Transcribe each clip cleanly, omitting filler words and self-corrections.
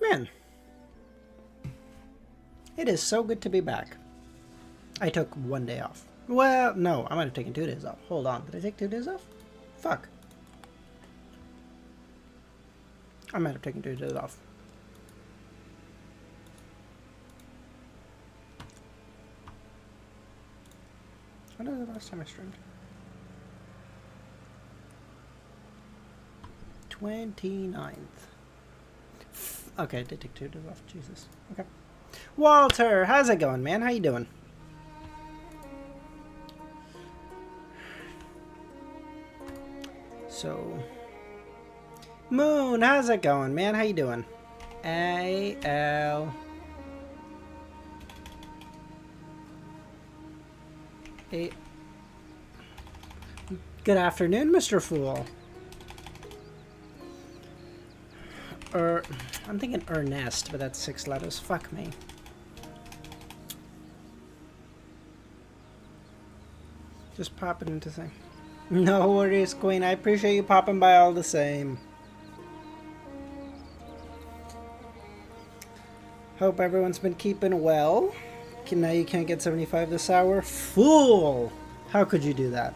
Man, it is so good to be back. I took 1 day off. Well, no, I might have taken 2 days off. Hold on, did I take 2 days off? Fuck. I might have taken 2 days off. When was the last time I streamed? 29th. Okay, I did take 2 days off. Jesus. Okay. Walter, how's it going, man? How you doing? So, Moon, how's it going, man? How you doing? A-L... A... Good afternoon, Mr. Fool. I'm thinking Ernest, but that's 6 letters. Fuck me. Just popping into thing. No worries, Queen. I appreciate you popping by all the same. Hope everyone's been keeping well. Now you can't get 75 this hour? Fool! How could you do that?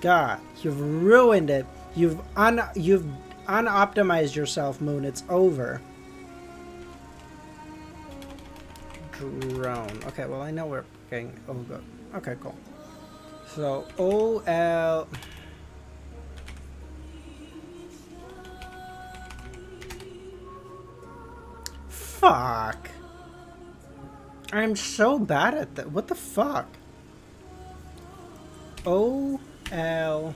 God, you've ruined it. You've unoptimized yourself, Moon. It's over. Drone. Okay, well, I know we're getting... Oh, good. Okay, cool. So, O-L... Fuck. I'm so bad at that. What the fuck? O-L...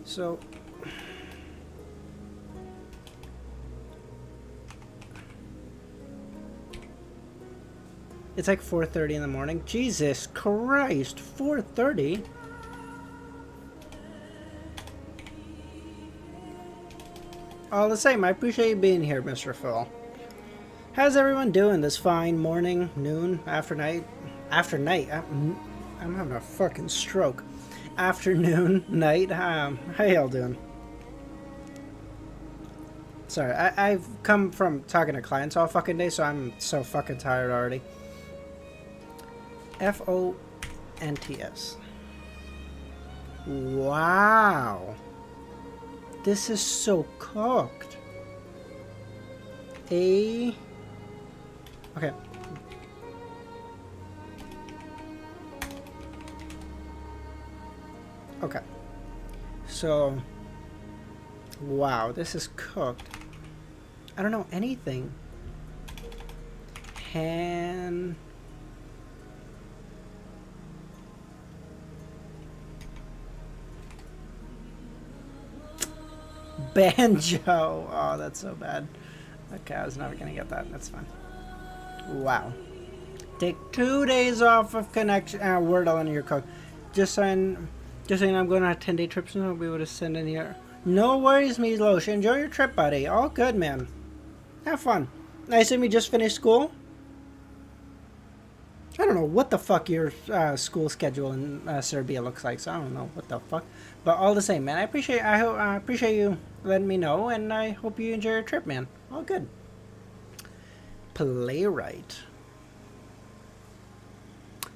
So... It's like 4:30 in the morning. Jesus Christ, 4:30? All the same, I appreciate you being here, Mr. Phil. How's everyone doing this fine morning, noon, after night? After night? I'm having a fucking stroke. Afternoon, night, how y'all doing? Sorry, I've come from talking to clients all fucking day, so I'm so fucking tired already. F-O-N-T-S. Wow. This is so cooked. Okay. Okay. So, wow, this is cooked. I don't know anything. Banjo. Oh, that's so bad. Okay, I was never gonna get that. That's fine. Wow. Take 2 days off of connection. Wordle in your code. Just saying I'm going on a 10-day trip soon. I'll be able to send in here. No worries, Meatloaf. Enjoy your trip, buddy. All good, man. Have fun. I assume you just finished school? I don't know what the fuck your school schedule in Serbia looks like, so I don't know what the fuck. But all the same, man, I appreciate you letting me know, and I hope you enjoy your trip, man. All good. Playwright.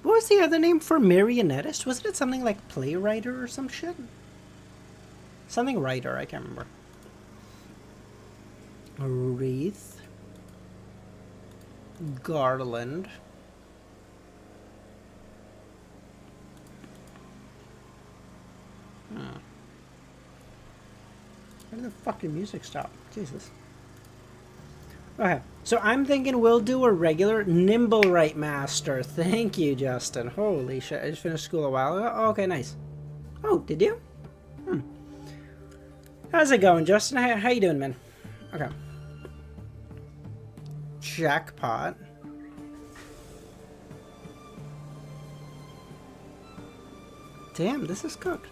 What was the other name for marionettist? Wasn't it something like playwriter or some shit? Something writer, I can't remember. Wreath. Garland. Where did the fucking music stop? Jesus. Okay, so I'm thinking we'll do a regular Nimblewright Master. Thank you, Justin. Holy shit, I just finished school a while ago. Oh, okay, nice. Oh, did you? How's it going, Justin? How you doing, man? Okay. Jackpot. Damn, this is cooked.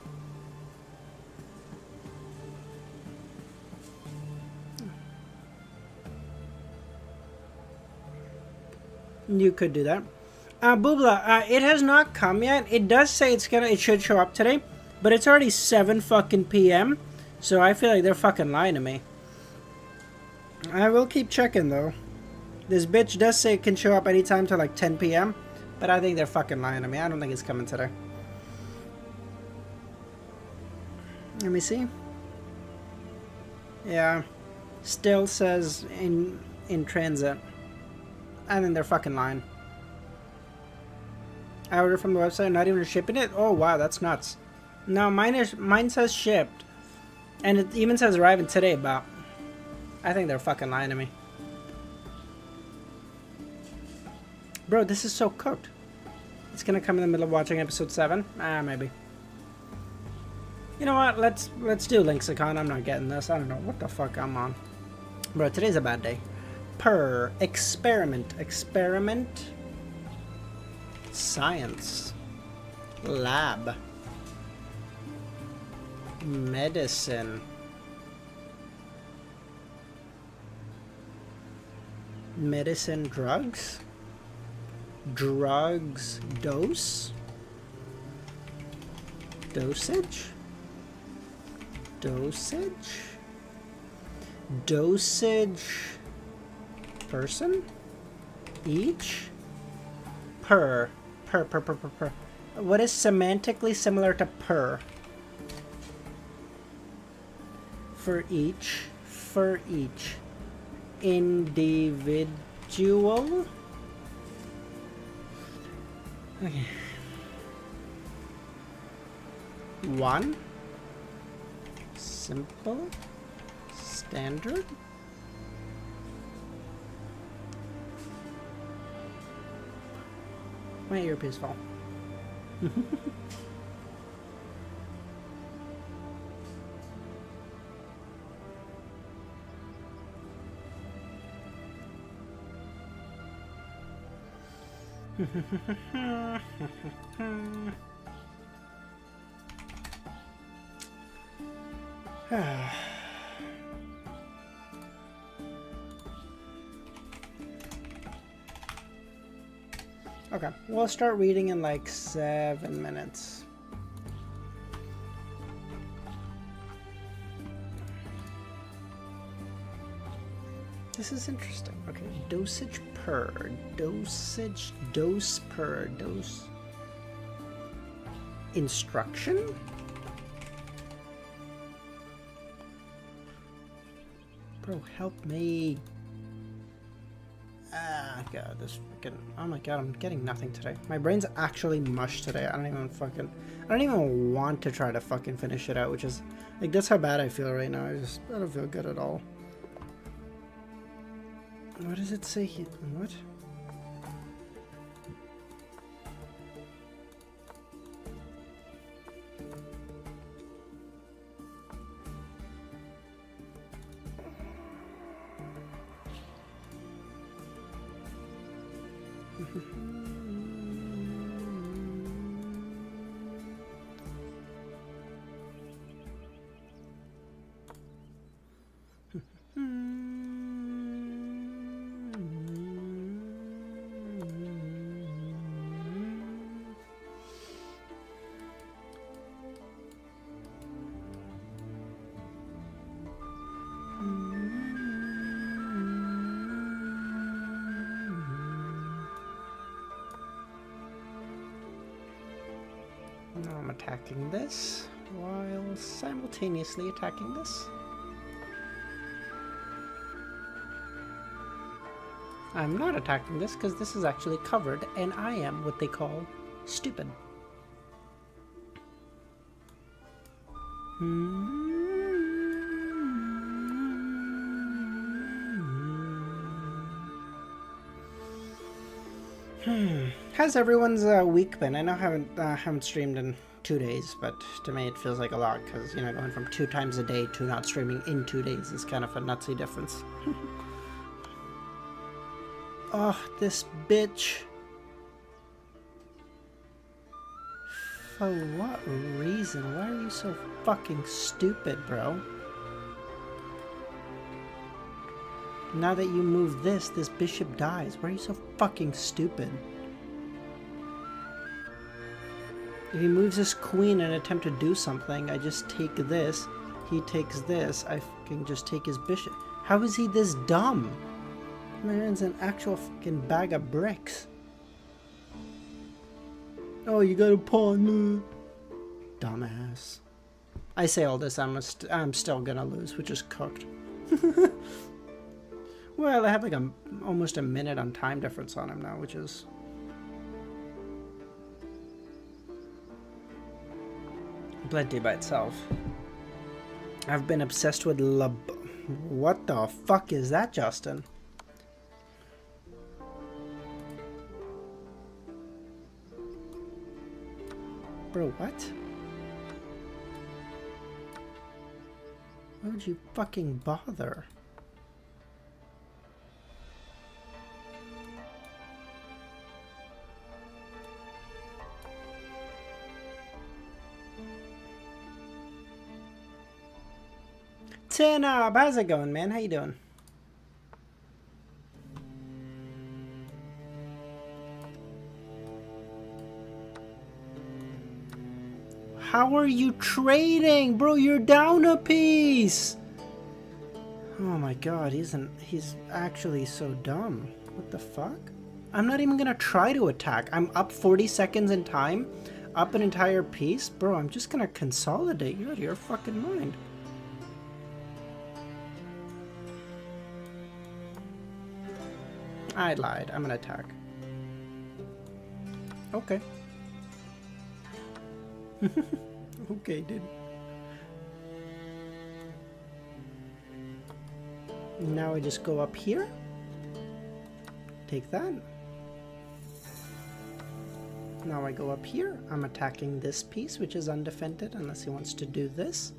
You could do that. Boobla, it has not come yet. It does say it should show up today, but it's already 7 fucking p.m. So I feel like they're fucking lying to me. I will keep checking though. This bitch does say it can show up anytime till like 10 p.m. But I think they're fucking lying to me. I don't think it's coming today. Let me see. Yeah. Still says in transit. I think they're fucking lying. I ordered from the website, not even shipping it? Oh wow, that's nuts. No, mine says shipped. And it even says arriving today, but I think they're fucking lying to me. Bro, this is so cooked. It's gonna come in the middle of watching episode 7? Ah, maybe. You know what? Let's do Lexicon. I'm not getting this. I don't know what the fuck I'm on. Bro, today's a bad day. Experiment. Science. Lab. Medicine. Medicine, drugs. Drugs, dosage. Dosage, person, each, per. What is semantically similar to per? For each, individual. Okay. 1. Simple. Standard. My earpiece fell. Okay, we'll start reading in like 7 minutes. This is interesting. Okay, dosage per, dose per, instruction? Bro, help me. Ah, God, this fucking, oh my God, I'm getting nothing today. My brain's actually mush today. I don't even want to try to fucking finish it out, which is, like, that's how bad I feel right now. I don't feel good at all. What does it say here? What? Now I'm attacking this while simultaneously attacking this. I'm not attacking this because this is actually covered and I am what they call stupid. How's everyone's week been? I know I haven't streamed in 2 days, but to me it feels like a lot because, you know, going from 2 times a day to not streaming in 2 days is kind of a nutsy difference. Oh, this bitch. For what reason? Why are you so fucking stupid, bro? Now that you move this bishop dies. Why are you so fucking stupid? If he moves his queen in an attempt to do something, I just take this. he takes this, I can just take his bishop. How is he this dumb? Man's an actual fucking bag of bricks. Oh, you got a pawn. Dumbass. I say all this, I'm still gonna lose, which is cooked. Well, I have like almost a minute on time difference on him now, which is... plenty by itself. I've been obsessed with What the fuck is that, Justin? Bro, what? Why would you fucking bother? Tinab, how's it going, man? How you doing? How are you trading? Bro, you're down a piece! Oh my god, he's actually so dumb. What the fuck? I'm not even gonna try to attack. I'm up 40 seconds in time, up an entire piece. Bro, I'm just gonna consolidate. You're out of your fucking mind. I lied. I'm gonna attack. Okay. Okay, dude. Now I just go up here. Take that. Now I go up here. I'm attacking this piece, which is undefended, unless he wants to do this.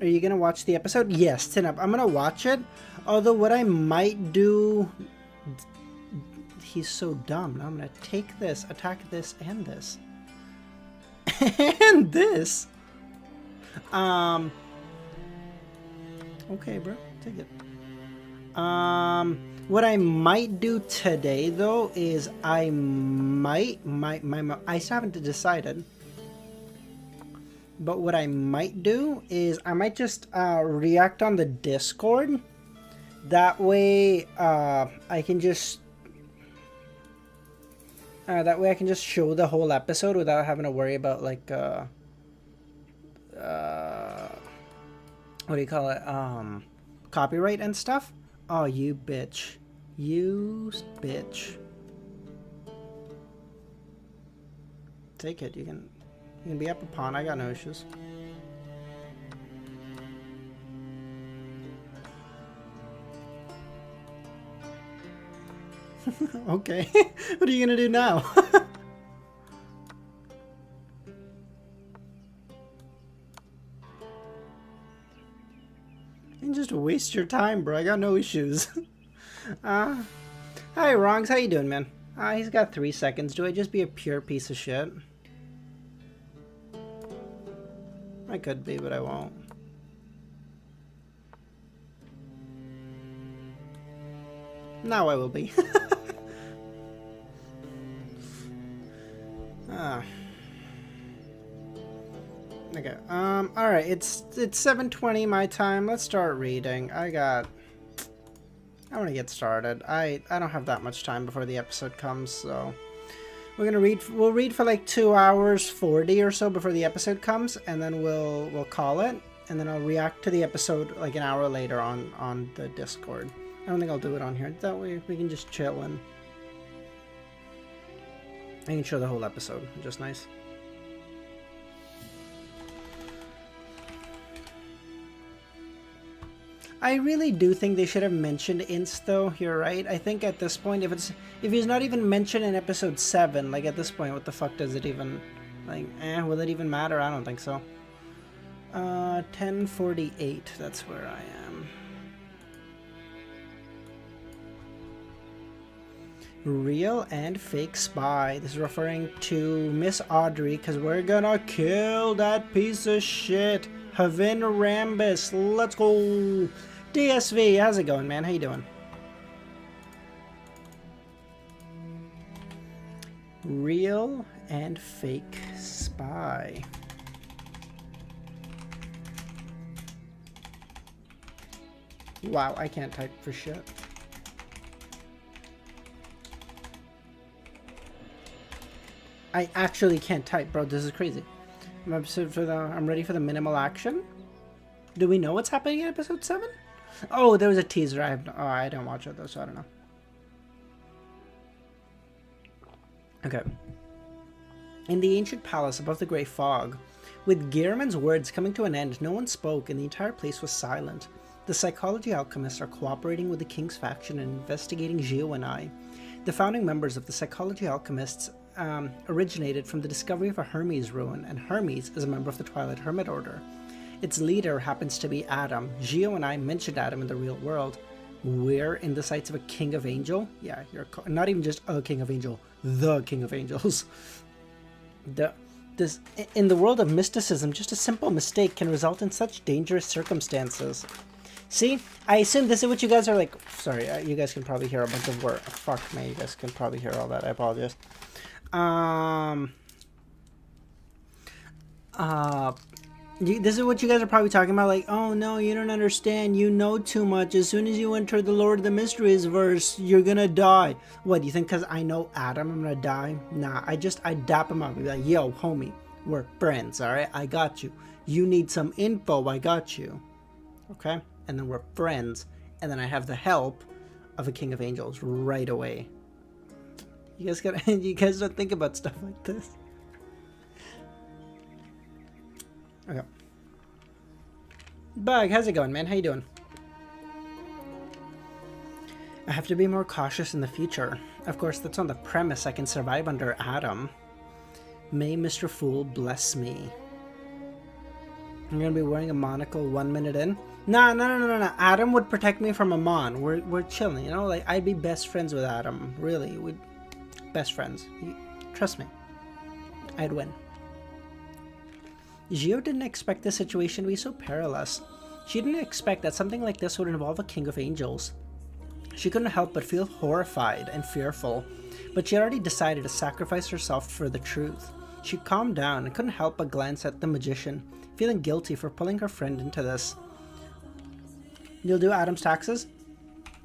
Are you gonna watch the episode? Yes, Tinup. I'm gonna watch it. Although what I might do... He's so dumb. Now I'm gonna take this, attack this, and this. And this? Okay, bro. Take it. What I might do today, though, is I still haven't decided. But what I might do is I might just react on the Discord. That way, I can just show the whole episode without having to worry about like what do you call it? Copyright and stuff. Oh, you bitch! You bitch! Take it. You can be up a pawn. I got no issues. Okay. What are you gonna do now? You just waste your time, bro. I got no issues. Hi, Rongs. How you doing, man? He's got 3 seconds. Do I just be a pure piece of shit? I could be, but I won't. Now I will be. Okay. All right. It's 7:20 my time. Let's start reading. I want to get started. I don't have that much time before the episode comes, so we're gonna read. We'll read for like 2 hours 40 or so before the episode comes, and then we'll call it, and then I'll react to the episode like an hour later on the Discord. I don't think I'll do it on here. That way we can just chill and I can show the whole episode, which is nice. I really do think they should have mentioned Inst though. You're right. I think at this point, if he's not even mentioned in episode 7, like at this point, what the fuck does it even, like, will it even matter? I don't think so. 1048. That's where I am. Real and fake spy. This is referring to Miss Audrey, because we're gonna kill that piece of shit. Havin Rambus. Let's go. DSV, how's it going, man? How you doing? Real and fake spy. Wow, I can't type for shit. I actually can't type, bro. This is crazy. I'm ready for the minimal action. Do we know what's happening in episode 7? Oh, there was a teaser. I didn't watch it though, so I don't know. Okay. In the ancient palace above the grey fog, with Gehrman's words coming to an end, no one spoke and the entire place was silent. The psychology alchemists are cooperating with the king's faction and investigating Gio and I. The founding members of the psychology alchemists originated from the discovery of a Hermes ruin, and Hermes is a member of the Twilight Hermit Order. Its leader happens to be Adam. Gio and I mentioned Adam in the real world. We're in the sights of a king of angel. Yeah, you're not even just a king of angel, the king of angels. In the world of mysticism, just a simple mistake can result in such dangerous circumstances. See, I assume this is what you guys are like. Sorry, you guys can probably hear a bunch of words. Fuck me, you guys can probably hear all that. I apologize. This is what you guys are probably talking about, like, oh no, you don't understand, you know too much. As soon as you enter the Lord of the Mysteries verse, you're gonna die. What, you think because I know Adam, I'm gonna die? Nah, I dap him up and be like, yo, homie, we're friends, alright? I got you. You need some info, I got you. Okay? And then we're friends. And then I have the help of a King of Angels right away. You guys don't think about stuff like this. Okay. Bug, how's it going, man? How you doing? I have to be more cautious in the future. Of course, that's on the premise I can survive under Adam. May Mr. Fool bless me. I'm gonna be wearing a monocle 1 minute in. No. Adam would protect me from Amon. We're chilling, you know? Like, I'd be best friends with Adam. Really, we'd best friends. Trust me. I'd win. Gio didn't expect the situation to be so perilous. She didn't expect that something like this would involve a king of angels. She couldn't help but feel horrified and fearful, but she had already decided to sacrifice herself for the truth. She calmed down and couldn't help but glance at the magician, feeling guilty for pulling her friend into this. You'll do Adam's taxes?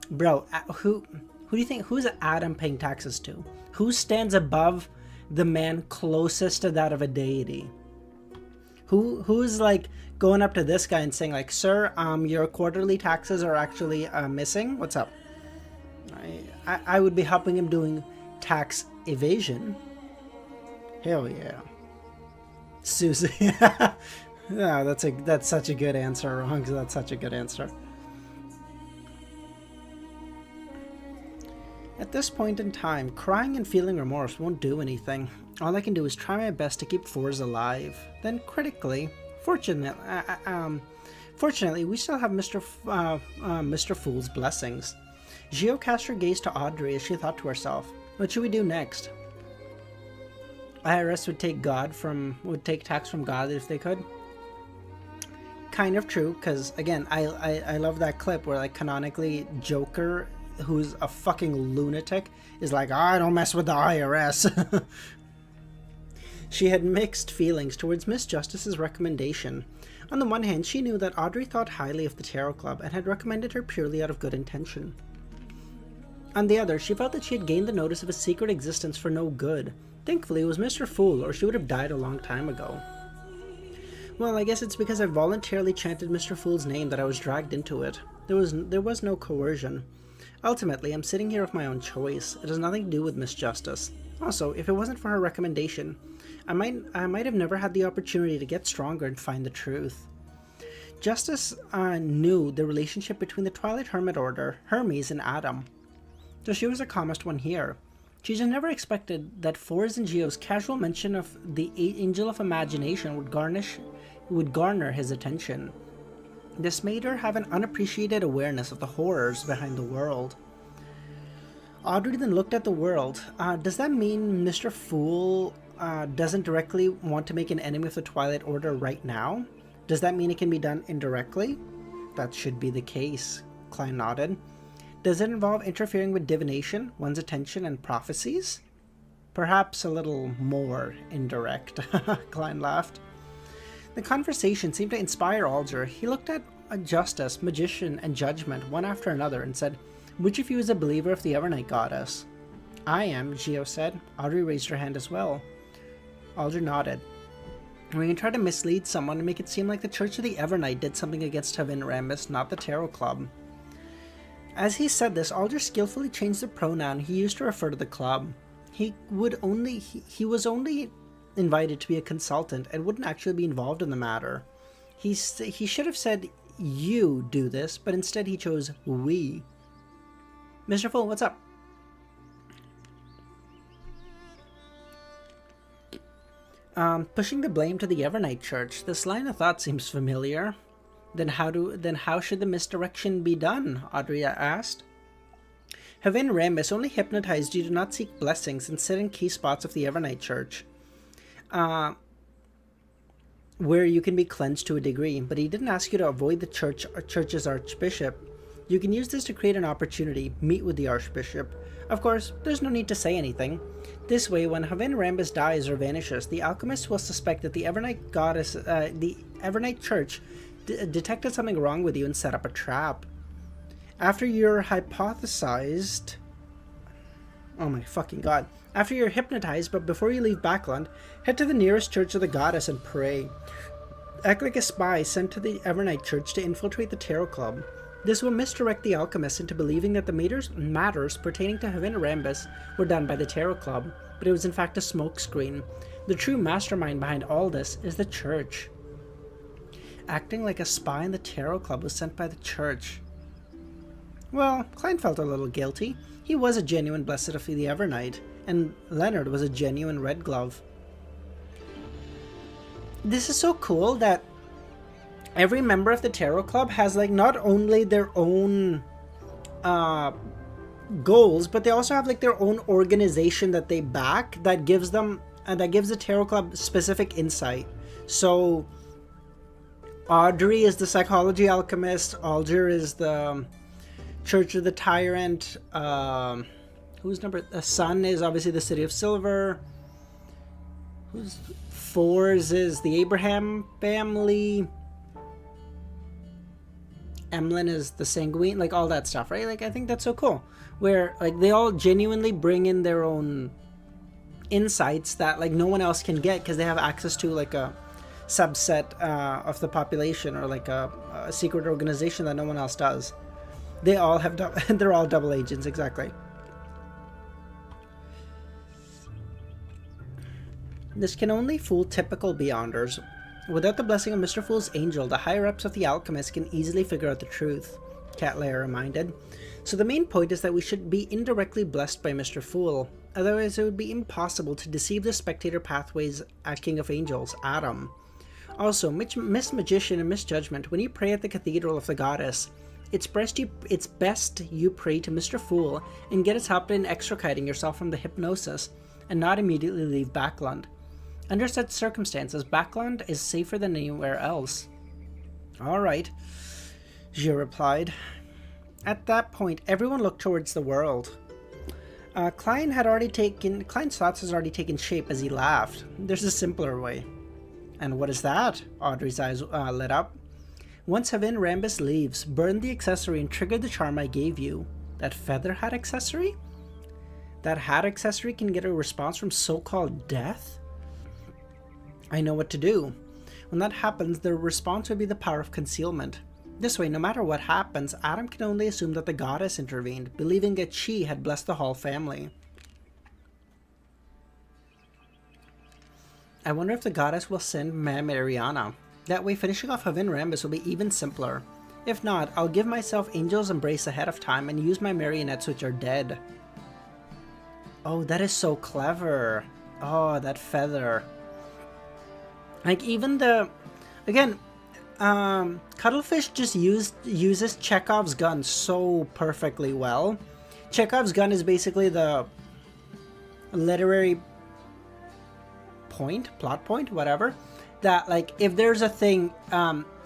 Bro, who do you think, who's Adam paying taxes to? Who stands above the man closest to that of a deity? Who's like going up to this guy and saying like, sir, your quarterly taxes are actually missing. What's up? I would be helping him doing tax evasion. Hell yeah. Susie. No, that's such a good answer, Wrong. That's such a good answer. At this point in time, crying and feeling remorse won't do anything. All I can do is try my best to keep Forz alive. Then critically, fortunately, we still have Mr. Fool's blessings. Gio cast her gaze to Audrey as she thought to herself, what should we do next? IRS would take tax from God if they could. Kind of true, because again, I love that clip where like canonically Joker, who's a fucking lunatic, is like, I don't mess with the IRS. She had mixed feelings towards Miss Justice's recommendation. On the one hand, she knew that Audrey thought highly of the Tarot Club and had recommended her purely out of good intention. On the other, she felt that she had gained the notice of a secret existence for no good. Thankfully, it was Mr. Fool, or she would have died a long time ago. Well, I guess it's because I voluntarily chanted Mr. Fool's name that I was dragged into it. There was no coercion. Ultimately, I'm sitting here of my own choice. It has nothing to do with Miss Justice. Also, if it wasn't for her recommendation, I might have never had the opportunity to get stronger and find the truth. Justice knew the relationship between the Twilight Hermit Order, Hermes, and Adam, so she was the calmest one here. She just never expected that Forz and Gio's casual mention of the Angel of Imagination would garner his attention. This made her have an unappreciated awareness of the horrors behind the world. Audrey then looked at the world. Does that mean Mr. Fool doesn't directly want to make an enemy of the Twilight Order right now? Does that mean it can be done indirectly? That should be the case, Klein nodded. Does it involve interfering with divination, one's attention, and prophecies? Perhaps a little more indirect, Klein laughed. The conversation seemed to inspire Alger. He looked at justice, magician, and judgment, one after another, and said, "Which of you is a believer of the Evernight goddess?" "I am," Geo said. Audrey raised her hand as well. Alder nodded. "We can try to mislead someone and make it seem like the Church of the Evernight did something against Havin Rambus, not the Tarot Club." As he said this, Alder skillfully changed the pronoun he used to refer to the club. He was only invited to be a consultant and wouldn't actually be involved in the matter. He should have said, "You do this," but instead he chose "we." "Mr. Fool, what's up?" Pushing the blame to the Evernight Church. This line of thought seems familiar. Then how should the misdirection be done? Audrey asked. Havin Rambus only hypnotized you to not seek blessings and sit in key spots of the Evernight Church, where you can be cleansed to a degree, but he didn't ask you to avoid the church's archbishop. You can use this to create an opportunity, meet with the archbishop. Of course, there's no need to say anything. This way, when Havin Rambus dies or vanishes, the alchemist will suspect that the Evernight goddess, the Evernight Church, detected something wrong with you and set up a trap. After you're hypothesized... Oh my fucking god. After you're hypnotized, but before you leave Backland, head to the nearest church of the goddess and pray. Act like a spy sent to the Evernight Church to infiltrate the Tarot Club. This will misdirect the alchemist into believing that the matters pertaining to Havin Rambus were done by the Tarot Club, but it was in fact a smokescreen. The true mastermind behind all this is the church. Acting like a spy in the Tarot Club was sent by the church. Well, Klein felt a little guilty. He was a genuine Blessed of the Evernight, and Leonard was a genuine Red Glove. This is so cool that every member of the Tarot Club has like not only their own goals, but they also have like their own organization that they back that gives them that gives the Tarot Club specific insight. So Audrey is the psychology alchemist, Alder is the Church of the Tyrant, Sun is obviously the City of Silver, Fours is the Abraham family, Emlyn is the Sanguine, like all that stuff, right? Like I think that's so cool, where like they all genuinely bring in their own insights that like no one else can get because they have access to like a subset of the population or like a secret organization that no one else does. They all have they're all double agents, exactly. This can only fool typical Beyonders. Without the blessing of Mr. Fool's angel, the higher-ups of the alchemist can easily figure out the truth, Catleya reminded. So the main point is that we should be indirectly blessed by Mr. Fool. Otherwise, it would be impossible to deceive the spectator pathways at King of Angels, Adam. Also, Miss Magician and Miss Judgment, when you pray at the Cathedral of the Goddess, it's best you pray to Mr. Fool and get his help in extricating yourself from the hypnosis, and not immediately leave Backland. Under such circumstances, Backland is safer than anywhere else. Alright, Gio replied. At that point, everyone looked towards the world. Klein's thoughts has already taken shape as he laughed. There's a simpler way. And what is that? Audrey's eyes lit up. Once Havin Rambus leaves, burn the accessory and trigger the charm I gave you. That feather hat accessory? That hat accessory can get a response from so-called death? I know what to do. When that happens, the response would be the power of concealment. This way, no matter what happens, Adam can only assume that the goddess intervened, believing that she had blessed the Hall family. I wonder if the goddess will send Madame Ariana. That way, finishing off Havin Rambus will be even simpler. If not, I'll give myself Angel's Embrace ahead of time and use my marionettes which are dead. Oh, that is so clever. Oh, that feather. Like, even the... Again, Cuttlefish just uses Chekhov's gun so perfectly well. Chekhov's gun is basically the literary plot point, whatever, that, like, if there's a thing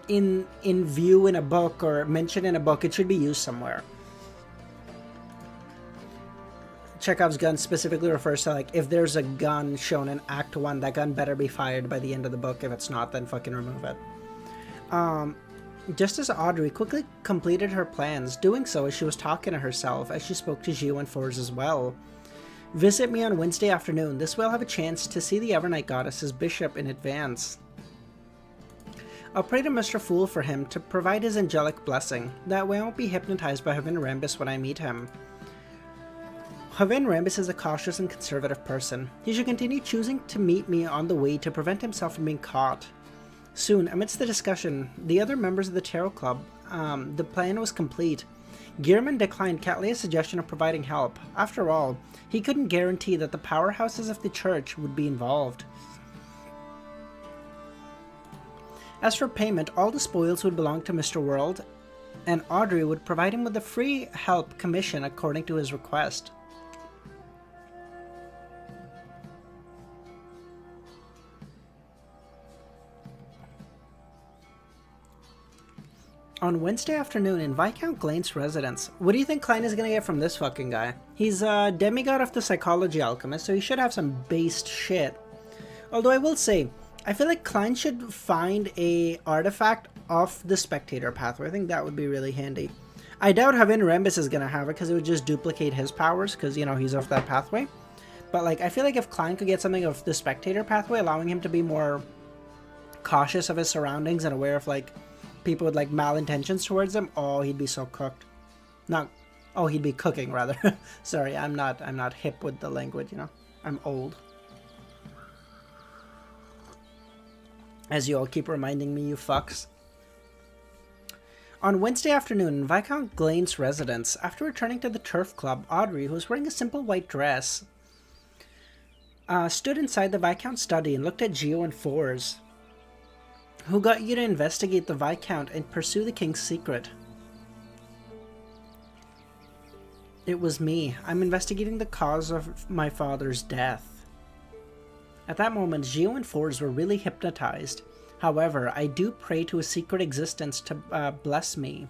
in view in a book or mentioned in a book, it should be used somewhere. Chekhov's gun specifically refers to, like, if there's a gun shown in Act 1, that gun better be fired by the end of the book. If it's not, then fucking remove it. just as Audrey quickly completed her plans, doing so as she was talking to herself as she spoke to Gio and Forz as well. Visit me on Wednesday afternoon. This way I'll have a chance to see the Evernight Goddess's bishop in advance. I'll pray to Mr. Fool for him to provide his angelic blessing. That way I won't be hypnotized by Havin Rambus when I meet him. Havin Rambus is a cautious and conservative person. He should continue choosing to meet me on the way to prevent himself from being caught. Soon, amidst the discussion, the other members of the Tarot Club, the plan was complete. Gearman declined Catleya's suggestion of providing help. After all, he couldn't guarantee that the powerhouses of the church would be involved. As for payment, all the spoils would belong to Mr. World, and Audrey would provide him with a free help commission according to his request. On Wednesday afternoon in Viscount Glaine's residence. What do you think Klein is going to get from this fucking guy? He's a demigod of the psychology alchemist, so he should have some based shit. Although I will say, I feel like Klein should find a artifact of the spectator pathway. I think that would be really handy. I doubt Havin Rambus is going to have it because it would just duplicate his powers because, you know, he's off that pathway. But, like, I feel like if Klein could get something of the spectator pathway, allowing him to be more cautious of his surroundings and aware of, like, people with like malintentions towards him, oh, he'd be so cooked. He'd be cooking rather. Sorry, I'm not hip with the language, you know. I'm old. As you all keep reminding me, you fucks. On Wednesday afternoon in Viscount Glaine's residence, after returning to the Turf Club, Audrey, who was wearing a simple white dress, stood inside the Viscount's study and looked at Gio and Forz. Who got you to investigate the Viscount and pursue the King's secret? It was me. I'm investigating the cause of my father's death. At that moment, Gio and Forz were really hypnotized. However, I do pray to a secret existence to bless me.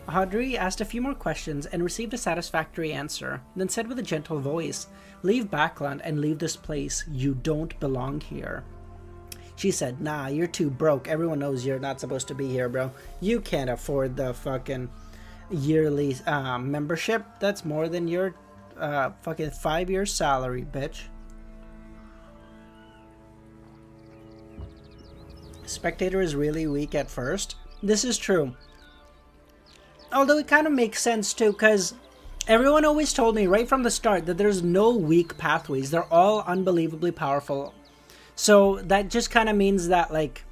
Audrey asked a few more questions and received a satisfactory answer, then said with a gentle voice, "Leave Backland and leave this place. You don't belong here." She said, "Nah, you're too broke. Everyone knows you're not supposed to be here, bro. You can't afford the fucking yearly membership. That's more than your fucking 5-year salary, bitch." Spectator is really weak at first. This is true. Although it kind of makes sense too, because everyone always told me right from the start that there's no weak pathways. They're all unbelievably powerful. So that just kind of means that, like,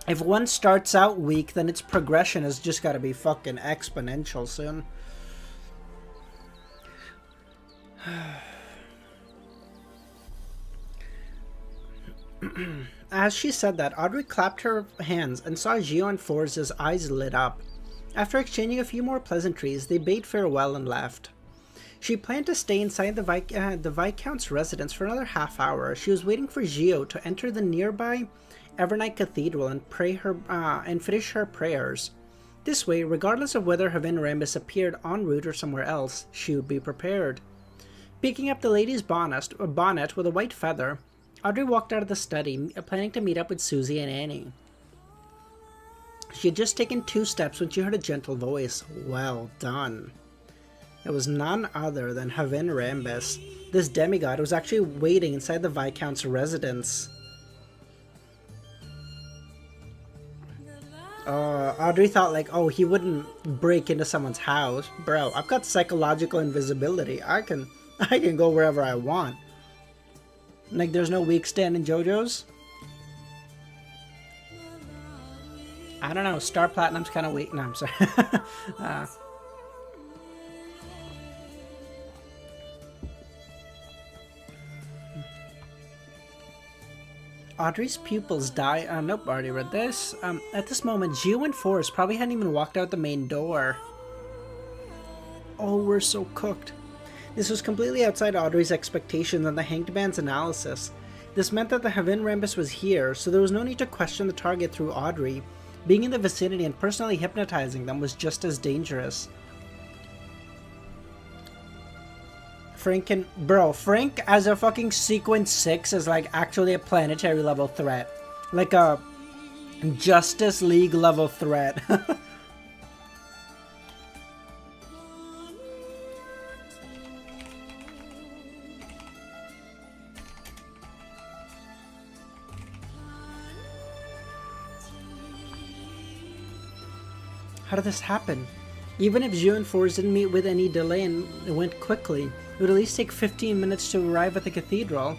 if one starts out weak, then its progression has just got to be fucking exponential soon. As she said that, Audrey clapped her hands and saw Gio and Forz's eyes lit up. After exchanging a few more pleasantries, they bade farewell and left. She planned to stay inside the Viscount's residence for another half hour. She was waiting for Gio to enter the nearby Evernight Cathedral and finish her prayers. This way, regardless of whether Havin Rambus appeared en route or somewhere else, she would be prepared. Picking up the lady's bonnet with a white feather, Audrey walked out of the study, planning to meet up with Susie and Annie. She had just taken 2 steps when she heard a gentle voice. Well done. It was none other than Havin Rambus. This demigod was actually waiting inside the Viscount's residence. Audrey thought, like, oh, he wouldn't break into someone's house. Bro, I've got psychological invisibility. I can go wherever I want. Like, there's no weak stand in JoJo's? I don't know, Star Platinum's kind of weak. No, I'm sorry. Audrey's pupils die. Nope, already read this. At this moment, Gio and Forrest probably hadn't even walked out the main door. Oh, we're so cooked. This was completely outside Audrey's expectations and the Hanged Man's analysis. This meant that the Havin Rambus was here, so there was no need to question the target through Audrey. Being in the vicinity and personally hypnotizing them was just as dangerous. Frank as a fucking sequence 6 is like actually a planetary level threat. Like a Justice League level threat. How did this happen? Even if Zhu and Forrest didn't meet with any delay and it went quickly, it would at least take 15 minutes to arrive at the cathedral.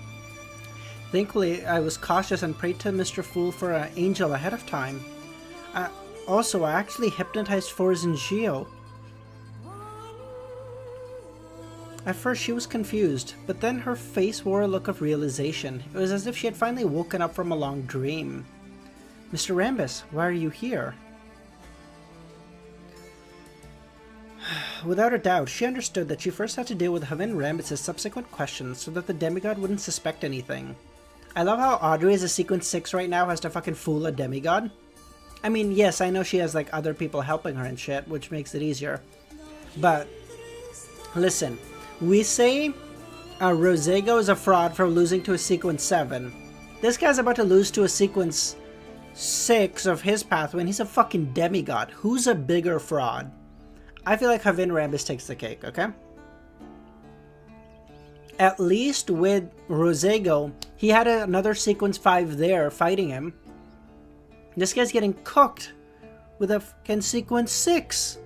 Thankfully, I was cautious and prayed to Mr. Fool for an angel ahead of time. Also, I actually hypnotized Forrest and Gio. At first, she was confused, but then her face wore a look of realization. It was as if she had finally woken up from a long dream. Mr. Rambus, why are you here? Without a doubt, she understood that she first had to deal with Havin Rambus' subsequent questions so that the demigod wouldn't suspect anything. I love how Audrey as a Sequence 6 right now has to fucking fool a demigod. I mean, yes, I know she has like other people helping her and shit, which makes it easier. But, listen, we say Rosego is a fraud for losing to a Sequence 7. This guy's about to lose to a Sequence 6 of his pathway and he's a fucking demigod. Who's a bigger fraud? I feel like Havin Rambus takes the cake, okay? At least with Rosego, he had another Sequence 5 there fighting him. This guy's getting cooked with a fucking Sequence 6.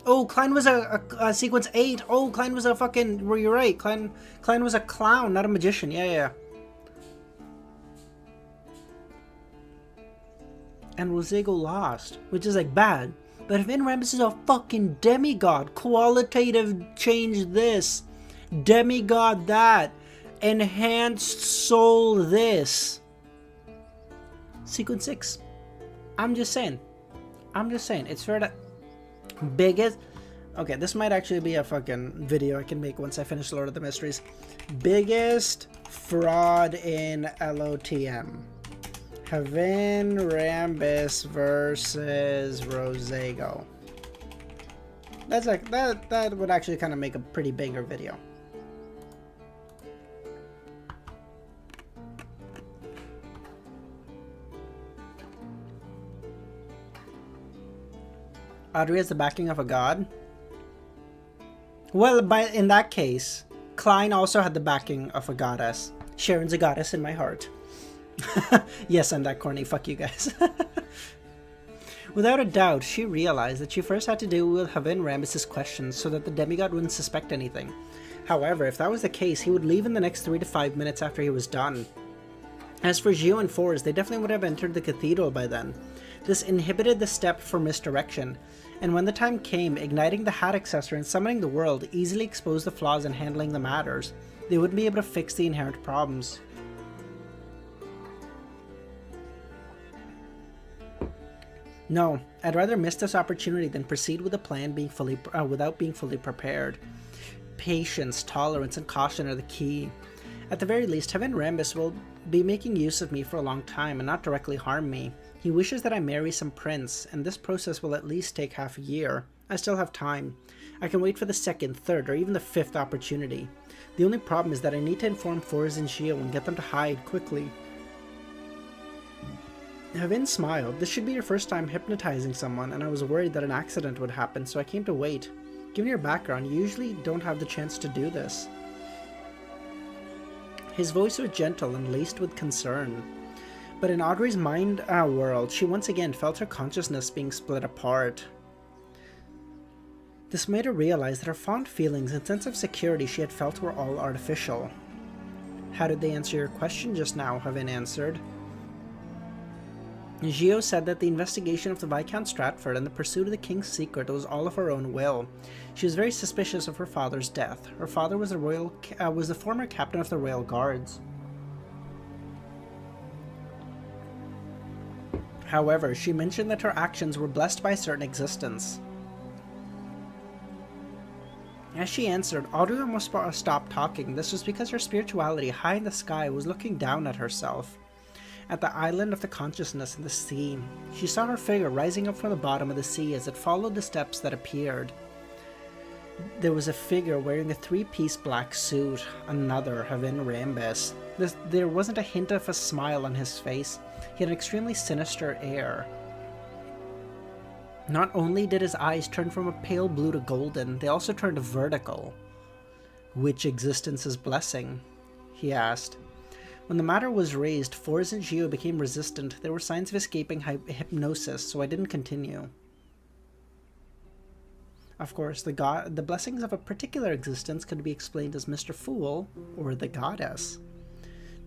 Oh, Klein was a Sequence 8. Oh, Klein was a fucking... Well, you're right. Klein was a clown, not a magician. Yeah. And Rosego lost, which is like bad. But Havin Rambus is a fucking demigod. Qualitative change this. Demigod that. Enhanced soul this. Sequence 6. I'm just saying. It's fair to... Biggest... Okay, this might actually be a fucking video I can make once I finish Lord of the Mysteries. Biggest fraud in LOTM. Havin Rambus versus Rosego. That's like that would actually kind of make a pretty bigger video. Audrey has the backing of a god. Well, in that case, Klein also had the backing of a goddess. Sharon's a goddess in my heart. Yes, I'm that corny. Fuck you guys. Without a doubt, she realized that she first had to deal with Havin Rambus' questions so that the demigod wouldn't suspect anything. However, if that was the case, he would leave in the next 3 to 5 minutes after he was done. As for Gio and Forrest, they definitely would have entered the cathedral by then. This inhibited the step for misdirection, and when the time came, igniting the hat accessor and summoning the world easily exposed the flaws in handling the matters. They wouldn't be able to fix the inherent problems. No, I'd rather miss this opportunity than proceed with the plan without being fully prepared. Patience, tolerance, and caution are the key. At the very least, Havin Rambus will be making use of me for a long time and not directly harm me. He wishes that I marry some prince, and this process will at least take half a year. I still have time. I can wait for the 2nd, 3rd, or even the 5th opportunity. The only problem is that I need to inform Forrest and Gio and get them to hide quickly. Havin smiled. This should be your first time hypnotizing someone, and I was worried that an accident would happen, so I came to wait. Given your background, you usually don't have the chance to do this. His voice was gentle and laced with concern. But in Audrey's mind world, she once again felt her consciousness being split apart. This made her realize that her fond feelings and sense of security she had felt were all artificial. How did they answer your question just now? Havin answered. Gio said that the investigation of the Viscount Stratford and the pursuit of the king's secret was all of her own will. She was very suspicious of her father's death. Her father was the former captain of the Royal Guards. However, she mentioned that her actions were blessed by a certain existence. As she answered, Audrey almost stopped talking. This was because her spirituality high in the sky was looking down at herself. At the island of the consciousness in the sea, she saw her figure rising up from the bottom of the sea as it followed the steps that appeared. There was a figure wearing a three-piece black suit, another Havin Rambis. There wasn't a hint of a smile on his face. He had an extremely sinister air. Not only did his eyes turn from a pale blue to golden, they also turned vertical. "Which existence is blessing?" he asked. When the matter was raised, Forz and Gio became resistant. There were signs of escaping hypnosis, so I didn't continue. Of course, the blessings of a particular existence could be explained as Mr. Fool or the Goddess.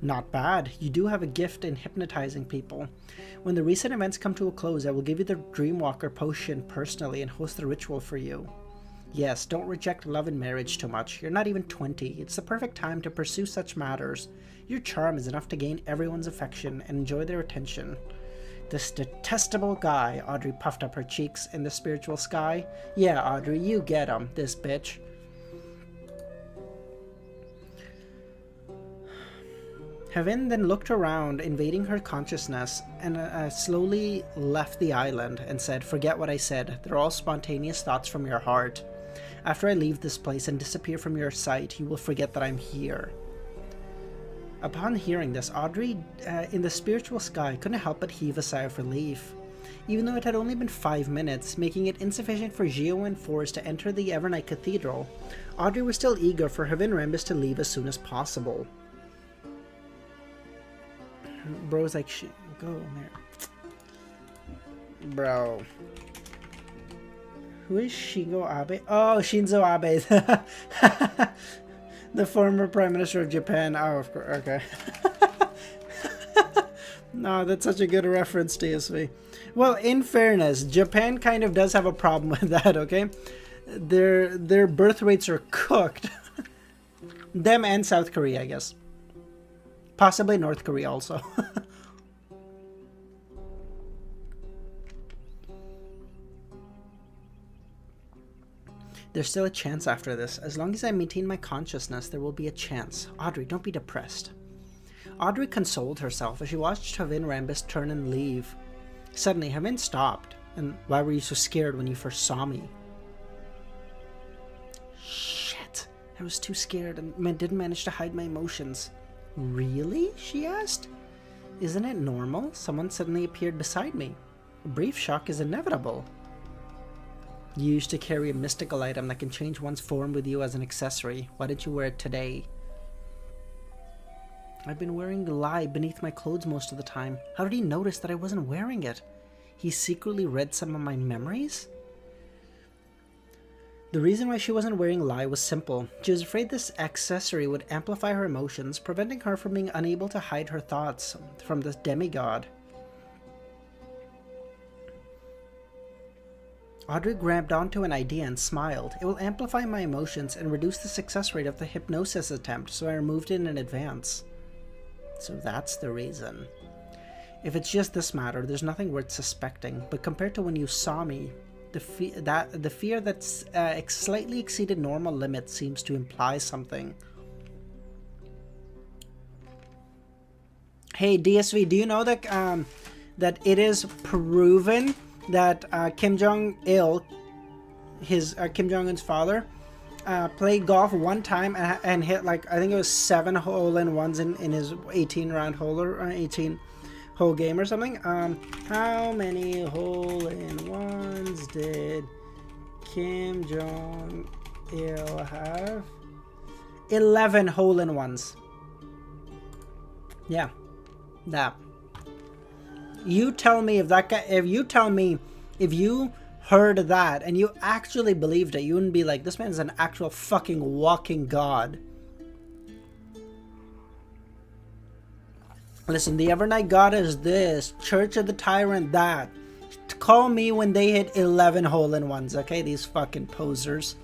Not bad. You do have a gift in hypnotizing people. When the recent events come to a close, I will give you the Dreamwalker potion personally and host the ritual for you. Yes, don't reject love and marriage too much. You're not even 20. It's the perfect time to pursue such matters. Your charm is enough to gain everyone's affection and enjoy their attention. This detestable guy, Audrey puffed up her cheeks in the spiritual sky. Yeah, Audrey, you get him, this bitch. Havin then looked around, invading her consciousness, and slowly left the island and said, "Forget what I said. They're all spontaneous thoughts from your heart. After I leave this place and disappear from your sight, you will forget that I'm here." Upon hearing this, Audrey, in the spiritual sky, couldn't help but heave a sigh of relief. Even though it had only been 5 minutes, making it insufficient for Gio and Forz to enter the Evernight Cathedral, Audrey was still eager for Havin Rambis to leave as soon as possible. Bro's like, go there. Bro. Who is Shinzo Abe? Oh, Shinzo Abe. The former Prime Minister of Japan. Oh, of course. Okay. No, that's such a good reference, TSV. Well, in fairness, Japan kind of does have a problem with that, okay? Their birth rates are cooked. Them and South Korea, I guess. Possibly North Korea also. There's still a chance after this. As long as I maintain my consciousness, there will be a chance. Audrey, don't be depressed. Audrey consoled herself as she watched Havin Rambis turn and leave. Suddenly, Havin stopped. And why were you so scared when you first saw me? Shit. I was too scared and didn't manage to hide my emotions. Really? She asked. Isn't it normal? Someone suddenly appeared beside me. A brief shock is inevitable. You used to carry a mystical item that can change one's form with you as an accessory. Why didn't you wear it today? I've been wearing the lie beneath my clothes most of the time. How did he notice that I wasn't wearing it? He secretly read some of my memories? The reason why she wasn't wearing lie was simple. She was afraid this accessory would amplify her emotions, preventing her from being unable to hide her thoughts from this demigod. Audrey grabbed onto an idea and smiled. It will amplify my emotions and reduce the success rate of the hypnosis attempt, so I removed it in advance. So that's the reason. If it's just this matter, there's nothing worth suspecting, but compared to when you saw me, the fear that's slightly exceeded normal limits seems to imply something. Hey DSV, do you know that that it is proven that Kim Jong-il, his Kim Jong-un's father, played golf one time and hit like I think it was 7 hole-in-ones in his 18-round hole or 18-hole game or something. How many hole-in-ones did Kim Jong-il have? 11 hole-in-ones. Yeah, that. You tell me if that guy, if you heard that and you actually believed it, you wouldn't be like, this man's an actual fucking walking god. Listen, the Evernight God is this, Church of the Tyrant that. Call me when they hit 11 hole-in-ones, okay? These fucking posers.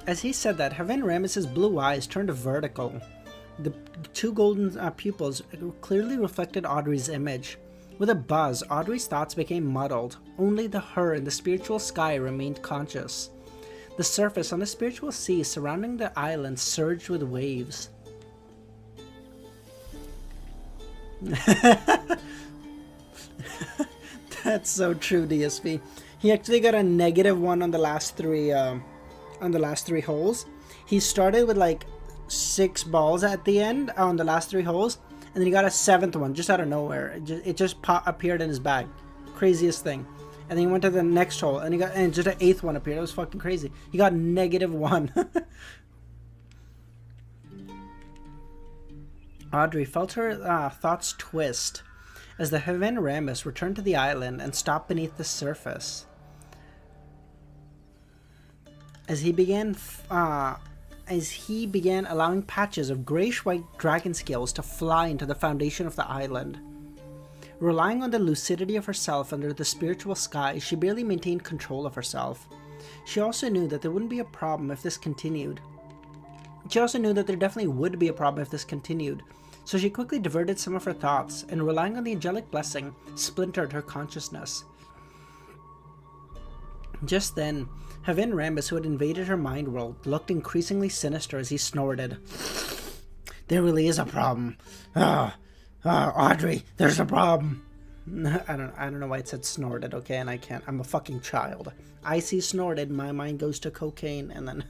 As he said that, Havin Rambis' blue eyes turned vertical. The two golden pupils clearly reflected Audrey's image. With a buzz, Audrey's thoughts became muddled. Only her in the spiritual sky remained conscious. The surface on the spiritual sea surrounding the island surged with waves. That's so true, DSP. He actually got a -1 on the last three holes. He started with like 6 balls at the end on the last 3 holes, and then he got a 7th one just out of nowhere. It just appeared in his bag. Craziest thing. And then he went to the next hole, and just an 8th one appeared. It was fucking crazy. He got -1. Audrey felt her thoughts twist as the Haven Rambus returned to the island and stopped beneath the surface. As he began allowing patches of grayish-white dragon scales to fly into the foundation of the island. Relying on the lucidity of herself under the spiritual sky, she barely maintained control of herself. She also knew that there wouldn't be a problem if this continued. She also knew that there definitely would be a problem if this continued, so she quickly diverted some of her thoughts and, relying on the angelic blessing, splintered her consciousness. Just then, Haven Rambus, who had invaded her mind world, looked increasingly sinister as he snorted. There really is a problem. Audrey, there's a problem. I don't know why it said snorted, okay, and I can't. I'm a fucking child. I see snorted, my mind goes to cocaine, and then...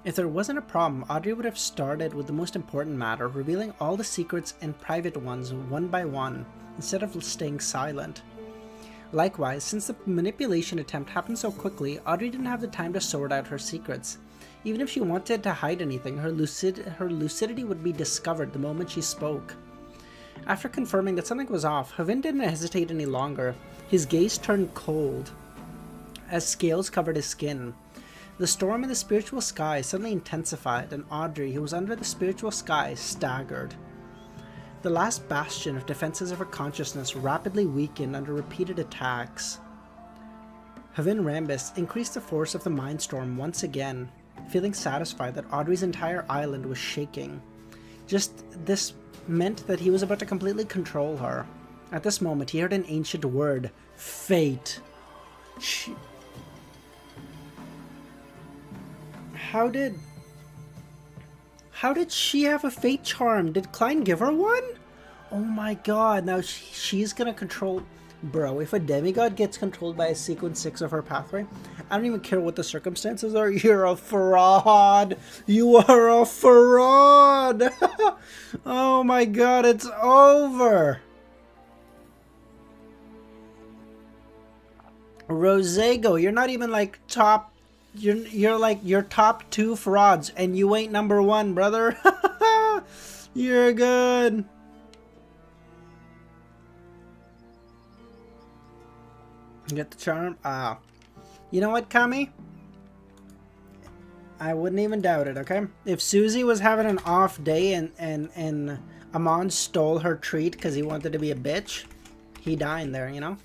If there wasn't a problem, Audrey would have started with the most important matter, revealing all the secrets and private ones one by one, instead of staying silent. Likewise, since the manipulation attempt happened so quickly, Audrey didn't have the time to sort out her secrets. Even if she wanted to hide anything, her lucidity would be discovered the moment she spoke. After confirming that something was off, Haven didn't hesitate any longer. His gaze turned cold as scales covered his skin. The storm in the spiritual sky suddenly intensified, and Audrey, who was under the spiritual sky, staggered. The last bastion of defenses of her consciousness rapidly weakened under repeated attacks. Haven Rambus increased the force of the mind storm once again, feeling satisfied that Audrey's entire island was shaking. Just this meant that he was about to completely control her. At this moment, he heard an ancient word, fate. How did she have a fate charm? Did Klein give her one? Oh my god, now she's gonna control... Bro, if a demigod gets controlled by a sequence 6 of her pathway, I don't even care what the circumstances are. You're a fraud. You are a fraud. Oh my god, it's over. Rosego, you're not even like top... You're like your top 2 frauds, and you ain't number 1, brother. You're good. Get the charm. You know what, Kami? I wouldn't even doubt it. Okay, if Susie was having an off day and Amon stole her treat because he wanted to be a bitch, he dined there. You know.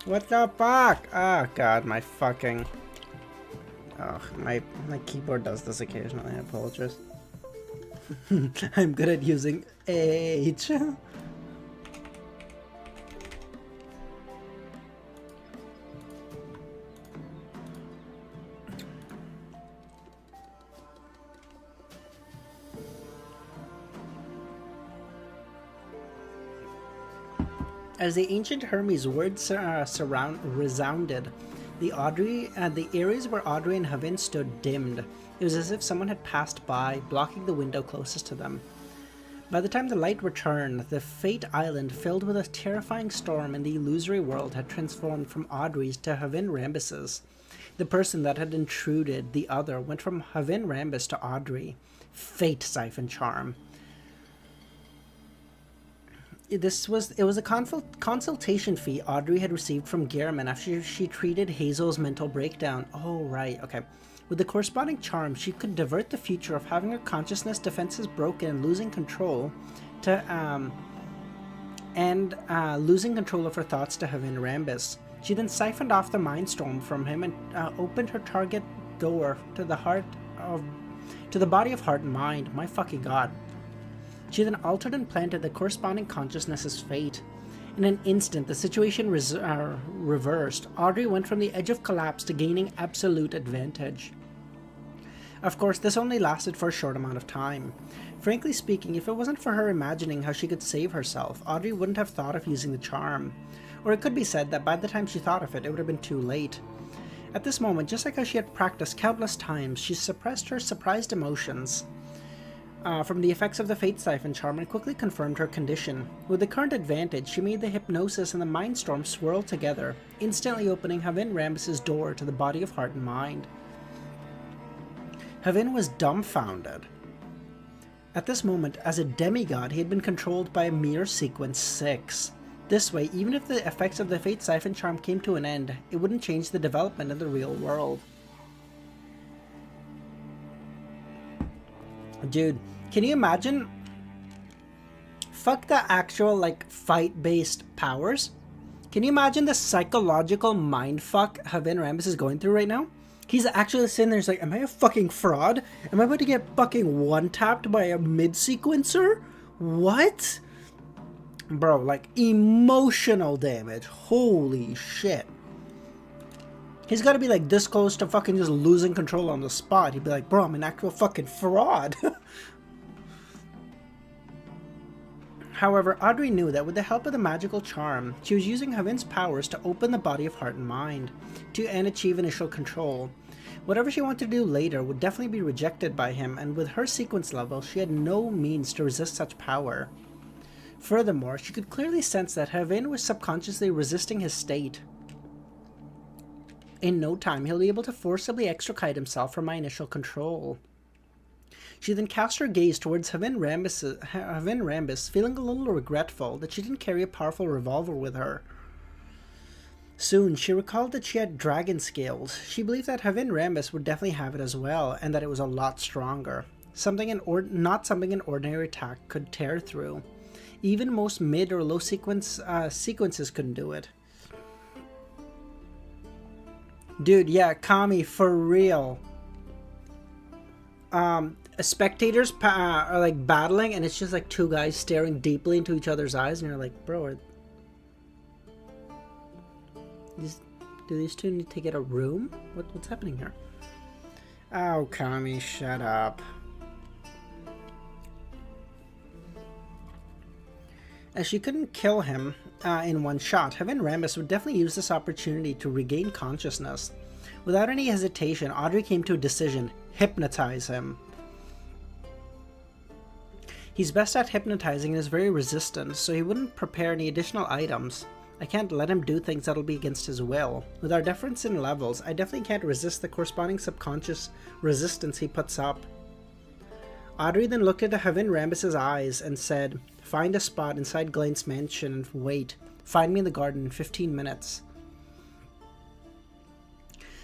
What the fuck? Oh god, my fucking... Oh, my keyboard does this occasionally, I apologize. I'm good at using H. As the ancient Hermes' words resounded, the areas where Audrey and Haven stood dimmed. It was as if someone had passed by, blocking the window closest to them. By the time the light returned, the Fate Island, filled with a terrifying storm in the illusory world, had transformed from Audrey's to Haven Rambus's. The person that had intruded the other went from Haven Rambus to Audrey. Fate siphon charm. It was a consultation fee Audrey had received from Gehrman after she treated Hazel's mental breakdown. Oh, right, okay. With the corresponding charm, she could divert the future of having her consciousness defenses broken and losing control to, losing control of her thoughts to Haven Rambus. She then siphoned off the mind storm from him and opened her target door to the body of heart and mind. My fucking god. She then altered and planted the corresponding consciousness's fate. In an instant, the situation reversed. Audrey went from the edge of collapse to gaining absolute advantage. Of course, this only lasted for a short amount of time. Frankly speaking, if it wasn't for her imagining how she could save herself, Audrey wouldn't have thought of using the charm. Or it could be said that by the time she thought of it, it would have been too late. At this moment, just like how she had practiced countless times, she suppressed her surprised emotions from the effects of the Fate Siphon charm and quickly confirmed her condition. With the current advantage, she made the hypnosis and the mind storm swirl together, instantly opening Havin Rambus's door to the body of heart and mind. Havin was dumbfounded. At this moment, as a demigod, he had been controlled by a mere sequence 6. This way, even if the effects of the Fate Siphon charm came to an end, it wouldn't change the development in the real world. Dude, can you imagine? Fuck the actual, like, fight-based powers. Can you imagine the psychological mindfuck Havin Rambus is going through right now? He's actually sitting there, he's like, am I a fucking fraud? Am I about to get fucking one-tapped by a mid-sequencer? What? Bro, like, emotional damage. Holy shit. He's got to be, like, this close to fucking just losing control on the spot. He'd be like, bro, I'm an actual fucking fraud. However, Audrey knew that with the help of the magical charm, she was using Havin's powers to open the body of heart and mind, and achieve initial control. Whatever she wanted to do later would definitely be rejected by him, and with her sequence level, she had no means to resist such power. Furthermore, she could clearly sense that Havin was subconsciously resisting his state. In no time, he'll be able to forcibly extricate himself from my initial control. She then cast her gaze towards Havin Rambus, feeling a little regretful that she didn't carry a powerful revolver with her. Soon, she recalled that she had dragon scales. She believed that Havin Rambus would definitely have it as well, and that it was a lot stronger. Not something an ordinary attack could tear through. Even most mid or low sequences couldn't do it. Dude, yeah, Kami, for real. Spectators are like battling, and it's just like two guys staring deeply into each other's eyes, and you're like, bro, do these two need to get a room? What's happening here? Oh, Kami, shut up. As she couldn't kill him in one shot, Havin Rambus would definitely use this opportunity to regain consciousness. Without any hesitation, Audrey came to a decision: hypnotize him. He's best at hypnotizing and is very resistant, so he wouldn't prepare any additional items. I can't let him do things that'll be against his will. With our difference in levels, I definitely can't resist the corresponding subconscious resistance he puts up. Audrey then looked into Havin Rambus's eyes and said, "Find a spot inside Glenn's mansion and wait. Find me in the garden in 15 minutes.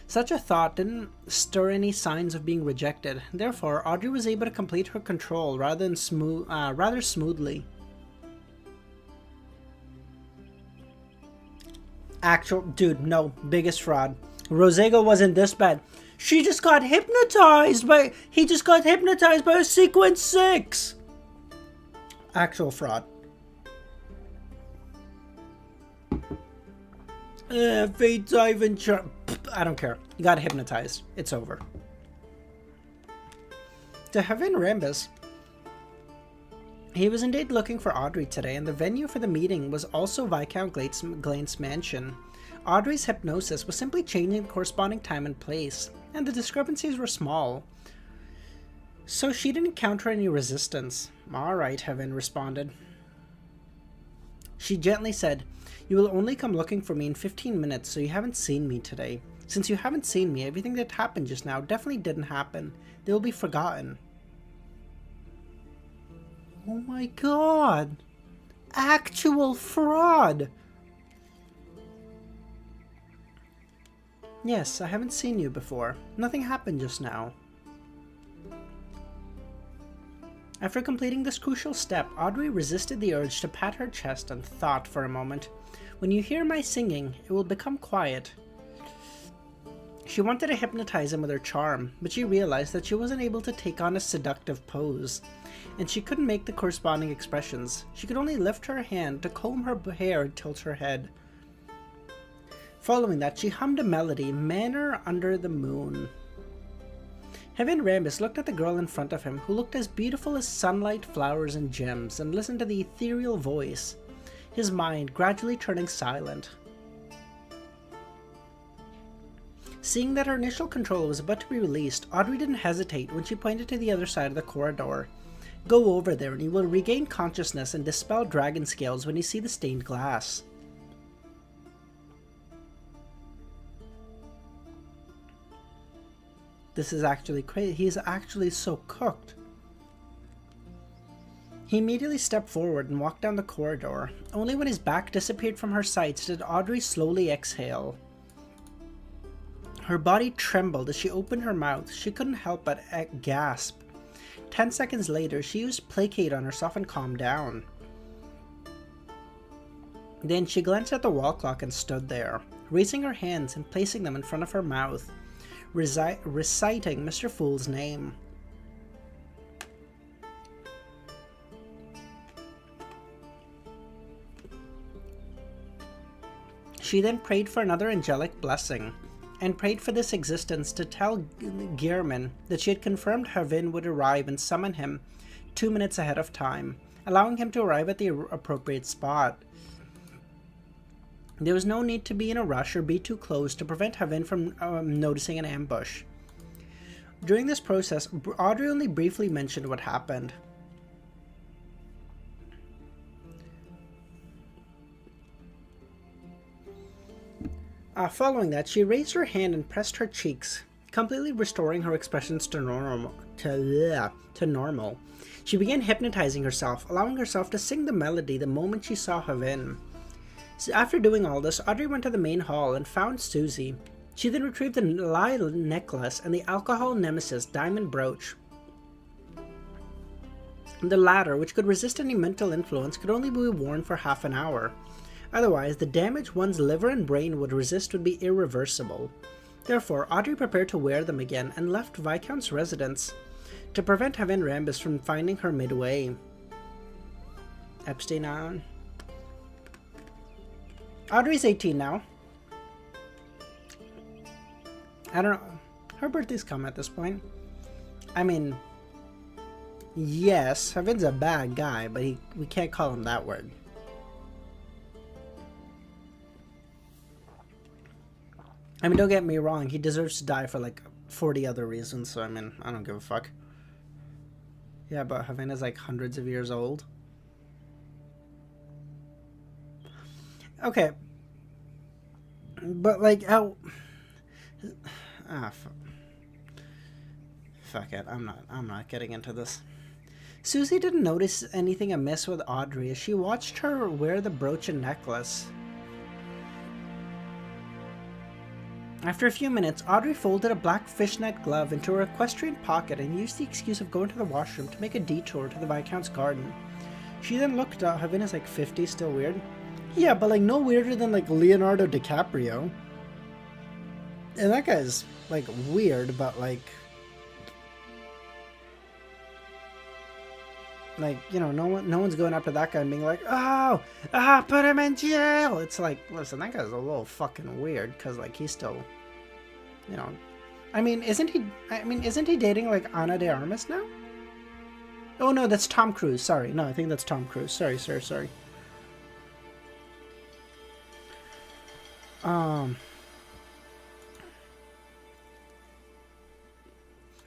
Such a thought didn't stir any signs of being rejected. Therefore, Audrey was able to complete her control rather smoothly. Dude, no, biggest fraud. Rosego wasn't this bad. He just got hypnotized by a sequence 6. Actual fraud. Fate Siphon charm. I don't care. You got hypnotized. It's over. To Havin Rambus, he was indeed looking for Audrey today, and the venue for the meeting was also Viscount Glenn's mansion. Audrey's hypnosis was simply changing the corresponding time and place, and the discrepancies were small, so she didn't encounter any resistance. Alright, Havin responded. She gently said, "You will only come looking for me in 15 minutes, so you haven't seen me today. Since you haven't seen me, everything that happened just now definitely didn't happen. They will be forgotten." Oh my god! Actual fraud! Yes, I haven't seen you before. Nothing happened just now. After completing this crucial step, Audrey resisted the urge to pat her chest and thought for a moment. When you hear my singing, it will become quiet. She wanted to hypnotize him with her charm, but she realized that she wasn't able to take on a seductive pose, and she couldn't make the corresponding expressions. She could only lift her hand to comb her hair and tilt her head. Following that, she hummed a melody, "Manor Under the Moon." Heaven Rambus looked at the girl in front of him, who looked as beautiful as sunlight, flowers, and gems, and listened to the ethereal voice, his mind gradually turning silent. Seeing that her initial control was about to be released, Audrey didn't hesitate when she pointed to the other side of the corridor. Go over there and you will regain consciousness and dispel dragon scales when you see the stained glass. This is actually crazy. He's actually so cooked. He immediately stepped forward and walked down the corridor. Only when his back disappeared from her sights did Audrey slowly exhale. Her body trembled as she opened her mouth. She couldn't help but gasp. 10 seconds later, she used Placate on herself and calmed down. Then she glanced at the wall clock and stood there, raising her hands and placing them in front of her mouth, reciting Mr. Fool's name. She then prayed for another angelic blessing, and prayed for this existence to tell Gehrman that she had confirmed Havin would arrive and summon him 2 minutes ahead of time, allowing him to arrive at the appropriate spot. There was no need to be in a rush or be too close to prevent Havin from noticing an ambush. During this process, Audrey only briefly mentioned what happened. Following that, she raised her hand and pressed her cheeks, completely restoring her expressions to normal. She began hypnotizing herself, allowing herself to sing the melody the moment she saw Havin. So after doing all this, Audrey went to the main hall and found Susie. She then retrieved the lie necklace and the alcohol nemesis diamond brooch. The latter, which could resist any mental influence, could only be worn for half an hour. Otherwise, the damage one's liver and brain would resist would be irreversible. Therefore, Audrey prepared to wear them again and left Viscount's residence to prevent Havin Rambus from finding her midway. Epstein Island. Audrey's 18 now. I don't know. Her birthday's come at this point. I mean, yes, Havin's a bad guy, but we can't call him that word. I mean, don't get me wrong, he deserves to die for like 40 other reasons, so I mean, I don't give a fuck. Yeah, but Havin is like hundreds of years old. Okay. But like, fuck it, I'm not getting into this. Susie didn't notice anything amiss with Audrey as she watched her wear the brooch and necklace. After a few minutes, Audrey folded a black fishnet glove into her equestrian pocket and used the excuse of going to the washroom to make a detour to the Viscount's garden. She then looked up. Havin is like 50, still weird? Yeah, but like no weirder than like Leonardo DiCaprio. And that guy's like weird, but like, you know, no one's going up to that guy and being like, put him in jail. It's like, listen, that guy's a little fucking weird because like he's still, you know, isn't he dating like Ana de Armas now? Oh no, that's Tom Cruise. Sorry, no, I think that's Tom Cruise. Sorry.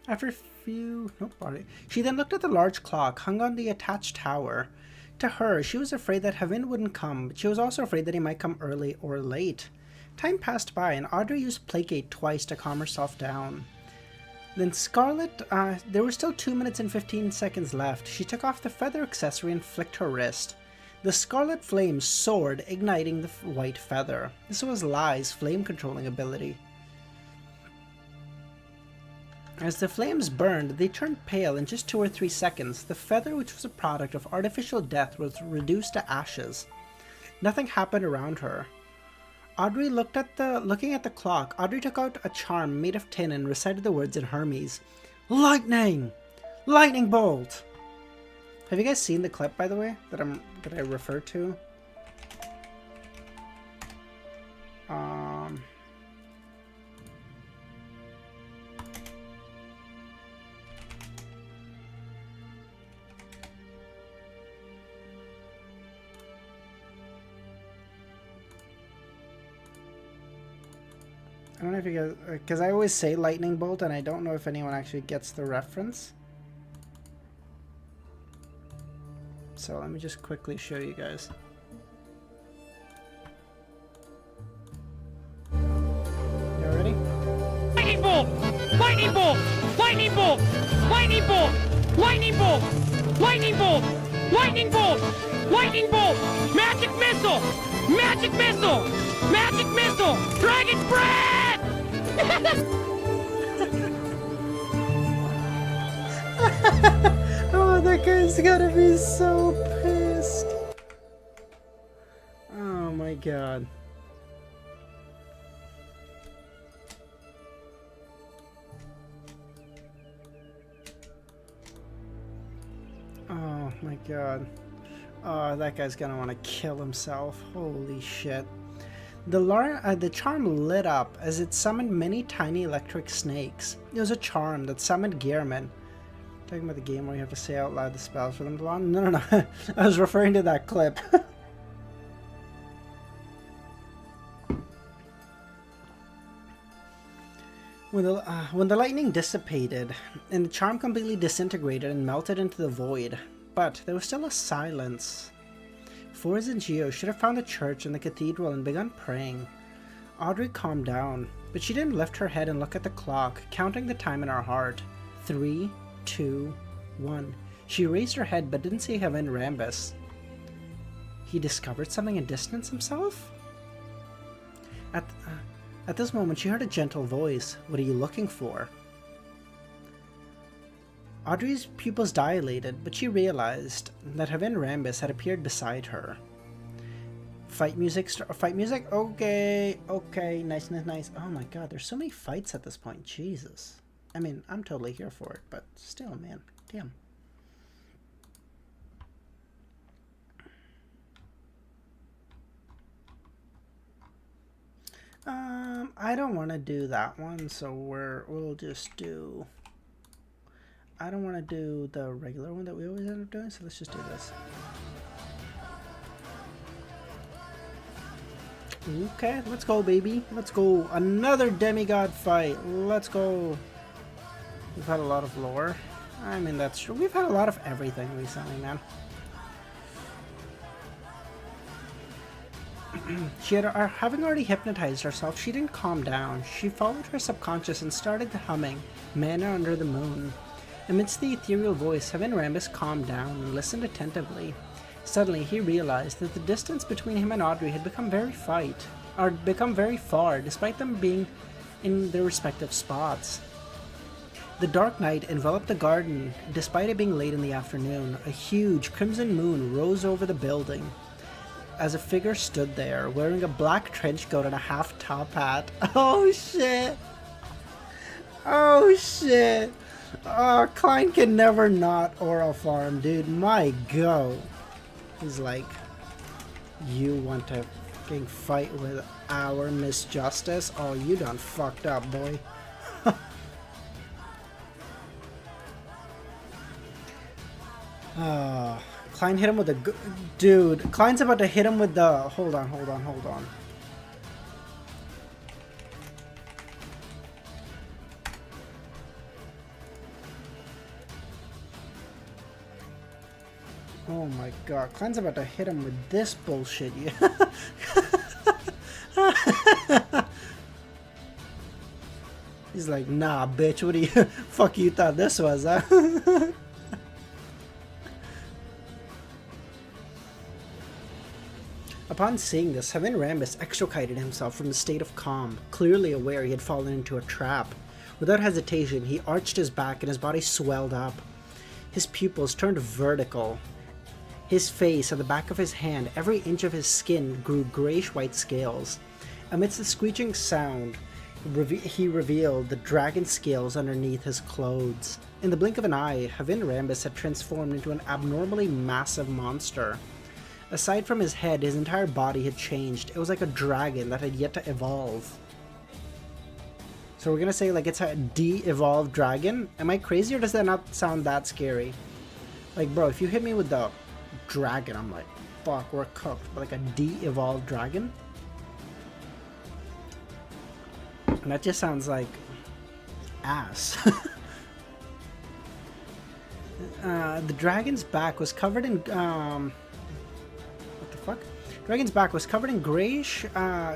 After a few... Nope, alright. She then looked at the large clock hung on the attached tower. To her, she was afraid that Havin wouldn't come, but she was also afraid that he might come early or late. Time passed by, and Audrey used Placate twice to calm herself down. Then Scarlet, there were still 2 minutes and 15 seconds left. She took off the feather accessory and flicked her wrist. The scarlet flame soared, igniting the white feather. This was Lai's flame-controlling ability. As the flames burned, they turned pale in just 2 or 3 seconds. The feather, which was a product of artificial death, was reduced to ashes. Nothing happened around her. Looking at the clock, Audrey took out a charm made of tin and recited the words in Hermes. Lightning! Lightning bolt! Have you guys seen the clip, by the way, that I referred to? I don't know if you guys, because I always say lightning bolt and I don't know if anyone actually gets the reference. So let me just quickly show you guys. You ready? Lightning bolt! Lightning bolt! Lightning bolt! Lightning bolt! Lightning bolt! Lightning bolt! Lightning bolt! Lightning bolt! Magic missile! Magic missile! Magic missile! Dragon's breath! Oh, that guy's gotta be so pissed. Oh my god. Oh my god. Oh, that guy's gonna want to kill himself. Holy shit. The charm lit up as it summoned many tiny electric snakes. It was a charm that summoned gearmen. Talking about the game where you have to say out loud the spells for them to launch? No, no, no. I was referring to that clip. When the lightning dissipated, and the charm completely disintegrated and melted into the void, but there was still a silence. Forrest and Geo should have found the church and the cathedral and begun praying. Audrey calmed down, but she didn't lift her head and look at the clock, counting the time in her heart. 3, 2, 1. She raised her head but didn't see Heaven Rambus. He discovered something and distanced himself? At this moment, she heard a gentle voice. What are you looking for? Audrey's pupils dilated, but she realized that Heaven Rambus had appeared beside her. Fight music? Okay, okay, nice, nice, nice. Oh my god, there's so many fights at this point. Jesus. I mean, I'm totally here for it, but still, man. Damn. I don't want to do that one, so we'll just do... I don't want to do the regular one that we always end up doing, so let's just do this. Okay, let's go, baby. Let's go. Another demigod fight. Let's go. We've had a lot of lore. I mean, that's true. We've had a lot of everything recently, man. Having already hypnotized herself, she didn't calm down. She followed her subconscious and started humming Manna Under the Moon. Amidst the ethereal voice, Heaven Rambus calmed down and listened attentively. Suddenly, he realized that the distance between him and Audrey had become very far, despite them being in their respective spots. The dark night enveloped the garden, despite it being late in the afternoon. A huge crimson moon rose over the building, as a figure stood there, wearing a black trench coat and a half-top hat. Oh shit! Oh shit! Oh, Klein can never not Oral Farm, dude. My go. He's like, you want to fucking fight with our Miss Justice? Oh, you done fucked up, boy. Oh, Klein hit him with a dude. Klein's about to hit him with the... Hold on. Oh my god, Klein's about to hit him with this bullshit. He's like, nah, bitch, what do you... fuck you thought this was, huh? Upon seeing this, Heaven Rambus extricated himself from the state of calm, clearly aware he had fallen into a trap. Without hesitation, he arched his back and his body swelled up. His pupils turned vertical. His face and the back of his hand, every inch of his skin grew grayish-white scales. Amidst the screeching sound, he revealed the dragon scales underneath his clothes. In the blink of an eye, Heaven Rambus had transformed into an abnormally massive monster. Aside from his head, his entire body had changed. It was like a dragon that had yet to evolve. So we're gonna say like it's a de-evolved dragon? Am I crazy or does that not sound that scary? Like, bro, if you hit me with the dragon, I'm like, fuck, we're cooked. But like a de-evolved dragon? And that just sounds like ass. The dragon's back was covered in what the fuck? Dragon's back was covered in grayish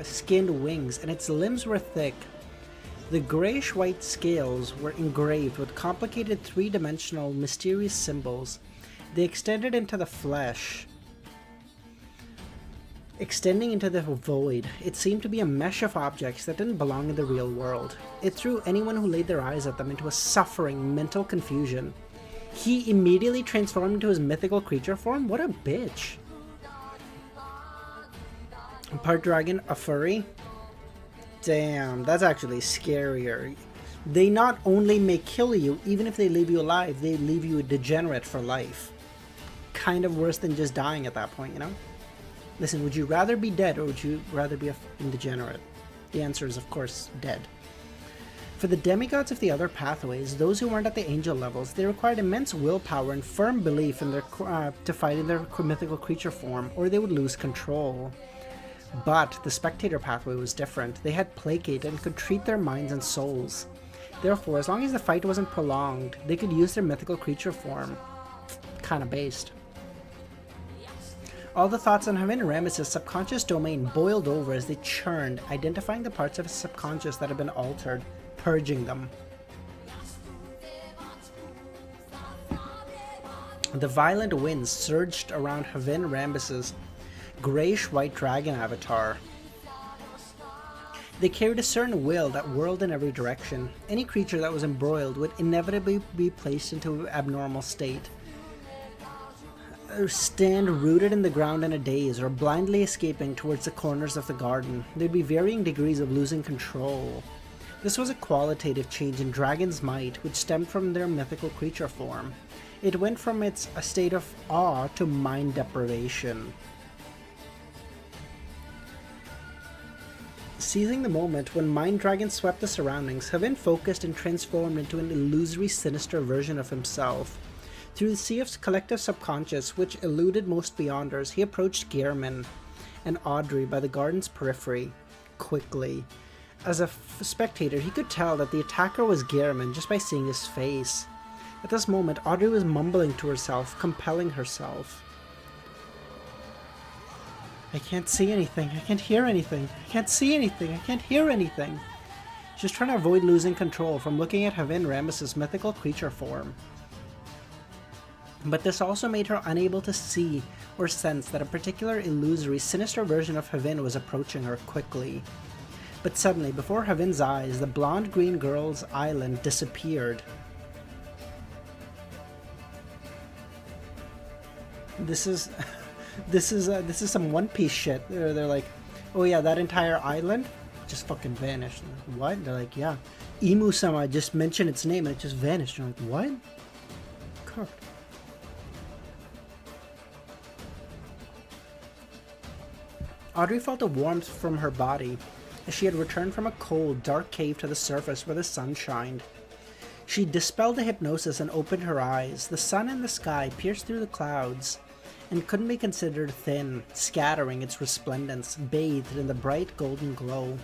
skinned wings, and its limbs were thick. The grayish-white scales were engraved with complicated three-dimensional, mysterious symbols. They extended into the flesh, extending into the void. It seemed to be a mesh of objects that didn't belong in the real world. It threw anyone who laid their eyes at them into a suffering, mental confusion. He immediately transformed into his mythical creature form? What a bitch. Part dragon, a furry? Damn, that's actually scarier. They not only may kill you, even if they leave you alive, they leave you a degenerate for life. Kind of worse than just dying at that point, you know? Listen, would you rather be dead or would you rather be a fucking degenerate? The answer is, of course, dead. For the demigods of the other pathways, those who weren't at the angel levels, they required immense willpower and firm belief in their to fight in their mythical creature form, or they would lose control. But the spectator pathway was different. They had placate and could treat their minds and souls. Therefore, as long as the fight wasn't prolonged, they could use their mythical creature form. Kinda based. All the thoughts on Havin Ramesses' subconscious domain boiled over as they churned, identifying the parts of his subconscious that had been altered, purging them. The violent winds surged around Havin Ramesses' grayish-white dragon avatar. They carried a certain will that whirled in every direction. Any creature that was embroiled would inevitably be placed into an abnormal state. Stand rooted in the ground in a daze, or blindly escaping towards the corners of the garden. There'd be varying degrees of losing control. This was a qualitative change in dragon's might, which stemmed from their mythical creature form. It went from a state of awe to mind deprivation. Seizing the moment when Mind Dragon swept the surroundings, Havin focused and transformed into an illusory, sinister version of himself. Through the sea of collective subconscious, which eluded most beyonders, he approached Gehrman and Audrey by the garden's periphery, quickly. As a spectator, he could tell that the attacker was Gehrman just by seeing his face. At this moment, Audrey was mumbling to herself, compelling herself. I can't see anything, I can't hear anything, I can't see anything, I can't hear anything. She's trying to avoid losing control from looking at Havin Ramesses' mythical creature form. But this also made her unable to see or sense that a particular illusory, sinister version of Havin was approaching her quickly. But suddenly, before Havin's eyes, the blonde green girl's island disappeared. This is some One Piece shit. They're like, oh yeah, that entire island just fucking vanished. What? They're like, yeah, Imu-sama just mentioned its name and it just vanished. You're like, what? Cooked. Audrey felt a warmth from her body as she had returned from a cold, dark cave to the surface where the sun shined. She dispelled the hypnosis and opened her eyes. The sun in the sky pierced through the clouds and couldn't be considered thin, scattering its resplendence, bathed in the bright golden glow.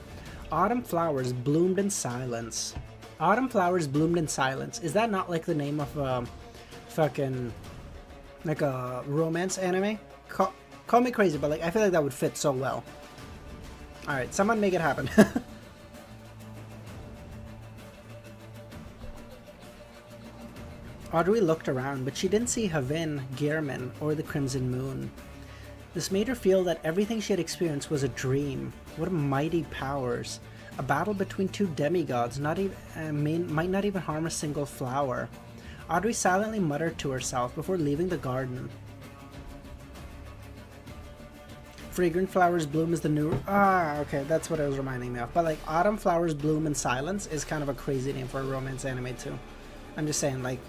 Autumn flowers bloomed in silence. Autumn flowers bloomed in silence. Is that not like the name of a fucking, like a romance anime? Call me crazy, but like I feel like that would fit so well. Alright, someone make it happen. Audrey looked around, but she didn't see Havin, Gehrman, or the Crimson Moon. This made her feel that everything she had experienced was a dream. What mighty powers. A battle between two demigods might not even harm a single flower. Audrey silently muttered to herself before leaving the garden. Fragrant flowers bloom is the new... okay, that's what it was reminding me of. But like, autumn flowers bloom in silence is kind of a crazy name for a romance anime too. I'm just saying, like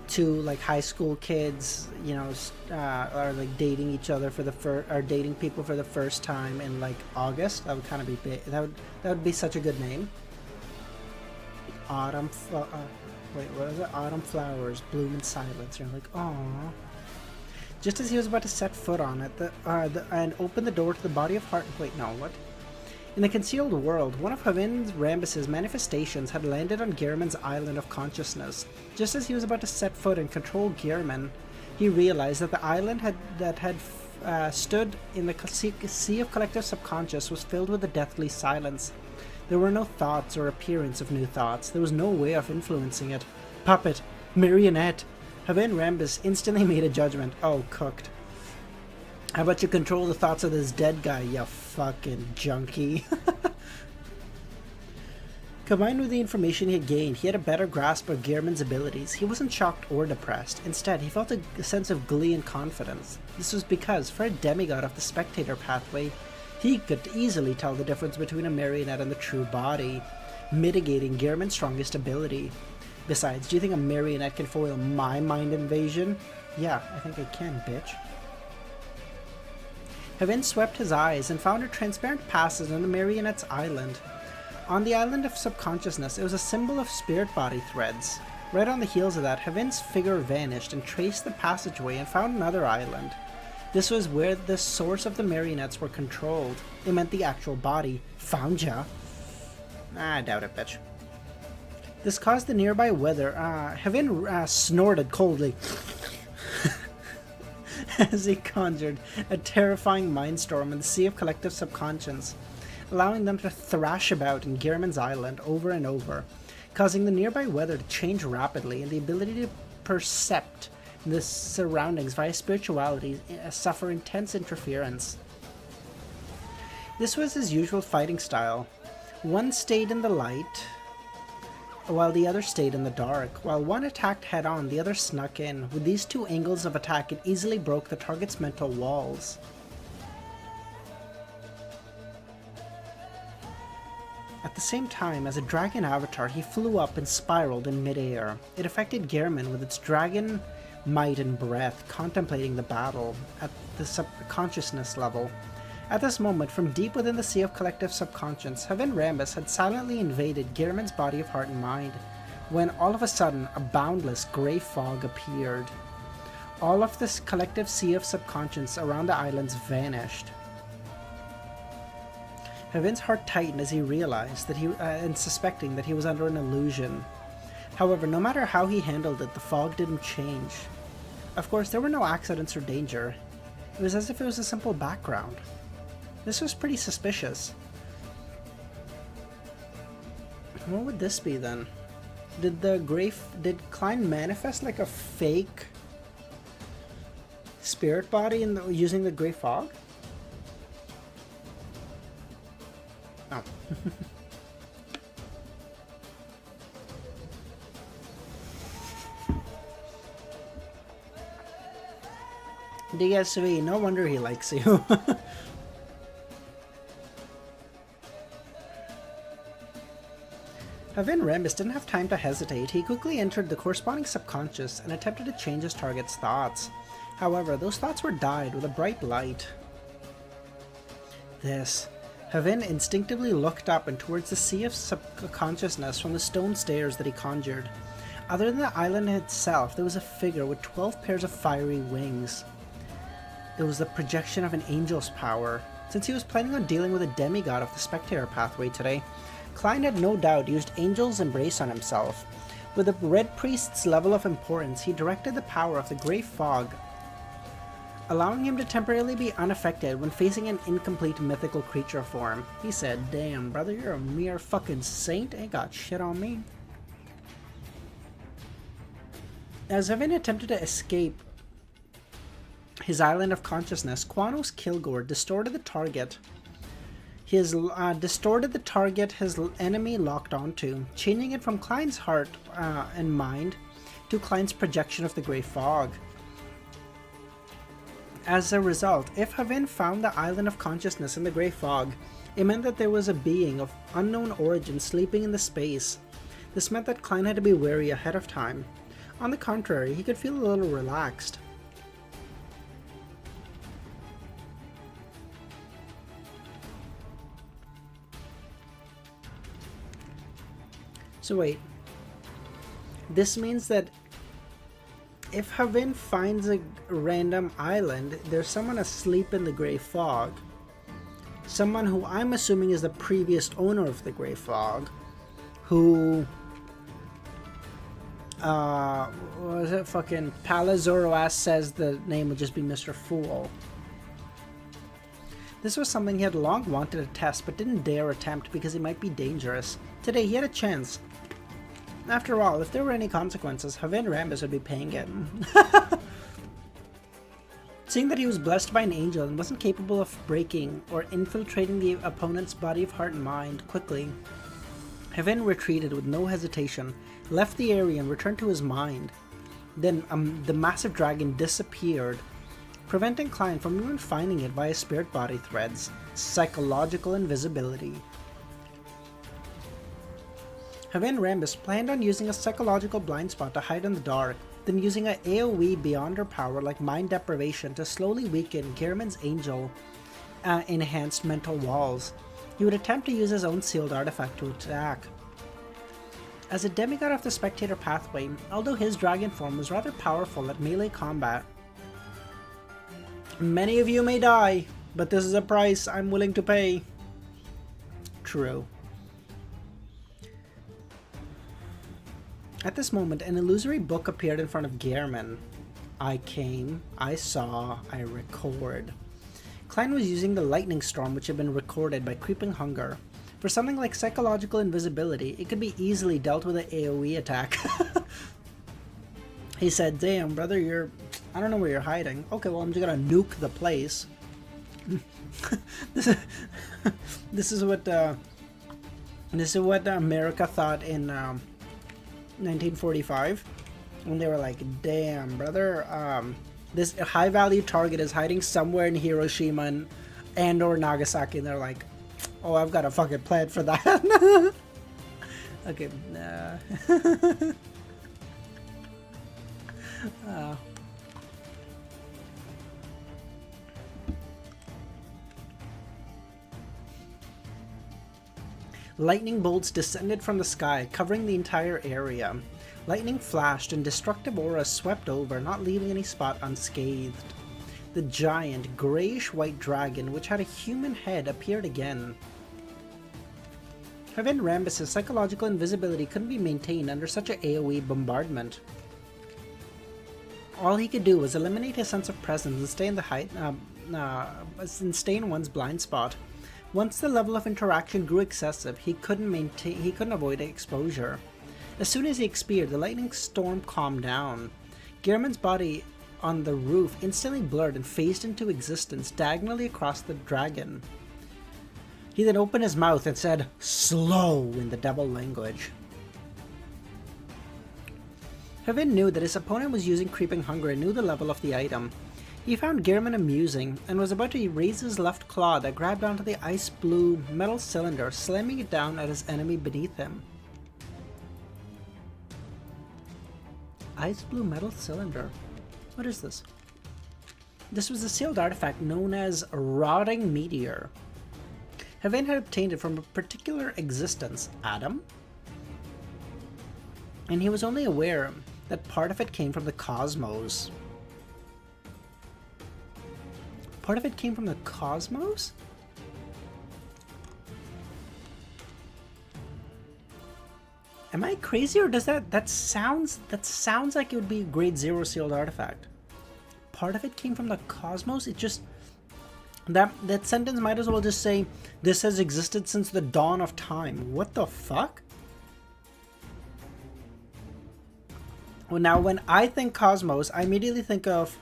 two like high school kids, you know, are like dating each other for the are dating people for the first time in like August. That would kind of be big. That would be such a good name. Autumn. Wait, what is it? Autumn flowers bloom in silence. You're like, aww. Just as he was about to set foot on it, and open the door to the body of heart. Wait, no, what? In the concealed world, one of Havin Rambus's manifestations had landed on Gehrman's island of consciousness. Just as he was about to set foot and control Gehrman, he realized that the island that had stood in the sea of collective subconscious was filled with a deathly silence. There were no thoughts or appearance of new thoughts. There was no way of influencing it. Puppet. Marionette. Havin Rambus instantly made a judgment. Oh, cooked. How about you control the thoughts of this dead guy, you fucking junkie? Combined with the information he had gained, he had a better grasp of Gehrman's abilities. He wasn't shocked or depressed. Instead, he felt a sense of glee and confidence. This was because, for a demigod of the spectator pathway, he could easily tell the difference between a marionette and the true body, mitigating Gehrman's strongest ability. Besides, do you think a marionette can foil my mind invasion? Yeah, I think it can, bitch. Havin swept his eyes and found a transparent passage on the marionette's island. On the island of subconsciousness, it was a symbol of spirit body threads. Right on the heels of that, Havin's figure vanished and traced the passageway and found another island. This was where the source of the marionettes were controlled. It meant the actual body. Found ya? I doubt it, bitch. This caused the nearby weather. Havin snorted coldly as he conjured a terrifying mindstorm in the sea of collective subconscious, allowing them to thrash about in Gehrman's island over and over, causing the nearby weather to change rapidly and the ability to percept the surroundings via spirituality suffer intense interference. This was his usual fighting style. One stayed in the light, while the other stayed in the dark. While one attacked head-on, the other snuck in. With these two angles of attack, it easily broke the target's mental walls. At the same time, as a dragon avatar, he flew up and spiraled in midair. It affected Gehrman with its dragon might and breath, contemplating the battle at the subconsciousness level. At this moment, from deep within the sea of collective subconscious, Havin Rambus had silently invaded Gehrman's body of heart and mind, when all of a sudden a boundless grey fog appeared. All of this collective sea of subconscious around the islands vanished. Havin's heart tightened as he realized that and suspecting that he was under an illusion. However, no matter how he handled it, the fog didn't change. Of course, there were no accidents or danger. It was as if it was a simple background. This was pretty suspicious. What would this be then? Did Klein manifest like a fake spirit body using the gray fog? Oh. DSV, no wonder he likes you. Havin Rambus didn't have time to hesitate. He quickly entered the corresponding subconscious and attempted to change his target's thoughts. However, those thoughts were dyed with a bright light. Havin instinctively looked up and towards the sea of subconsciousness from the stone stairs that he conjured. Other than the island itself, there was a figure with 12 pairs of fiery wings. It was the projection of an angel's power. Since he was planning on dealing with a demigod of the spectator pathway today, Klein had no doubt used Angel's Embrace on himself. With the Red Priest's level of importance, he directed the power of the Grey Fog, allowing him to temporarily be unaffected when facing an incomplete mythical creature form. He said, "Damn, brother, you're a mere fucking saint. Ain't got shit on me." As Havin attempted to escape his island of consciousness, Quanos Kilgore distorted the target his enemy locked onto, changing it from Klein's heart and mind to Klein's projection of the Grey Fog. As a result, if Havin found the island of consciousness in the Grey Fog, it meant that there was a being of unknown origin sleeping in the space. This meant that Klein had to be wary ahead of time. On the contrary, he could feel a little relaxed. So wait, this means that if Havin finds a random island, there's someone asleep in the Grey Fog. someone who I'm assuming is the previous owner of the Grey Fog, who what was it? Fucking Pala Zoroast says the name would just be Mr. Fool. This was something he had long wanted to test, but didn't dare attempt because it might be dangerous. Today he had a chance. After all, if there were any consequences, Haven Rambus would be paying it. Seeing that he was blessed by an angel and wasn't capable of breaking or infiltrating the opponent's body of heart and mind quickly, Haven retreated with no hesitation, left the area and returned to his mind. Then the massive dragon disappeared, preventing Klein from even finding it via spirit body threads, psychological invisibility. Haven Rambus planned on using a psychological blind spot to hide in the dark, then using an AoE beyond her power like mind deprivation to slowly weaken Gehrman's angel enhanced mental walls. He would attempt to use his own sealed artifact to attack. As a demigod of the spectator pathway, although his dragon form was rather powerful at melee combat, many of you may die, but this is a price I'm willing to pay. True. At this moment, an illusory book appeared in front of Gehrman. I came, I saw, I record. Klein was using the lightning storm which had been recorded by Creeping Hunger. For something like psychological invisibility, it could be easily dealt with an AoE attack. He said, damn brother, I don't know where you're hiding. Okay, well I'm just gonna nuke the place. This is what America thought in 1945, when they were like, damn brother, this high value target is hiding somewhere in Hiroshima and or Nagasaki, and they're like, oh, I've got a fucking plan for that. Okay. Lightning bolts descended from the sky, covering the entire area. Lightning flashed and destructive auras swept over, not leaving any spot unscathed. The giant, grayish-white dragon, which had a human head, appeared again. Haven Rambus' psychological invisibility couldn't be maintained under such an AoE bombardment. All he could do was eliminate his sense of presence and stay in stay in one's blind spot. Once the level of interaction grew excessive, he couldn't avoid exposure. As soon as he expired, the lightning storm calmed down. Gehrman's body on the roof instantly blurred and phased into existence diagonally across the dragon. He then opened his mouth and said, "Slow," in the devil language. Haven knew that his opponent was using Creeping Hunger and knew the level of the item. He found Gehrman amusing and was about to raise his left claw that grabbed onto the ice blue metal cylinder, slamming it down at his enemy beneath him. Ice blue metal cylinder? What is this? This was a sealed artifact known as Rotting Meteor. Haven had obtained it from a particular existence, Adam, and he was only aware that part of it came from the cosmos. Part of it came from the cosmos? Am I crazy, or does that sounds like it would be a grade 0 sealed artifact? Part of it came from the cosmos? It just that sentence might as well just say this has existed since the dawn of time. What the fuck? Well, now when I think cosmos, I immediately think of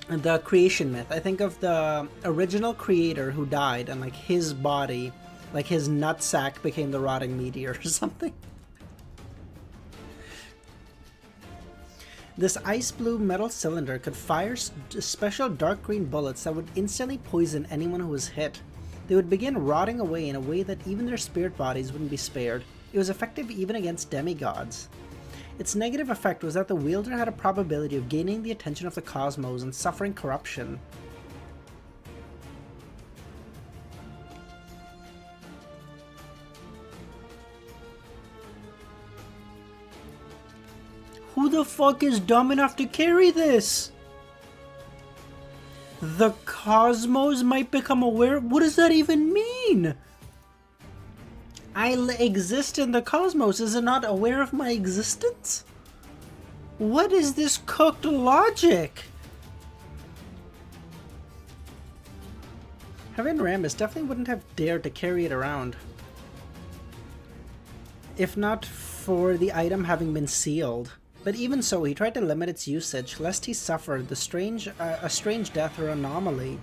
the creation myth. I think of the original creator who died and like his body, like his nutsack became the rotting meteor or something. This ice blue metal cylinder could fire special dark green bullets that would instantly poison anyone who was hit. They would begin rotting away in a way that even their spirit bodies wouldn't be spared. It was effective even against demigods. Its negative effect was that the wielder had a probability of gaining the attention of the cosmos and suffering corruption. Who the fuck is dumb enough to carry this? The cosmos might become aware? What does that even mean? I exist in the cosmos. Is it not aware of my existence? What is this cooked logic? Having Rambus definitely wouldn't have dared to carry it around, if not for the item having been sealed. But even so, he tried to limit its usage, lest he suffer a strange death or anomaly.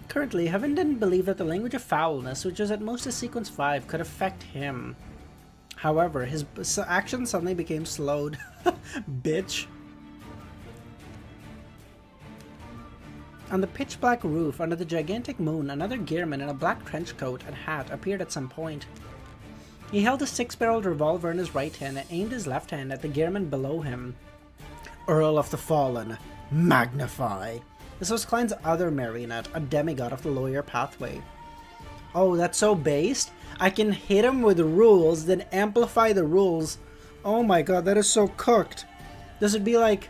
Currently, Heaven didn't believe that the language of foulness, which was at most a sequence 5, could affect him. However, his action suddenly became slowed. Bitch. On the pitch-black roof under the gigantic moon, another gearman in a black trench coat and hat appeared at some point. He held a 6-barreled revolver in his right hand and aimed his left hand at the gearman below him. Earl of the Fallen, magnify. This was Klein's other marionette, a demigod of the lawyer pathway. Oh, that's so based? I can hit him with rules, then amplify the rules. Oh my god, that is so cooked. This would be like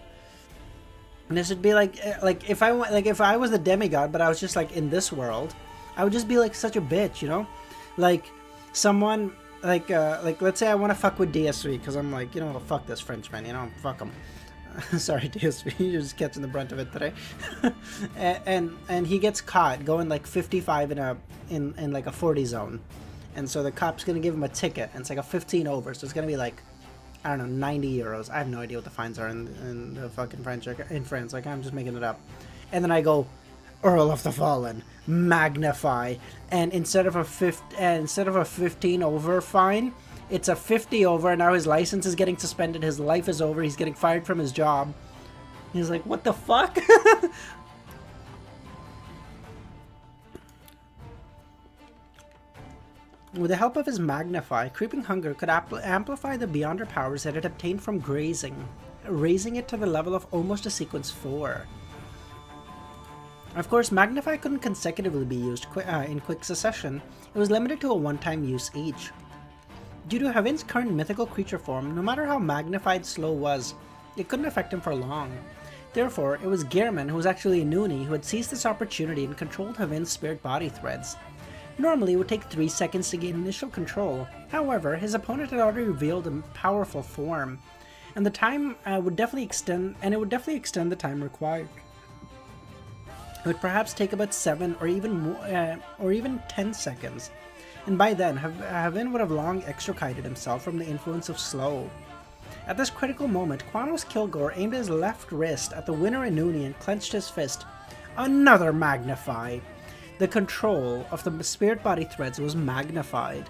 if I was the demigod, but I was just like in this world, I would just be like such a bitch, you know? Like someone like let's say I want to fuck with DS3 because I'm like, you know, fuck this Frenchman, you know, fuck him. Sorry, DS3, you're just catching the brunt of it today. and he gets caught going like 55 in like a 40 zone, and so the cop's gonna give him a ticket, and it's like a 15 over, so it's gonna be like, I don't know, 90 euros. I have no idea what the fines are in the fucking French, in France. Like, I'm just making it up. And then I go, Earl of the Fallen, magnify. And instead of a 15 over fine, it's a 50 over. And now his license is getting suspended. His life is over. He's getting fired from his job. He's like, what the fuck? With the help of his Magnify, Creeping Hunger could amplify the Beyonder powers that it obtained from grazing, raising it to the level of almost a sequence 4. Of course, Magnify couldn't consecutively be used in quick succession. It was limited to a one-time use each. Due to Havin's current mythical creature form, no matter how magnified Slow was, it couldn't affect him for long. Therefore, it was Gehrman, who was actually a Noonie, who had seized this opportunity and controlled Havin's spirit body threads. Normally, it would take 3 seconds to gain initial control. However, his opponent had already revealed a powerful form, and the time would definitely extend the time required. It would perhaps take about 7 or even 10 seconds, and by then, Havin would have long extricated himself from the influence of Slow. At this critical moment, Quanos Kilgore aimed his left wrist at the winner Inuni and clenched his fist. Another Magnify! The control of the spirit body threads was magnified.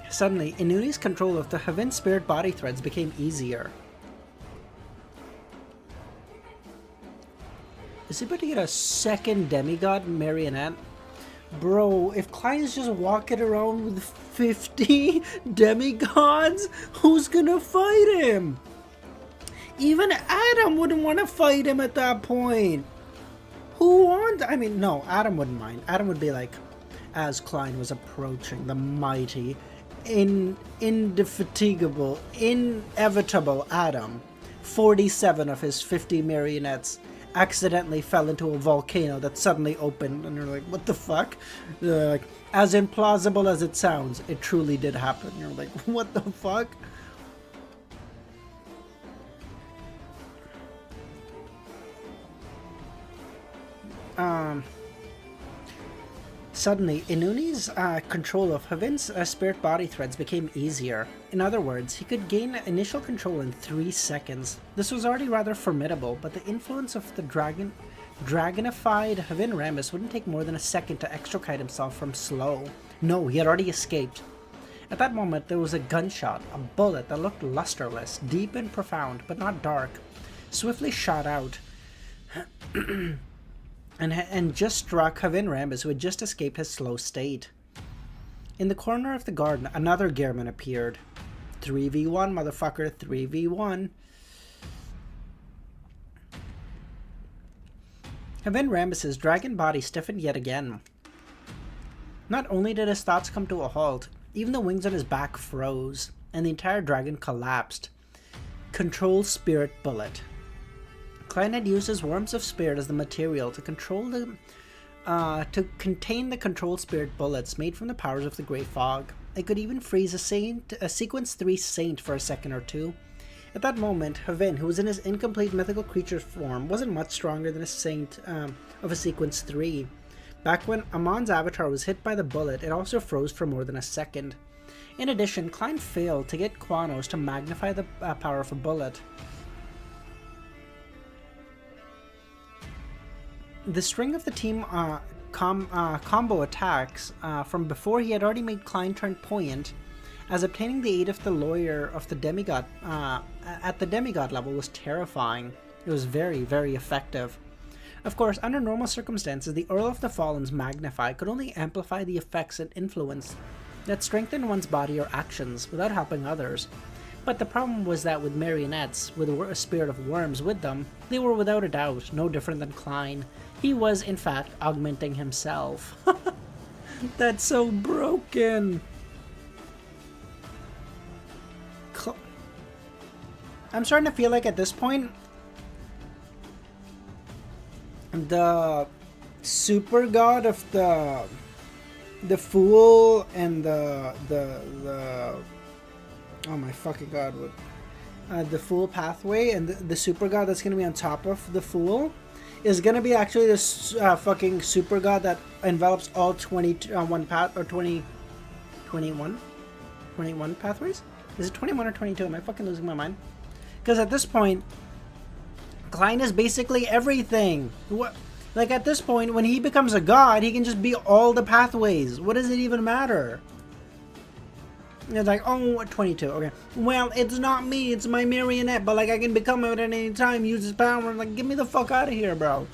Suddenly, Inuni's control of the Havin spirit body threads became easier. Is he about to get a second demigod marionette? Bro, if Klein's just walking around with 50 demigods, who's gonna fight him? Even Adam wouldn't want to fight him at that point. Who wants? I mean, no, Adam wouldn't mind. Adam would be like, as Klein was approaching, the mighty, indefatigable, inevitable Adam, 47 of his 50 marionettes accidentally fell into a volcano that suddenly opened, and you're like, what the fuck? Like, as implausible as it sounds, it truly did happen. You're like, what the fuck? Suddenly, Inuni's control of Havin's spirit body threads became easier. In other words, he could gain initial control in 3 seconds. This was already rather formidable, but the influence of the dragonified Havin Rambus wouldn't take more than a second to extricate himself from Slow. No, he had already escaped. At that moment, there was a gunshot, a bullet that looked lusterless, deep and profound, but not dark, swiftly shot out. And just struck Havin Rambus, who had just escaped his slow state. In the corner of the garden, another Gehrman appeared. 3v1, motherfucker, 3v1. Havin Rambus's dragon body stiffened yet again. Not only did his thoughts come to a halt, even the wings on his back froze, and the entire dragon collapsed. Control Spirit Bullet. Klein had used his Worms of Spirit as the material to contain the controlled spirit bullets made from the powers of the Grey Fog. It could even freeze a Sequence 3 Saint for a second or two. At that moment, Havin, who was in his incomplete mythical creature form, wasn't much stronger than a Saint of a Sequence 3. Back when Amon's avatar was hit by the bullet, it also froze for more than a second. In addition, Klein failed to get Quanos to magnify the power of a bullet. The string of the team combo attacks from before he had already made Klein turn poignant, as obtaining the aid of the lawyer of the demigod at the demigod level was terrifying. It was very, very effective. Of course, under normal circumstances, the Earl of the Fallen's Magnify could only amplify the effects and influence that strengthened one's body or actions without helping others. But the problem was that with marionettes, with a spirit of worms with them, they were without a doubt no different than Klein. He was, in fact, augmenting himself. That's so broken! I'm starting to feel like at this point, the super god of the fool and the oh my fucking god, the fool pathway and the super god that's gonna be on top of the fool is gonna be actually this fucking super god that envelops all 21 path or 21 pathways. Is it 21 or 22? Am I fucking losing my mind? Because at this point, Klein is basically everything. What? Like at this point, when he becomes a god, he can just be all the pathways. What does it even matter? It's like, oh, 22. Okay. Well, it's not me. It's my marionette. But like, I can become it at any time. Use his power. Like, get me the fuck out of here, bro.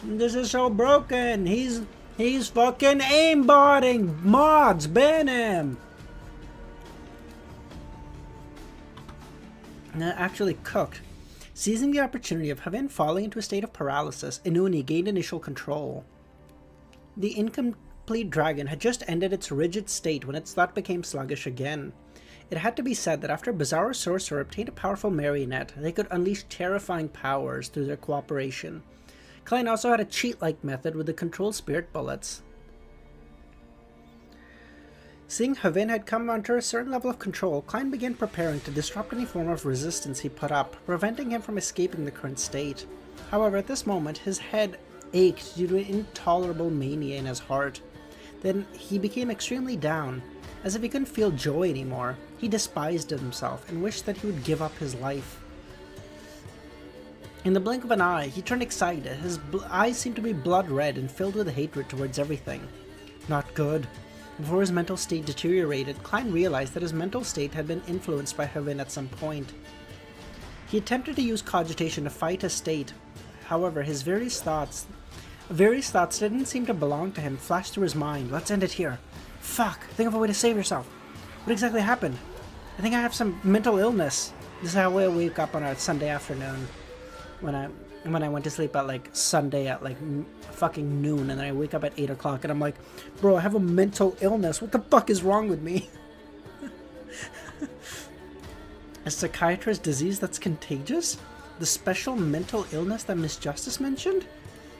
This is so broken. He's fucking aimbotting. Mods, ban him. Actually cooked. Seizing the opportunity of Havin falling into a state of paralysis, Inuni gained initial control. The incomplete dragon had just ended its rigid state when its thought became sluggish again. It had to be said that after Bizarro Sorcerer obtained a powerful marionette, they could unleash terrifying powers through their cooperation. Klein also had a cheat-like method with the controlled spirit bullets. Seeing Havin had come under a certain level of control, Klein began preparing to disrupt any form of resistance he put up, preventing him from escaping the current state. However, at this moment, his head ached due to an intolerable mania in his heart. Then he became extremely down, as if he couldn't feel joy anymore. He despised himself and wished that he would give up his life. In the blink of an eye, he turned excited. His eyes seemed to be blood red and filled with hatred towards everything. Not good. Before his mental state deteriorated, Klein realized that his mental state had been influenced by Havin at some point. He attempted to use cogitation to fight his state. However, his various thoughts didn't seem to belong to him flashed through his mind. Let's end it here. Fuck, think of a way to save yourself. What exactly happened? I think I have some mental illness. This is how I wake up on a Sunday afternoon. When I went to sleep at like Sunday at like fucking noon, and then I wake up at 8 o'clock and I'm like, bro, I have a mental illness. What the fuck is wrong with me? A psychiatrist's disease that's contagious? The special mental illness that Miss Justice mentioned?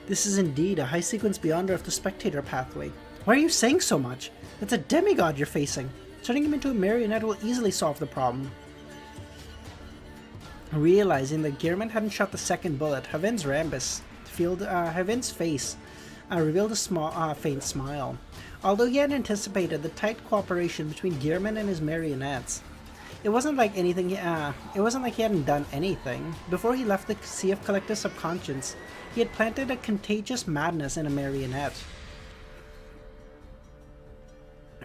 This is indeed a high sequence beyonder of the spectator pathway. Why are you saying so much? It's a demigod you're facing. Turning him into a marionette will easily solve the problem. Realizing that Gearman hadn't shot the second bullet, Havin's face revealed a faint smile. Although he had anticipated the tight cooperation between Gearman and his marionettes, it wasn't like he hadn't done anything. Before he left the Sea of Collective Subconscious, he had planted a contagious madness in a marionette.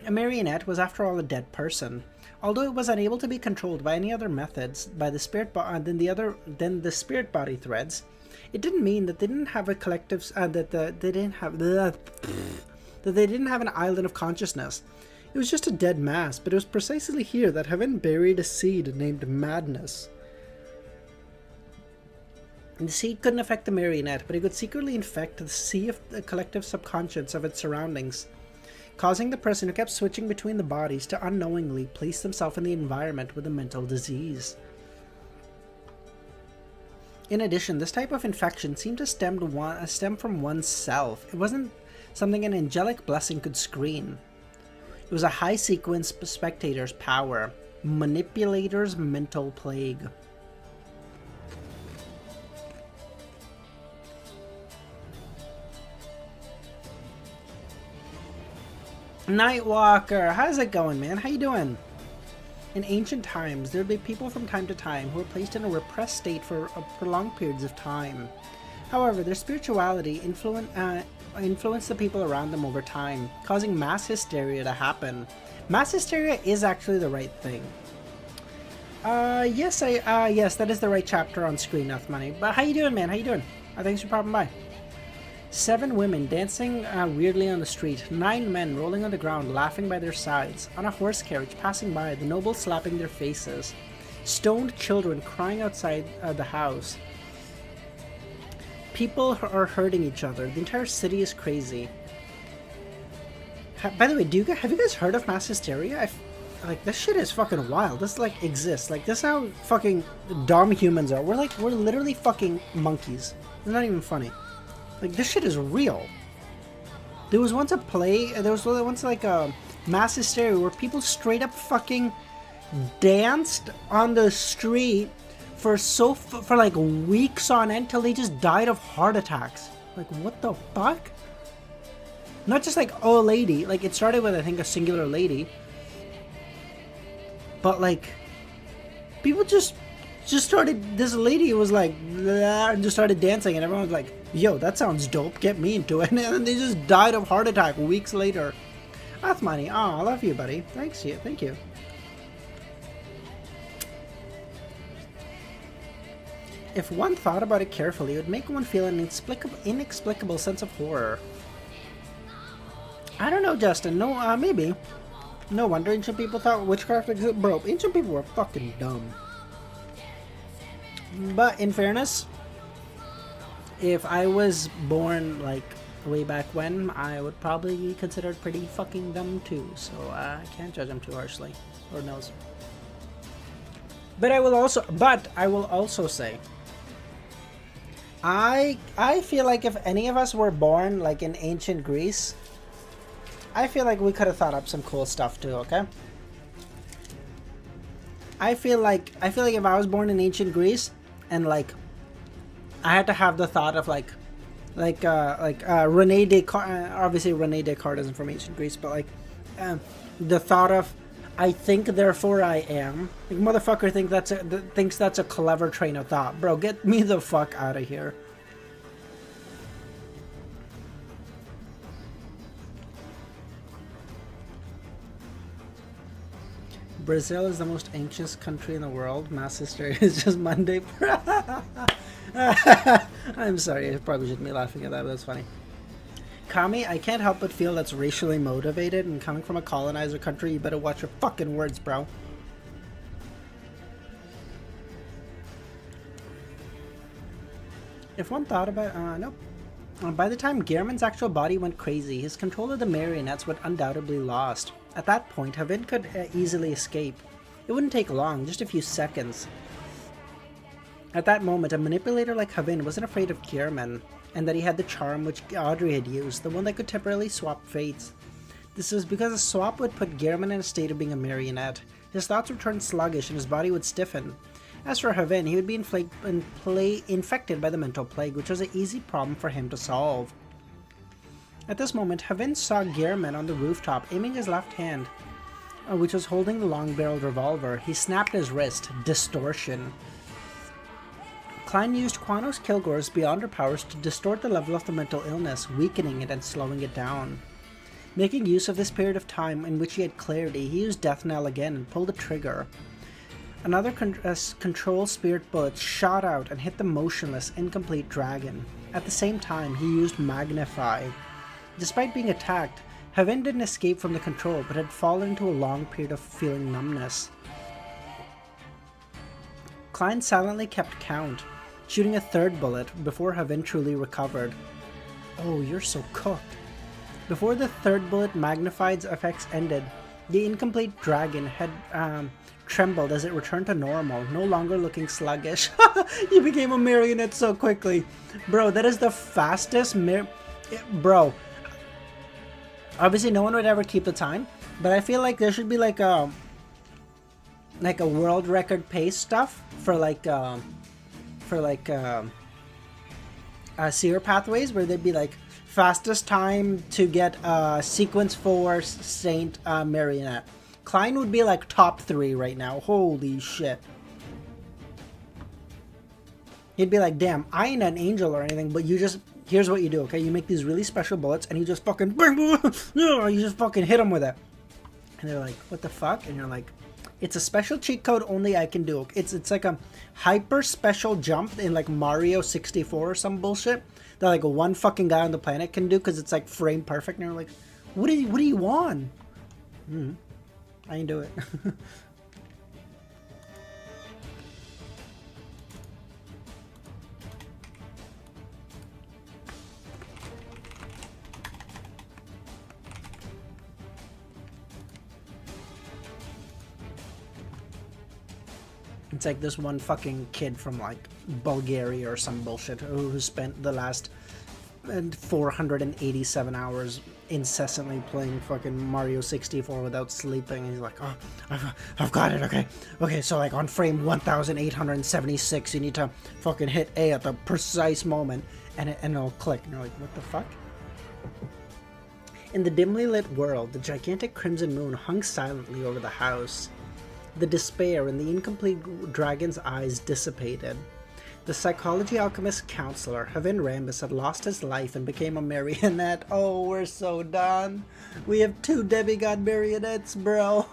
A marionette was, after all, a dead person. Although it was unable to be controlled by any other methods than the spirit body threads, it didn't mean that they didn't have a collective that they didn't have an island of consciousness. It was just a dead mass, but it was precisely here that Havin buried a seed named madness. The seed couldn't affect the marionette, but it could secretly infect the sea of the collective subconscious of its surroundings, causing the person who kept switching between the bodies to unknowingly place themselves in the environment with a mental disease. In addition, this type of infection seemed to stem from oneself. It wasn't something an angelic blessing could screen. It was a high-sequence spectator's power, manipulator's mental plague. Nightwalker, how's it going, man? How you doing? In ancient times, there would be people from time to time who were placed in a repressed state for prolonged periods of time. However, their spirituality influenced the people around them over time, causing mass hysteria to happen. Mass hysteria is actually the right thing. Yes, that is the right chapter on screen, Enough Money. But how you doing, man? How you doing? Thanks for popping by. 7 women dancing weirdly on the street, 9 men rolling on the ground laughing by their sides, on a horse carriage passing by, the nobles slapping their faces, stoned children crying outside the house. People are hurting each other, the entire city is crazy. By the way, have you guys heard of mass hysteria? Like, this shit is fucking wild. This, like, exists. Like, this is how fucking dumb humans are. We're literally fucking monkeys. It's not even funny. Like, this shit is real. There was once like a mass hysteria where people straight up fucking danced on the street for like weeks on end till they just died of heart attacks. Like, what the fuck? Not just like, oh, lady. Like, it started with, I think, a singular lady. But, like, people just started, this lady was like, and just started dancing, and everyone was like, yo, that sounds dope, get me into it. And then they just died of heart attack weeks later. Athmani, I love you, buddy. Thank you. If one thought about it carefully, it would make one feel an inexplicable sense of horror. I don't know, Justin. No, maybe. No wonder ancient people thought witchcraft existed. Bro, ancient people were fucking dumb. But in fairness, if I was born like way back when, I would probably be considered pretty fucking dumb too. So I can't judge them too harshly. Lord knows. But I will also say, I feel like if any of us were born like in ancient Greece, I feel like we could have thought up some cool stuff too. Okay. I feel like if I was born in ancient Greece and like I had to have the thought of like Rene Descartes. Obviously, Rene Descartes isn't from ancient Greece, but like the thought of I think, therefore I am. Like, motherfucker thinks that's a clever train of thought, bro. Get me the fuck out of here. Brazil is the most anxious country in the world. Mass hysteria is just Monday. I'm sorry, I probably shouldn't be laughing at that, but that's funny. Kami, I can't help but feel that's racially motivated, and coming from a colonizer country, you better watch your fucking words, bro. If one thought about nope. By the time Gehrman's actual body went crazy, his control of the marionettes would undoubtedly lost. At that point, Havin could easily escape. It wouldn't take long, just a few seconds. At that moment, a manipulator like Havin wasn't afraid of Gehrman, and that he had the charm which Audrey had used, the one that could temporarily swap fates. This was because a swap would put Gehrman in a state of being a marionette. His thoughts would turn sluggish and his body would stiffen. As for Havin, he would be infected by the mental plague, which was an easy problem for him to solve. At this moment, Havin saw Gehrman on the rooftop, aiming his left hand, which was holding the long-barreled revolver. He snapped his wrist. Distortion. Klein used Quanos Kilgore's beyond her powers to distort the level of the mental illness, weakening it and slowing it down. Making use of this period of time in which he had clarity, he used Death Knell again and pulled the trigger. Another control spirit bullet shot out and hit the motionless, incomplete dragon. At the same time, he used Magnify. Despite being attacked, Havin didn't escape from the control, but had fallen into a long period of feeling numbness. Klein silently kept count, shooting a third bullet before Havin truly recovered. Oh, you're so cooked. Before the third bullet Magnified's effects ended, The incomplete dragon had trembled as it returned to normal, no longer looking sluggish. You became a marionette so quickly. Bro, that is the fastest Bro, obviously no one would ever keep the time, but I feel like there should be like a world record pace stuff for seer pathways, where they'd be like fastest time to get sequence 4 Saint Marionette. Klein would be like top 3 right now. Holy shit. He'd be like, damn, I ain't an angel or anything, but you just, here's what you do, okay? You make these really special bullets and you just fucking, you just fucking hit them with it. And they're like, what the fuck? And you're like, it's a special cheat code only I can do. It's like a hyper special jump in like Mario 64 or some bullshit that like one fucking guy on the planet can do because it's like frame perfect. And you're like, what do you want? I ain't do it. It's like this one fucking kid from like Bulgaria or some bullshit who spent the last 487 hours incessantly playing fucking Mario 64 without sleeping. He's like, oh, I've got it, okay, so like on frame 1876 you need to fucking hit A at the precise moment and it'll click, and you're like, what the fuck? In the dimly lit world, the gigantic crimson moon hung silently over the house. The despair in the incomplete dragon's eyes dissipated. The psychology alchemist counselor, Havin Rambus, had lost his life and became a marionette. Oh, we're so done. We have 2 demigod marionettes, bro.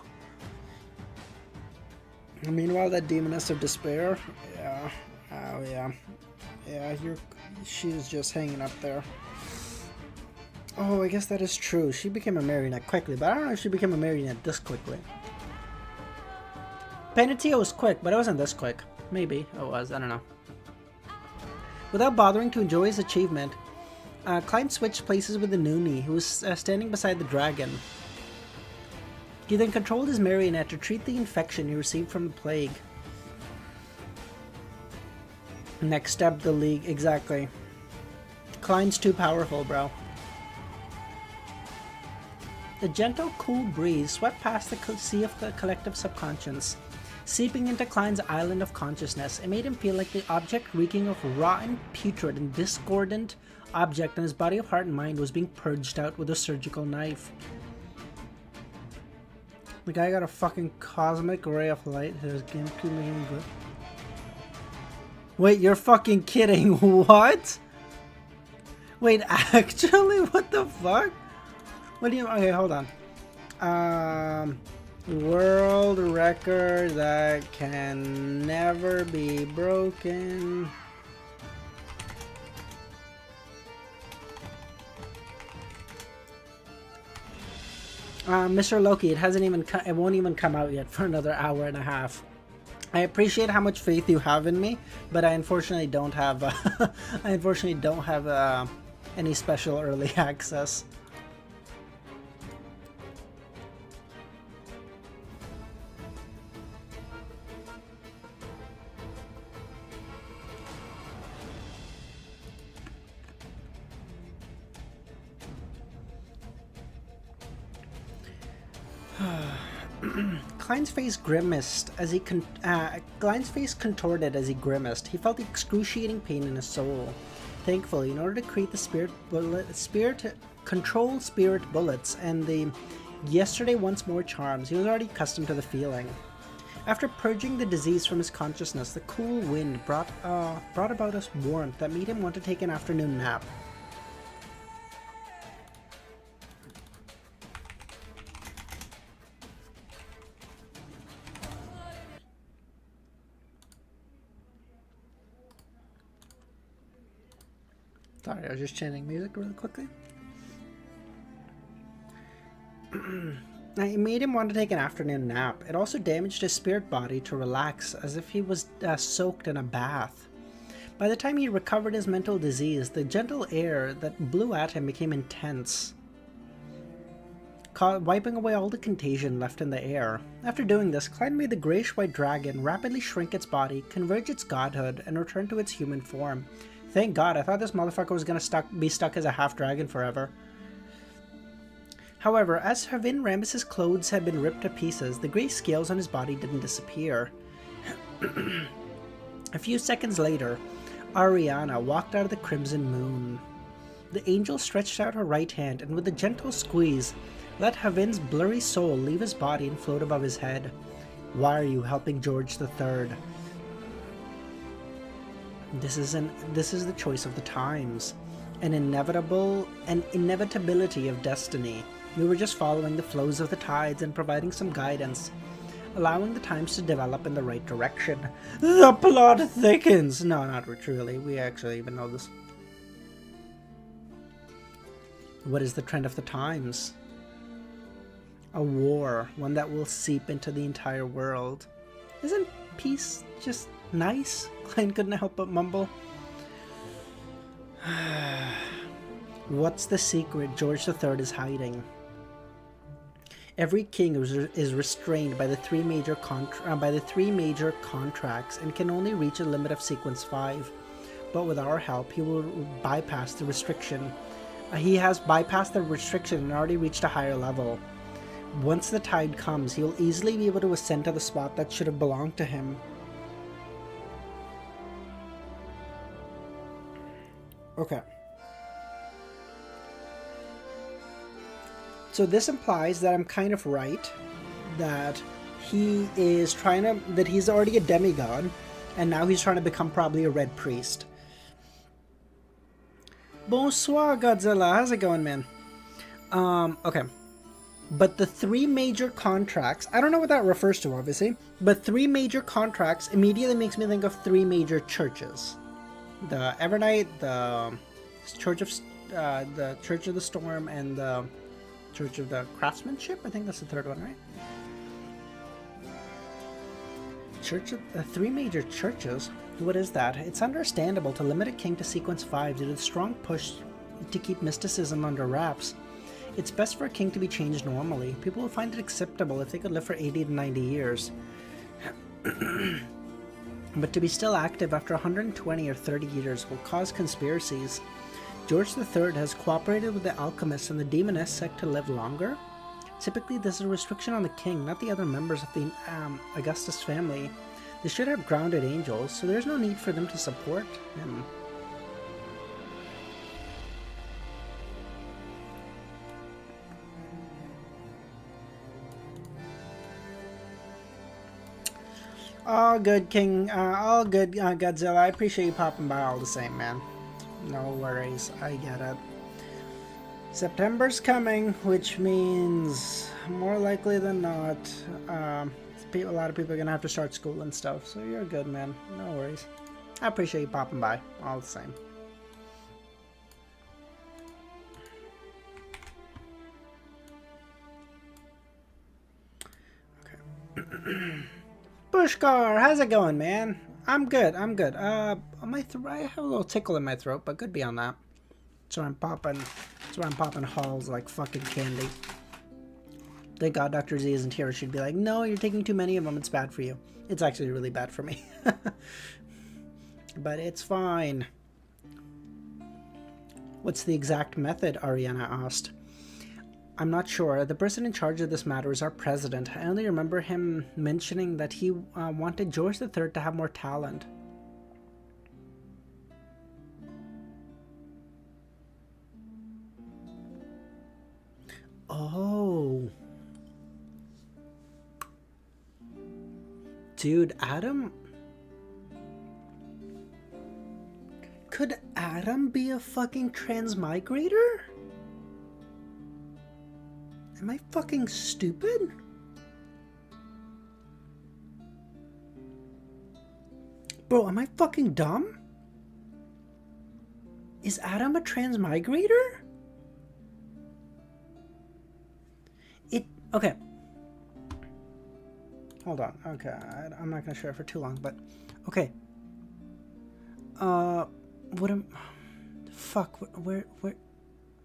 Meanwhile, that demoness of despair, yeah, oh yeah, she's just hanging up there. Oh, I guess that is true. She became a marionette quickly, but I don't know if she became a marionette this quickly. Panatio was quick, but it wasn't this quick. Maybe it was, I don't know. Without bothering to enjoy his achievement, Klein switched places with the Noonie, who was standing beside the dragon. He then controlled his marionette to treat the infection he received from the plague. Next step, the League. Exactly. Klein's too powerful, bro. A gentle, cool breeze swept past the sea of the collective subconscious. Seeping into Klein's island of consciousness, it made him feel like the object reeking of rotten, putrid, and discordant object in his body of heart and mind was being purged out with a surgical knife. The guy got a fucking cosmic ray of light. His game could make him good. Wait, you're fucking kidding. What? Wait, actually? What the fuck? What do you... Okay, hold on. World record that can never be broken. Mr. Loki, it hasn't even it won't even come out yet for another hour and a half. I appreciate how much faith you have in me, but I unfortunately don't have any special early access. Klein's face grimaced as he Klein's face contorted as he grimaced. He felt excruciating pain in his soul. Thankfully, in order to create the control spirit bullets and the yesterday once more charms, he was already accustomed to the feeling. After purging the disease from his consciousness, the cool wind brought about us warmth that made him want to take an afternoon nap. Sorry, I was just chanting music really quickly. It made him want to take an afternoon nap. It also damaged his spirit body to relax, as if he was soaked in a bath. By the time he recovered his mental disease, the gentle air that blew at him became intense. wiping away all the contagion left in the air. After doing this, Klein made the grayish-white dragon rapidly shrink its body, converge its godhood, and return to its human form. Thank God, I thought this motherfucker was gonna be stuck as a half-dragon forever. However, as Havin Rambus's clothes had been ripped to pieces, the grey scales on his body didn't disappear. A few seconds later, Ariana walked out of the crimson moon. The angel stretched out her right hand and with a gentle squeeze, let Havin's blurry soul leave his body and float above his head. Why are you helping George III? This is the choice of the times. An inevitability of destiny. We were just following the flows of the tides and providing some guidance, allowing the times to develop in the right direction. The plot thickens! No, not truly. We actually even know this. What is the trend of the times? A war, one that will seep into the entire world. Isn't peace just nice? Klein couldn't help but mumble. What's the secret George III is hiding? Every king is restrained by the three major contracts and can only reach a limit of sequence 5. But with our help, he will bypass the restriction. He has bypassed the restriction and already reached a higher level. Once the tide comes, he will easily be able to ascend to the spot that should have belonged to him. Okay. So this implies that I'm kind of right, that he is that he's already a demigod, and now he's trying to become probably a red priest. Bonsoir, Godzilla. How's it going, man? Okay. But the three major contracts, I don't know what that refers to, obviously, but three major contracts immediately makes me think of three major churches. The Evernight, the Church of the Storm, and the Church of the Craftsmanship. I think that's the third one, right? Three major churches. What is that? It's understandable to limit a king to sequence 5 due to the strong push to keep mysticism under wraps. It's best for a king to be changed normally. People will find it acceptable if they could live for 80 to 90 years. But to be still active after 120 or 30 years will cause conspiracies. George III has cooperated with the alchemists and the demoness sect to live longer. Typically, there's a restriction on the king, not the other members of the Augustus family. They should have grounded angels, so there's no need for them to support him. All good, King. All good, Godzilla. I appreciate you popping by all the same, man. No worries. I get it. September's coming, which means more likely than not, a lot of people are going to have to start school and stuff. So you're good, man. No worries. I appreciate you popping by all the same. Okay. Bushgar, how's it going, man? I'm good. I'm good. I have a little tickle in my throat, but good beyond that. So I'm popping halls like fucking candy. Thank God Dr. Z isn't here. She'd be like, no, you're taking too many of them. It's bad for you. It's actually really bad for me. But it's fine. What's the exact method? Ariana asked. I'm not sure. The person in charge of this matter is our president. I only remember him mentioning that he wanted George III to have more talent. Oh. Dude, Adam? Could Adam be a fucking transmigrator? Am I fucking stupid? Bro, am I fucking dumb? Is Adam a transmigrator? Okay. Hold on. Okay, I'm not gonna share it for too long, but okay. Fuck, where?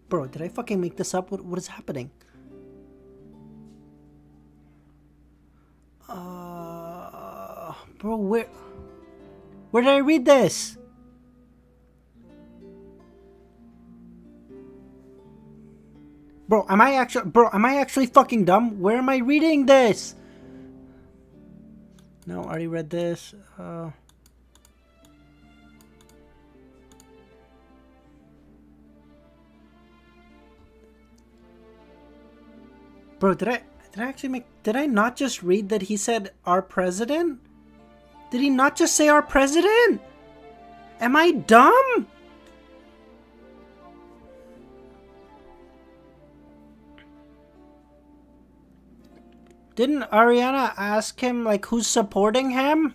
Bro, did I fucking make this up? What is happening? Bro, where did I read this? Bro, am I actually fucking dumb? Where am I reading this? No, I already read this. Bro, did I not just read that he said our president? Did he not just say our president? Am I dumb? Didn't Ariana ask him, like, who's supporting him?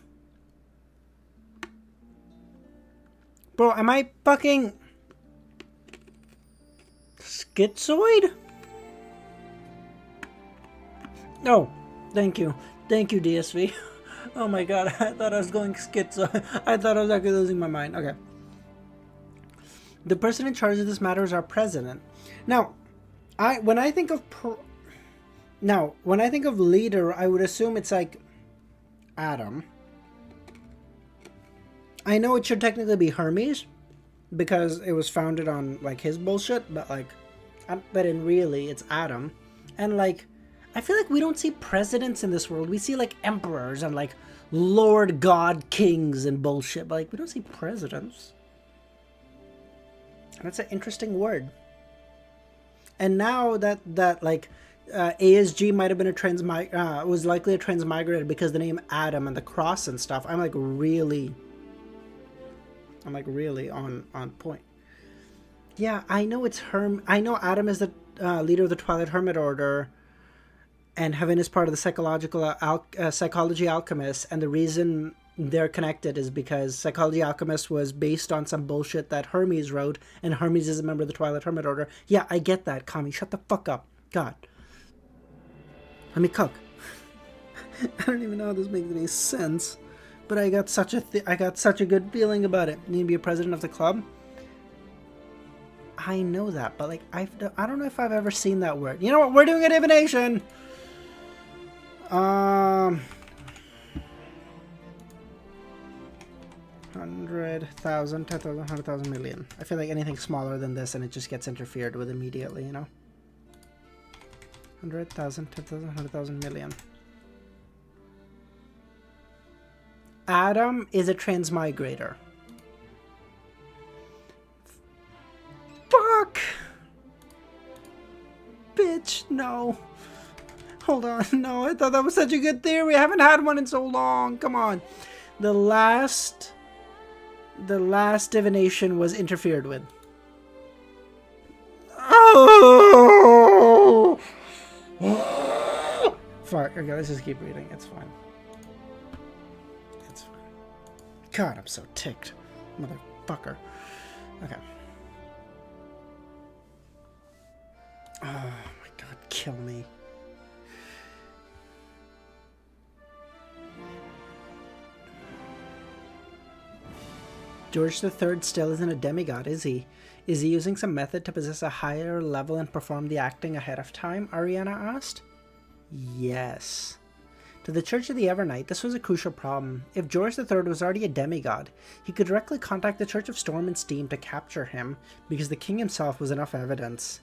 Bro, am I fucking schizoid? Oh, thank you. Thank you, DSV. Oh my god, I thought I was going schizo. I thought I was actually losing my mind. Okay. The person in charge of this matter is our president. Now, when I think of leader, I would assume it's like Adam. I know it should technically be Hermes because it was founded on like his bullshit, but in really it's Adam. And like, I feel like we don't see presidents in this world. We see like emperors and like Lord God kings and bullshit, but like we don't see presidents. And that's an interesting word. And now that like ASG might have been was likely a transmigrated because the name Adam and the cross and stuff. I'm like really on point. Yeah, I know it's I know Adam is the leader of the Twilight Hermit Order, and Heaven is part of the Psychology Alchemists, and the reason they're connected is because Psychology Alchemist was based on some bullshit that Hermes wrote, and Hermes is a member of the Twilight Hermit Order. Yeah, I get that, Kami. Shut the fuck up. God. Let me cook. I don't even know how this makes any sense, but I got such a good feeling about it. You need to be a president of the club? I know that, but like I don't know if I've ever seen that word. You know what? We're doing a divination. 100,000, 10,000, 100,000, million. I feel like anything smaller than this and it just gets interfered with immediately, you know? 100,000, 10,000, 100,000, million. Adam is a transmigrator. Fuck! Bitch, no. Hold on, no, I thought that was such a good theory. I haven't had one in so long. Come on. The last divination was interfered with. Oh! Fuck, okay, let's just keep reading. It's fine. It's fine. God, I'm so ticked. Motherfucker. Okay. Oh my god, kill me. George III still isn't a demigod, is he? Is he using some method to possess a higher level and perform the acting ahead of time? Ariana asked. Yes. To the Church of the Evernight, this was a crucial problem. If George III was already a demigod, he could directly contact the Church of Storm and Steam to capture him, because the king himself was enough evidence.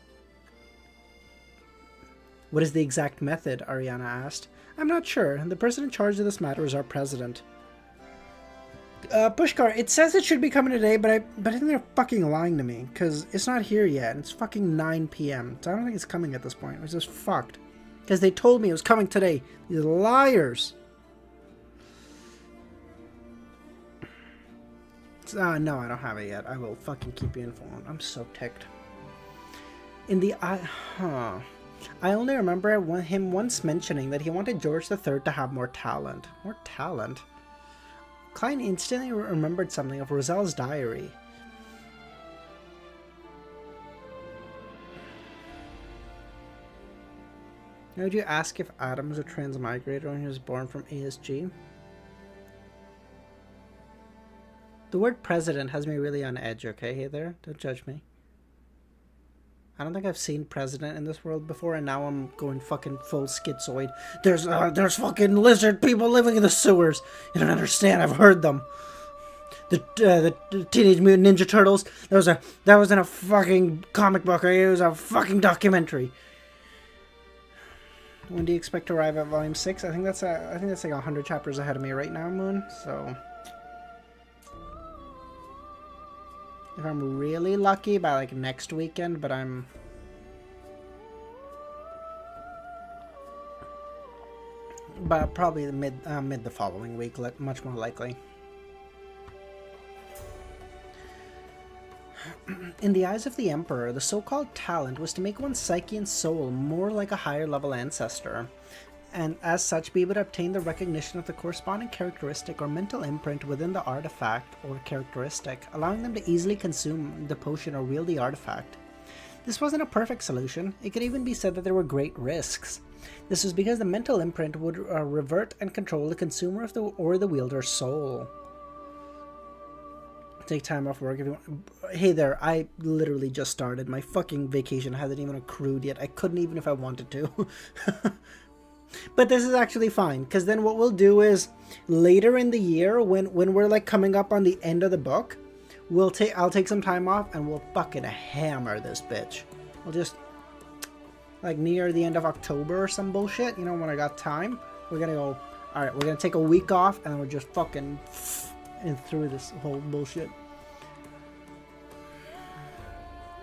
What is the exact method? Ariana asked. I'm not sure. The person in charge of this matter is our president. Pushkar, it says it should be coming today, but I think they're fucking lying to me, because it's not here yet. It's fucking 9 p.m. So I don't think it's coming at this point. It's just fucked. Because they told me it was coming today. These liars. No, I don't have it yet. I will fucking keep you informed. I'm so ticked. I only remember him once mentioning that he wanted George III to have more talent. More talent? Klein instantly remembered something of Roselle's diary. Now, would you ask if Adam was a transmigrator when he was born from ASG? The word president has me really on edge, okay? Hey there, don't judge me. I don't think I've seen president in this world before, and now I'm going fucking full schizoid. There's fucking lizard people living in the sewers. You don't understand. I've heard them. The Teenage Mutant Ninja Turtles. That was in a fucking comic book. It was a fucking documentary. When do you expect to arrive at Volume 6? I think that's like 100 chapters ahead of me right now, Moon. So if I'm really lucky, by like next weekend, but probably mid the following week, much more likely. In the eyes of the Emperor, the so-called talent was to make one's psyche and soul more like a higher-level ancestor, and as such be able to obtain the recognition of the corresponding characteristic or mental imprint within the artifact or characteristic, allowing them to easily consume the potion or wield the artifact. This wasn't a perfect solution. It could even be said that there were great risks. This was because the mental imprint would revert and control the consumer or the wielder's soul. Take time off work if you want. Hey there, I literally just started. My fucking vacation hasn't even accrued yet. I couldn't even if I wanted to. But this is actually fine, because then what we'll do is later in the year, when we're like coming up on the end of the book, I'll take some time off and we'll fucking hammer this bitch. We'll just like near the end of October or some bullshit, you know, when I got time, we're gonna go, alright, we're gonna take a week off and we're just fucking and through this whole bullshit.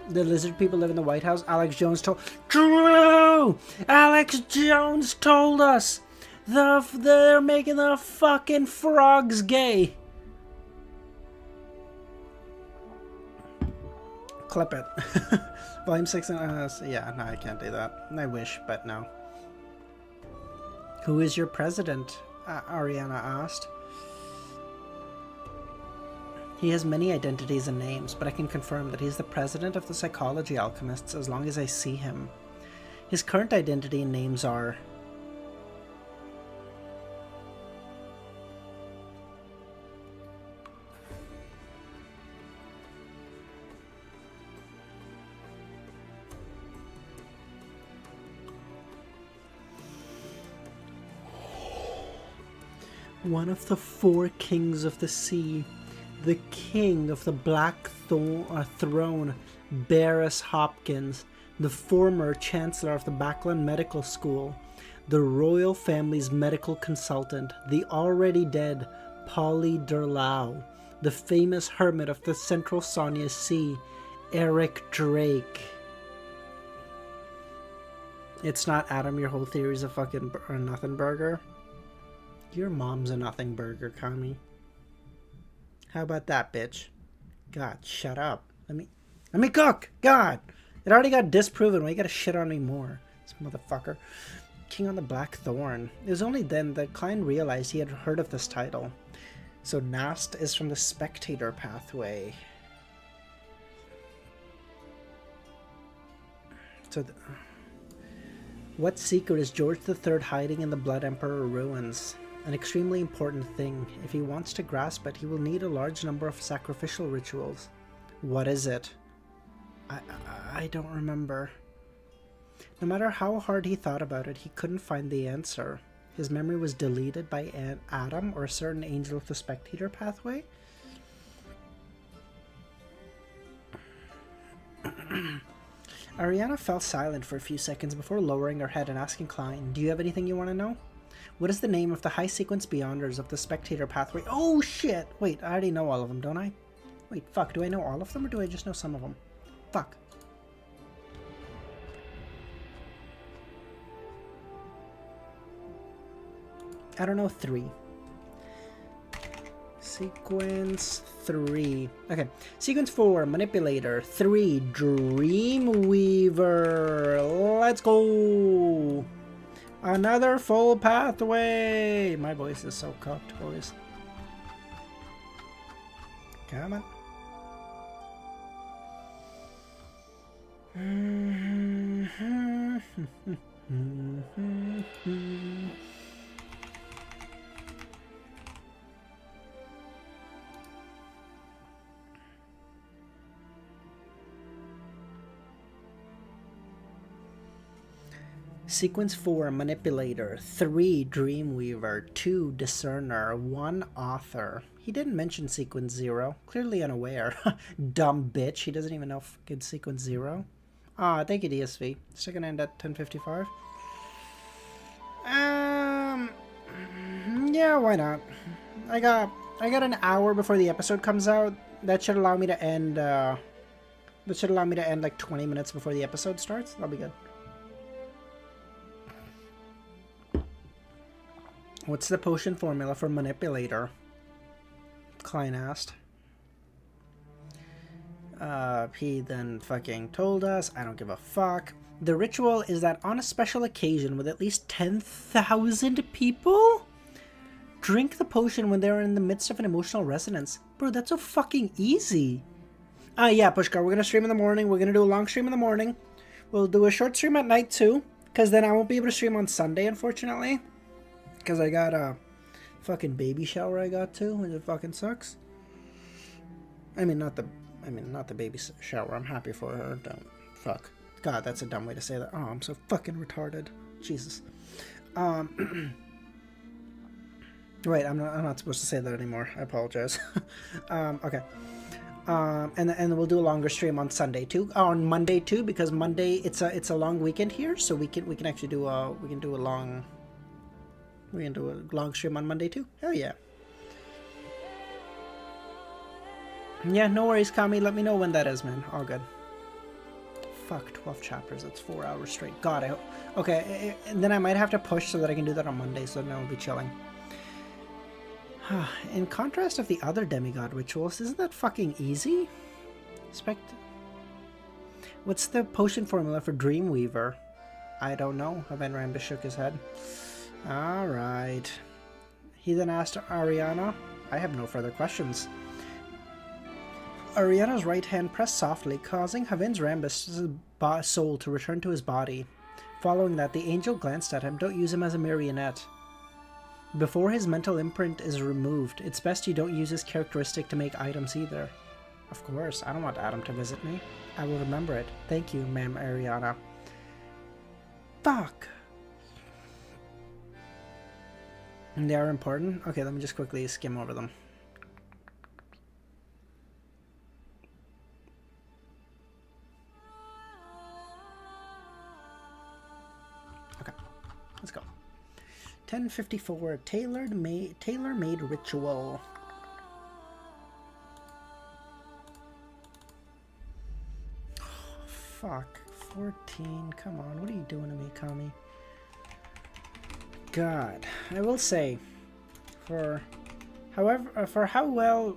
The lizard people live in the White House. Alex Jones told... True! Alex Jones told us! They're making the fucking frogs gay. Clip it. Volume 6 and... yeah, no, I can't do that. I wish, but no. Who is your president? Ariana asked. He has many identities and names, but I can confirm that he is the president of the Psychology Alchemists as long as I see him. His current identity and names are... one of the 4 kings of the sea. The king of the Black Throne, Barris Hopkins, the former chancellor of the Backland Medical School, the royal family's medical consultant, the already dead Polly Durlau, the famous hermit of the Central Sonia Sea, Eric Drake. It's not Adam, your whole theory's a fucking nothing burger. Your mom's a nothing burger, Kami. How about that, bitch? God, shut up. Let me cook! God! It already got disproven. Why you gotta shit on me more? This motherfucker. King on the Black Thorn. It was only then that Klein realized he had heard of this title. So Nast is from the Spectator pathway. So what secret is George III hiding in the Blood Emperor ruins? An extremely important thing. If he wants to grasp it, he will need a large number of sacrificial rituals. What is it? I don't remember. No matter how hard he thought about it, he couldn't find the answer. His memory was deleted by Adam or a certain angel of the Spectator pathway? Ariana fell silent for a few seconds before lowering her head and asking Klein, "Do you have anything you want to know? What is the name of the high sequence beyonders of the Spectator pathway?" Oh shit! Wait, I already know all of them, don't I? Wait, fuck, do I know all of them or do I just know some of them? Fuck. I don't know 3. Sequence 3. Okay. Sequence 4, Manipulator. 3, Dreamweaver. Let's go! Another full pathway! My voice is so cooked, boys. Come on. Sequence 4, Manipulator. 3, Dreamweaver. 2, Discerner. 1, Author. He didn't mention Sequence 0. Clearly unaware. Dumb bitch. He doesn't even know fucking Sequence 0. Ah, thank you, DSV. Still gonna end at 10:55. Yeah, why not? I got an hour before the episode comes out. That should allow me to end, like 20 minutes before the episode starts. That'll be good. What's the potion formula for Manipulator? Klein asked. He then fucking told us. I don't give a fuck. The ritual is that on a special occasion with at least 10,000 people, drink the potion when they're in the midst of an emotional resonance. Bro, that's so fucking easy. Yeah, Pushkar, we're gonna stream in the morning. We're gonna do a long stream in the morning. We'll do a short stream at night too, because then I won't be able to stream on Sunday, unfortunately. Because I got a fucking baby shower I got to, and it fucking sucks. I mean, not the baby shower. I'm happy for her. Don't fuck. God, that's a dumb way to say that. Oh, I'm so fucking retarded. Jesus. Wait, I'm not supposed to say that anymore. I apologize. Okay. And we'll do a longer stream on Sunday too, on Monday too, because Monday it's a long weekend here, so we can actually do a long stream on Monday too. Hell yeah. Yeah, no worries, Kami. Let me know when that is, man. All good. Fuck, 12 chapters. That's 4 hours straight. God, I hope. Okay, and then I might have to push so that I can do that on Monday, so then I'll be chilling. In contrast of the other demigod rituals, isn't that fucking easy? What's the potion formula for Dreamweaver? I don't know. Haven Rambus shook his head. Alright. He then asked Ariana. I have no further questions. Ariana's right hand pressed softly, causing Havin's Rambus' soul to return to his body. Following that, the angel glanced at him. Don't use him as a marionette. Before his mental imprint is removed, it's best you don't use his characteristic to make items either. Of course, I don't want Adam to visit me. I will remember it. Thank you, ma'am Ariana. Fuck! They are important? Okay, let me just quickly skim over them. Okay, let's go. 10:54, tailor-made ritual. Oh, fuck. 14, come on, what are you doing to me, Kami? God, I will say, for how well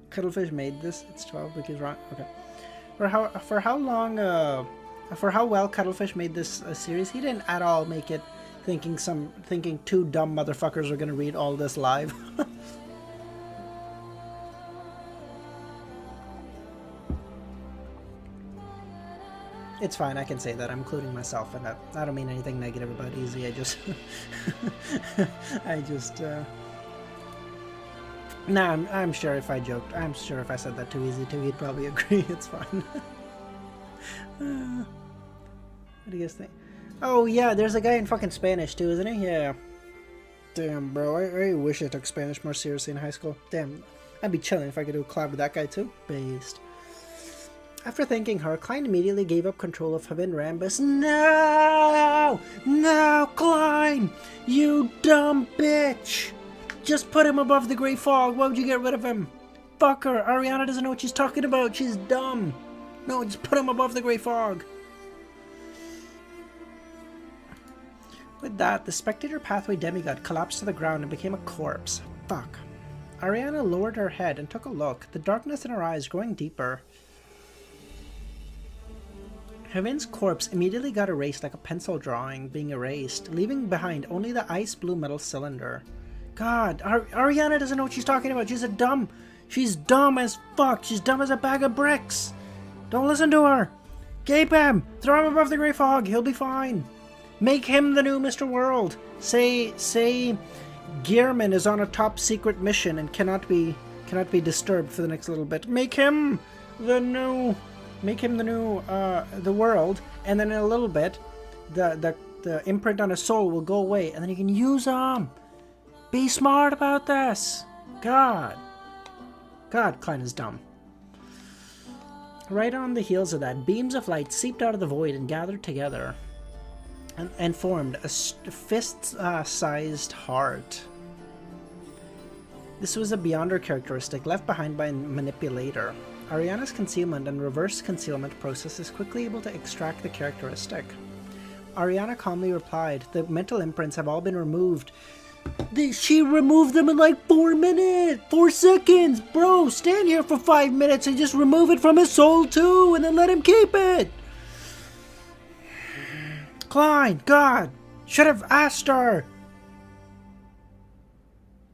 Cuttlefish made this, it's 12 because wrong. Okay, for how well Cuttlefish made this series, he didn't at all make it thinking two dumb motherfuckers are gonna read all this live. It's fine, I can say that. I'm including myself in that. I don't mean anything negative about Easy. I just... Nah, I'm sure if I joked, I'm sure if I said that to Easy too, he'd probably agree. It's fine. What do you guys think? Oh yeah, there's a guy in fucking Spanish too, isn't he? Yeah. Damn, bro. I wish I took Spanish more seriously in high school. Damn. I'd be chilling if I could do a collab with that guy too. Based. After thanking her, Klein immediately gave up control of Haven Rambus. No! No, Klein! You dumb bitch! Just put him above the Grey Fog. Why would you get rid of him? Fuck her. Ariana doesn't know what she's talking about. She's dumb. No, just put him above the Grey Fog. With that, the Spectator Pathway demigod collapsed to the ground and became a corpse. Fuck. Ariana lowered her head and took a look, the darkness in her eyes growing deeper. Havin's corpse immediately got erased like a pencil drawing being erased, leaving behind only the ice blue metal cylinder. God, Ariana doesn't know what she's talking about. She's dumb as fuck. She's dumb as a bag of bricks. Don't listen to her. Gape him. Throw him above the Grey Fog. He'll be fine. Make him the new Mr. World. Say Gearman is on a top secret mission and cannot be disturbed for the next little bit. Make him the new Make him the new, the world, and then in a little bit, the imprint on his soul will go away, and then you can use him. Be smart about this. God, Klein is dumb. Right on the heels of that, beams of light seeped out of the void and gathered together, and formed a fist-sized heart. This was a Beyonder characteristic left behind by a manipulator. Ariana's concealment and reverse concealment process is quickly able to extract the characteristic. Ariana calmly replied, "The mental imprints have all been removed." She removed them in like 4 minutes! 4 seconds! Bro, stand here for 5 minutes and just remove it from his soul too, and then let him keep it! Klein, God! Should have asked her!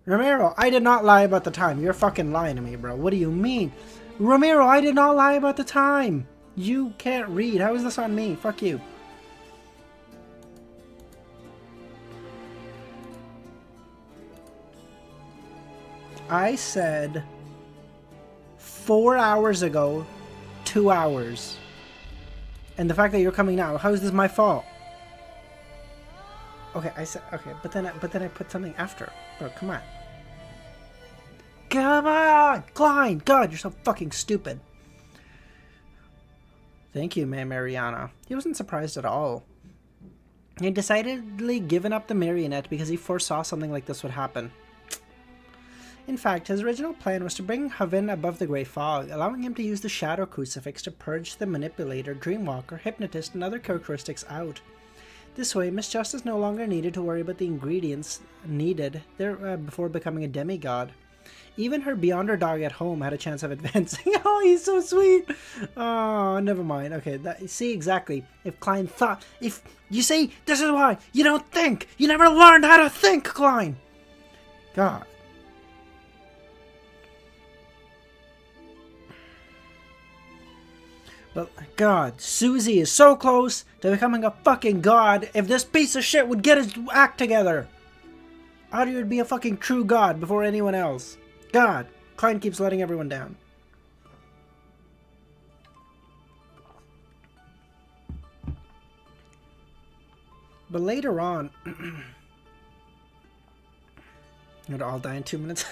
Romero, I did not lie about the time. You're fucking lying to me, bro. What do you mean? Romero, I did not lie about the time! You can't read. How is this on me? Fuck you. I said 4 hours ago, 2 hours. And the fact that you're coming now, how is this my fault? Okay, I said, okay, but then I put something after. Bro, come on. Come on! Klein! God, you're so fucking stupid. Thank you, Ma'am Mariana. He wasn't surprised at all. He had decidedly given up the marionette because he foresaw something like this would happen. In fact, his original plan was to bring Havin above the grey fog, allowing him to use the shadow crucifix to purge the manipulator, dreamwalker, hypnotist, and other characteristics out. This way, Miss Justice no longer needed to worry about the ingredients needed there before becoming a demigod. Even her Beyonder dog at home had a chance of advancing. Oh, he's so sweet! Oh, never mind. Okay, see exactly. If Klein thought... If you see, this is why you don't think! You never learned how to think, Klein! God. But, God, Susie is so close to becoming a fucking god if this piece of shit would get his act together. Audrey would be a fucking true god before anyone else. God, Klein keeps letting everyone down. But later on... You're gonna all die in 2 minutes?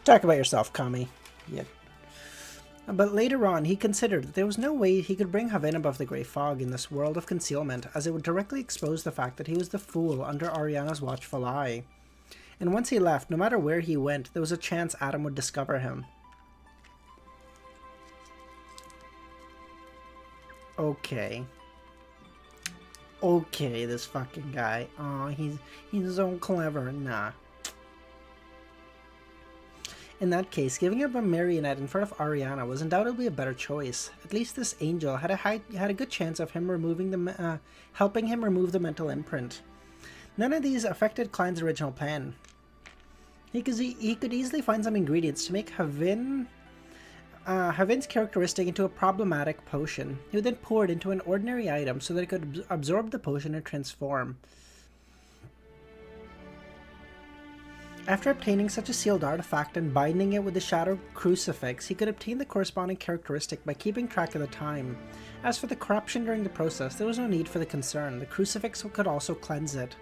Talk about yourself, commie. Yeah. But later on, he considered that there was no way he could bring Havin above the grey fog in this world of concealment, as it would directly expose the fact that he was the fool under Ariana's watchful eye. And once he left, no matter where he went, there was a chance Adam would discover him. Okay. Okay, this fucking guy. Oh, he's so clever. Nah. In that case, giving up a marionette in front of Ariana was undoubtedly a better choice. At least this angel had a good chance of him helping him remove the mental imprint. None of these affected Klein's original plan. He could easily find some ingredients to make Havin's characteristic into a problematic potion. He would then pour it into an ordinary item so that it could absorb the potion and transform. After obtaining such a sealed artifact and binding it with the shadow crucifix, he could obtain the corresponding characteristic by keeping track of the time. As for the corruption during the process, there was no need for the concern. The crucifix could also cleanse it.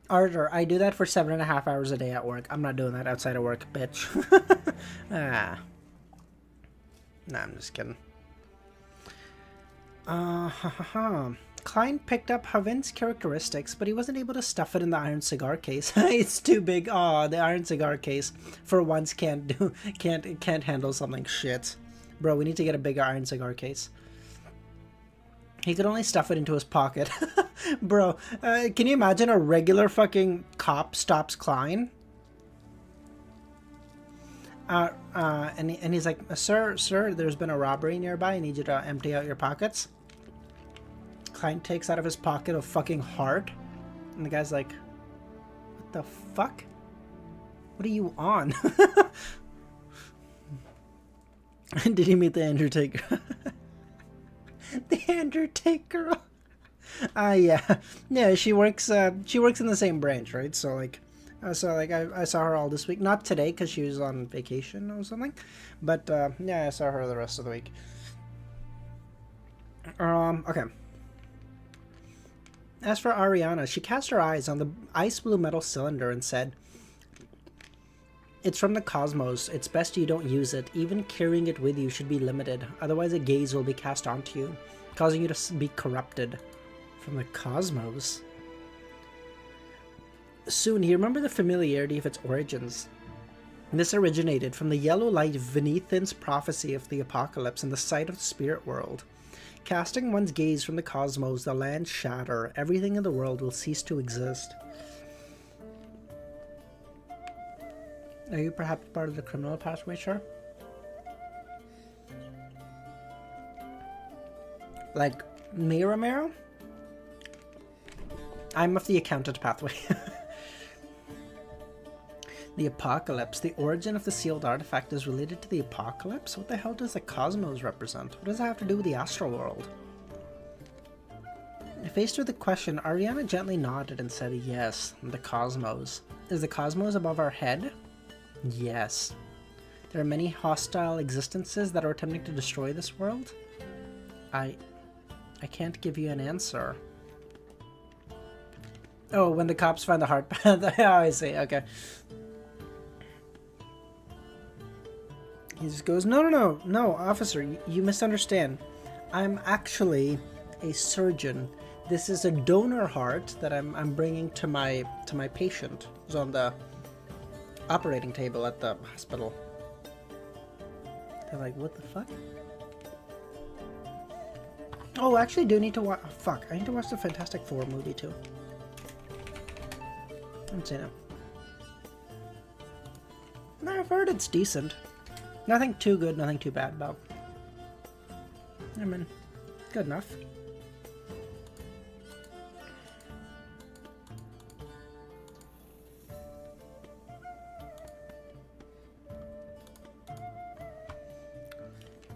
Arthur, I do that for 7.5 hours a day at work. I'm not doing that outside of work, bitch. Nah, I'm just kidding. Klein picked up Havin's characteristics, but he wasn't able to stuff it in the iron cigar case. It's too big. Oh, the iron cigar case for once can't handle something shit. Bro, we need to get a bigger iron cigar case. He could only stuff it into his pocket. Bro, can you imagine a regular fucking cop stops Klein? And he's like, sir, there's been a robbery nearby. I need you to empty out your pockets. Klein takes out of his pocket a fucking heart. And the guy's like, what the fuck? What are you on? Did he meet the Undertaker? The Undertaker. Yeah. Yeah, she works in the same branch, right? So like So like I saw her all this week. Not today because she was on vacation or something, but yeah, I saw her the rest of the week. Okay. As for Ariana, she cast her eyes on the ice blue metal cylinder and said, "It's from the cosmos. It's best you don't use it. Even carrying it with you should be limited. Otherwise a gaze will be cast onto you, causing you to be corrupted." From the cosmos? Soon he remembered the familiarity of its origins. This originated from the yellow light Venethan's prophecy of the apocalypse and the sight of the spirit world. Casting one's gaze from the cosmos, the lands shatter. Everything in the world will cease to exist. Are you perhaps part of the criminal pathway, sure? Like me, Romero? I'm of the accountant pathway. The apocalypse. The origin of the sealed artifact is related to the apocalypse? What the hell does the cosmos represent? What does that have to do with the astral world? Faced with the question, Ariana gently nodded and said, "Yes, the cosmos. Is the cosmos above our head? Yes. There are many hostile existences that are attempting to destroy this world? I can't give you an answer." Oh, when the cops find the heart path. Oh, I see. Okay. He just goes, no, officer, you misunderstand. I'm actually a surgeon. This is a donor heart that I'm bringing to my patient who's on the operating table at the hospital. They're like, what the fuck? Oh, actually, I do need to watch. Oh, fuck, I need to watch the Fantastic Four movie too. I'm saying it. No, I've heard it's decent. Nothing too good, nothing too bad about. I mean, good enough.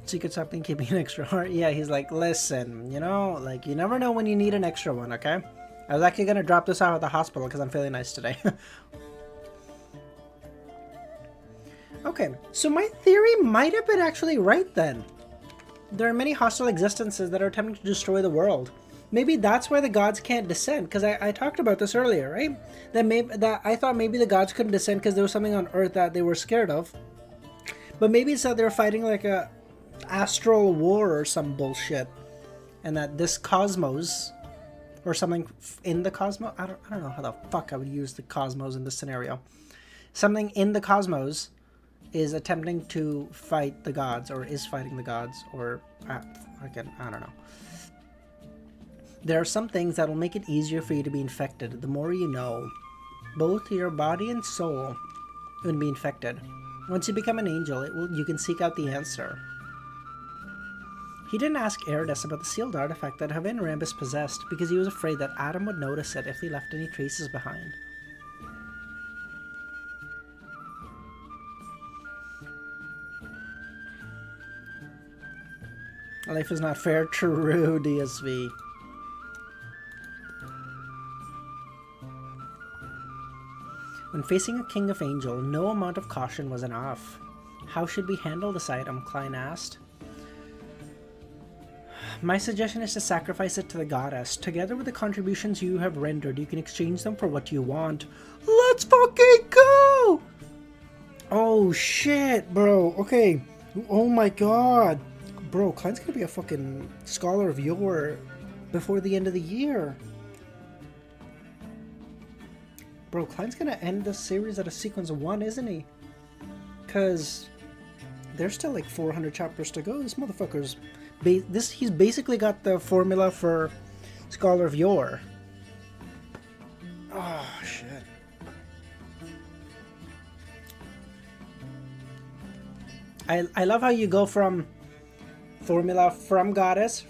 Secret something, keeping an extra heart. Yeah, he's like, listen, you know, like, you never know when you need an extra one, okay? I was actually gonna drop this off at the hospital because I'm feeling nice today. Okay, so my theory might have been actually right then. There are many hostile existences that are attempting to destroy the world. Maybe that's why the gods can't descend, because I talked about this earlier, right? That I thought maybe the gods couldn't descend because there was something on Earth that they were scared of. But maybe it's that they're fighting like a astral war or some bullshit. And that this cosmos, or something in the cosmos, I don't know how the fuck I would use the cosmos in this scenario. Something in the cosmos is attempting to fight the gods, or is fighting the gods, or again, I don't know. There are some things that will make it easier for you to be infected the more you know. Both your body and soul will be infected. Once you become an angel, you can seek out the answer. He didn't ask Eridus about the sealed artifact that Havan Rambus possessed because he was afraid that Adam would notice it if he left any traces behind. Life is not fair. True, DSV. When facing a king of angel, no amount of caution was enough. How should we handle this item? Klein asked. My suggestion is to sacrifice it to the goddess. Together with the contributions you have rendered, you can exchange them for what you want. Let's fucking go! Oh shit, bro. Okay. Oh my god. Bro, Klein's gonna be a fucking scholar of yore before the end of the year. Bro, Klein's gonna end the series at a sequence of 1, isn't he? Because there's still like 400 chapters to go. This motherfucker's... he's basically got the formula for Scholar of Yore. Oh, shit. I love how you go from formula from goddess,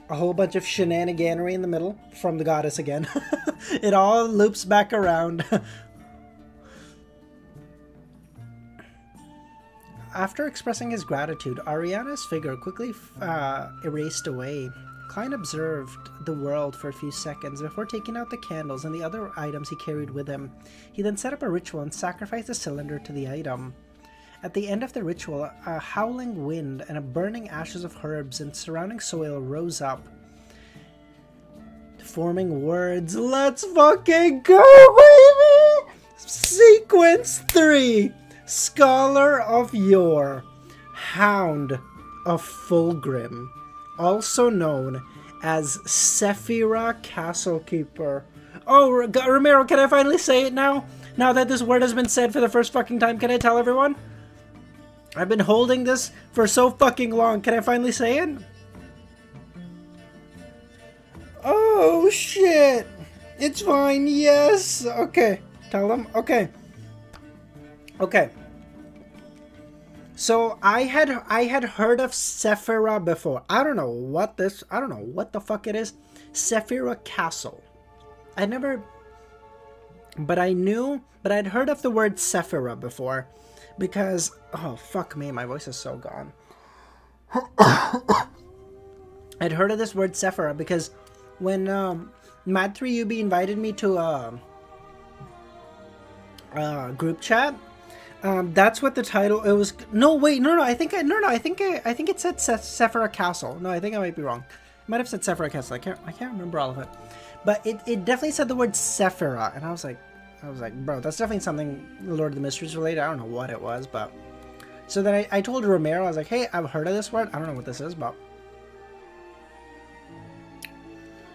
a whole bunch of shenaniganery in the middle, from the goddess again. It all loops back around. After expressing his gratitude, Ariana's figure quickly erased away. Klein observed the world for a few seconds before taking out the candles and the other items he carried with him. He then set up a ritual and sacrificed the cylinder to the item. At the end of the ritual, a howling wind and a burning ashes of herbs and surrounding soil rose up, forming words. Let's fucking go, baby! Sequence 3. Scholar of Yore, Hound of Fulgrim, also known as Sephira Castlekeeper. Oh, Romero, can I finally say it now? Now that this word has been said for the first fucking time, can I tell everyone? I've been holding this for so fucking long. Can I finally say it? Oh, shit. It's fine. Yes. Okay. Tell them. Okay. Okay. So I had heard of Sephira before. I don't know what the fuck it is. Sephira Castle. But I'd heard of the word Sephira before because, oh fuck me, my voice is so gone. I'd heard of this word Sephira because when Mad3UB invited me to a group chat, that's what the title. It was I think it said Sephira Castle. No, I think I might be wrong. It might have said Sephira Castle. I can't remember all of it, but it definitely said the word Sephira, and I was like, bro, that's definitely something Lord of the Mysteries related. I don't know what it was, but so then I told Romero, I was like, hey, I've heard of this word. I don't know what this is, but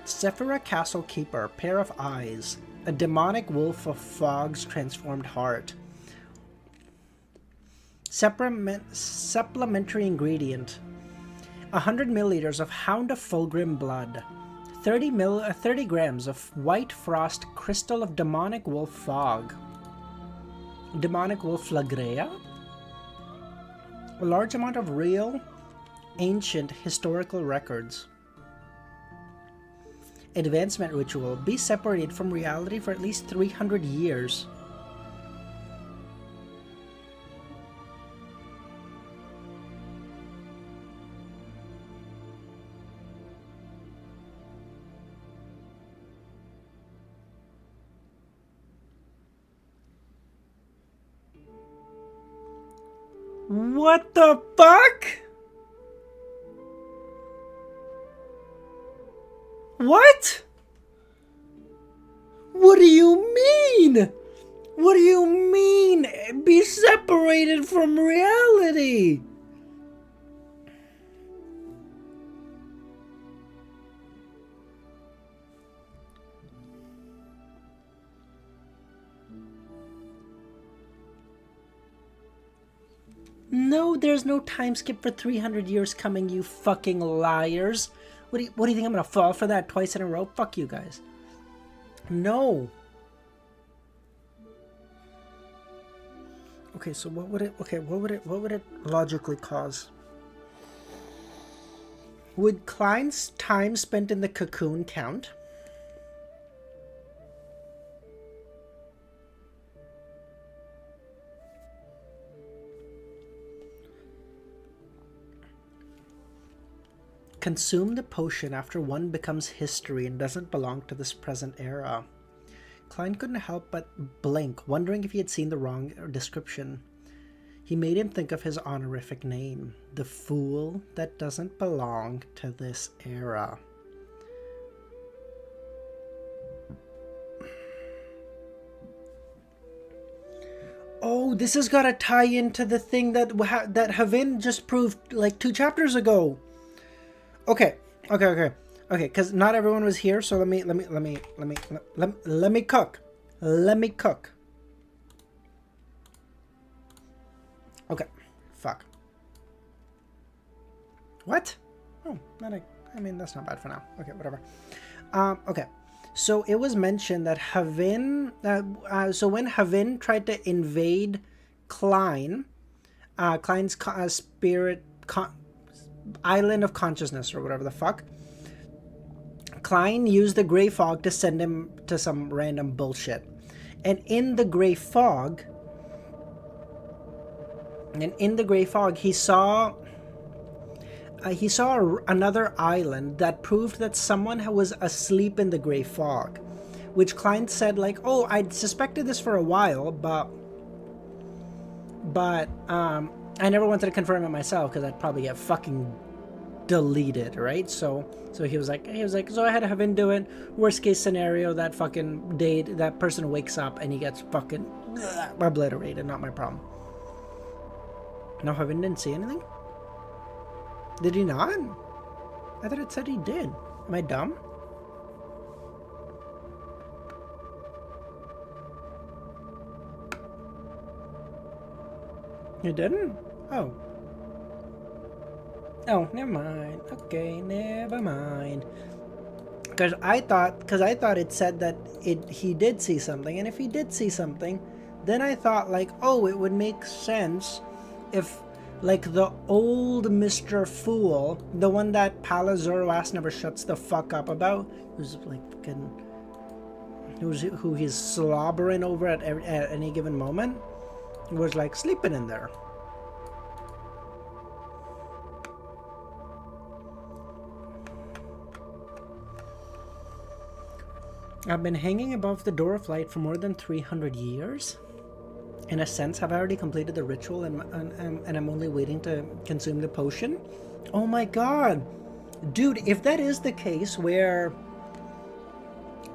Sephira Castle Keeper, pair of eyes, a demonic wolf of fog's transformed heart. Supplementary ingredient: 100 milliliters of Hound of Fulgrim blood, 30 grams of white frost crystal of demonic wolf fog, demonic wolf flagrea, a large amount of real, ancient historical records. Advancement ritual: be separated from reality for at least 300 years. What the fuck? What? What do you mean? What do you mean? Be separated from reality? No, there's no time skip for 300 years coming, you fucking liars. What do you think, I'm gonna fall for that twice in a row? Fuck you guys. No. Okay, so what would it logically cause? Would Klein's time spent in the cocoon count? Consume the potion after one becomes history and doesn't belong to this present era. Klein couldn't help but blink, wondering if he had seen the wrong description. He made him think of his honorific name, the fool that doesn't belong to this era. Oh, this has got to tie into the thing that Havin just proved like 2 chapters ago. Okay, because not everyone was here, so let me cook. Let me cook. Okay, fuck. What? Oh, I mean, that's not bad for now. Okay, whatever. Okay, so it was mentioned that Havin, so when Havin tried to invade Klein's spirit, island of consciousness or whatever the fuck, Klein used the gray fog to send him to some random bullshit. And in the gray fog, And in the gray fog, he saw another island that proved that someone was asleep in the gray fog, which Klein said, like, oh, I'd suspected this for a while, but I never wanted to confirm it myself because I'd probably get fucking deleted, right? So he was like, so I had to have him do it. Worst case scenario, that fucking date, that person wakes up and he gets fucking obliterated. Not my problem. No, Heaven didn't see anything? Did he not? I thought it said he did. Am I dumb? You didn't? Oh. Oh, never mind. Okay, never mind. Because I thought it said that he did see something, and if he did see something, then I thought, like, oh, it would make sense if, like, the old Mr. Fool, the one that Pala Zoroast never shuts the fuck up about, who's like fucking, who he's slobbering over at any given moment, was like sleeping in there. I've been hanging above the Door of Light for more than 300 years. In a sense, have I already completed the ritual and I'm only waiting to consume the potion? Oh my god! Dude, if that is the case where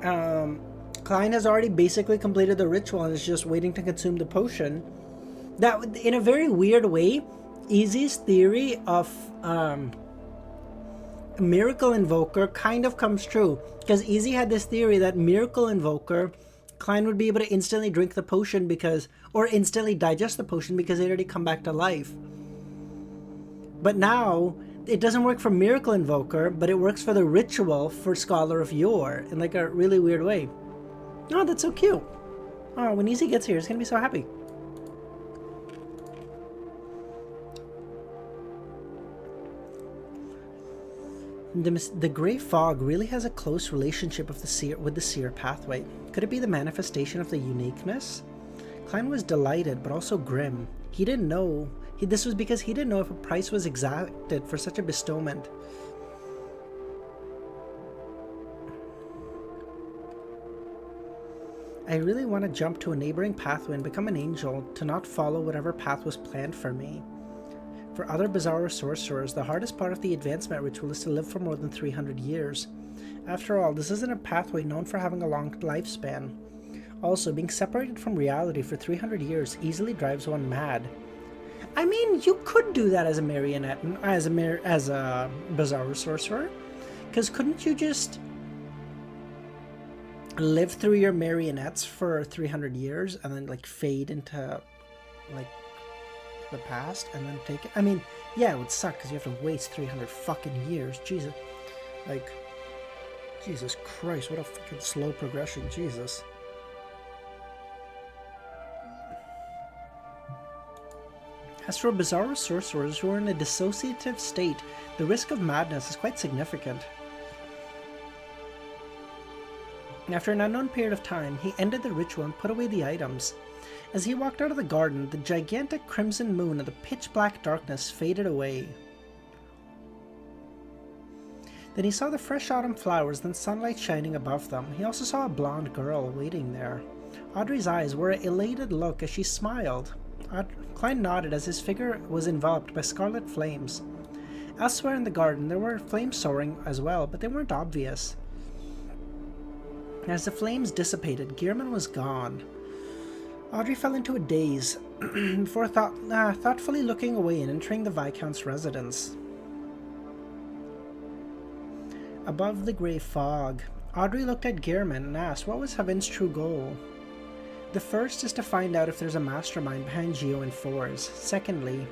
Klein has already basically completed the ritual and is just waiting to consume the potion, that would, in a very weird way, Easy's theory of Miracle Invoker kind of comes true. Because Easy had this theory that Miracle Invoker, Klein would be able to instantly drink the potion or instantly digest the potion because they'd already come back to life. But now, it doesn't work for Miracle Invoker, but it works for the ritual for Scholar of Yore in like a really weird way. Oh, that's so cute. Oh, when Easy gets here, he's gonna be so happy. The Grey Fog really has a close relationship with the Seer pathway. Could it be the manifestation of the uniqueness? Klein was delighted, but also grim. He didn't know. This was because he didn't know if a price was exacted for such a bestowment. I really want to jump to a neighboring pathway and become an angel, to not follow whatever path was planned for me. For other bizarre sorcerers, the hardest part of the advancement ritual is to live for more than 300 years. After all, this isn't a pathway known for having a long lifespan. Also, being separated from reality for 300 years easily drives one mad. I mean, you could do that as a marionette, as a bizarre sorcerer. Because couldn't you just live through your marionettes for 300 years and then, like, fade into, like, the past and then take it? I mean, yeah, it would suck because you have to waste 300 fucking years. Jesus. Like, Jesus Christ, what a fucking slow progression. Jesus. As for bizarre sorcerers who are in a dissociative state, the risk of madness is quite significant. After an unknown period of time, he ended the ritual and put away the items. As he walked out of the garden, the gigantic crimson moon and the pitch-black darkness faded away. Then he saw the fresh autumn flowers and sunlight shining above them. He also saw a blonde girl waiting there. Audrey's eyes wore an elated look as she smiled. Klein nodded as his figure was enveloped by scarlet flames. Elsewhere in the garden, there were flames soaring as well, but they weren't obvious. As the flames dissipated, Gearman was gone. Audrey fell into a daze before thoughtfully looking away and entering the Viscount's residence. Above the grey fog, Audrey looked at Gearman and asked what was Havin's true goal. The first is to find out if there's a mastermind behind Geo and Fours. Secondly,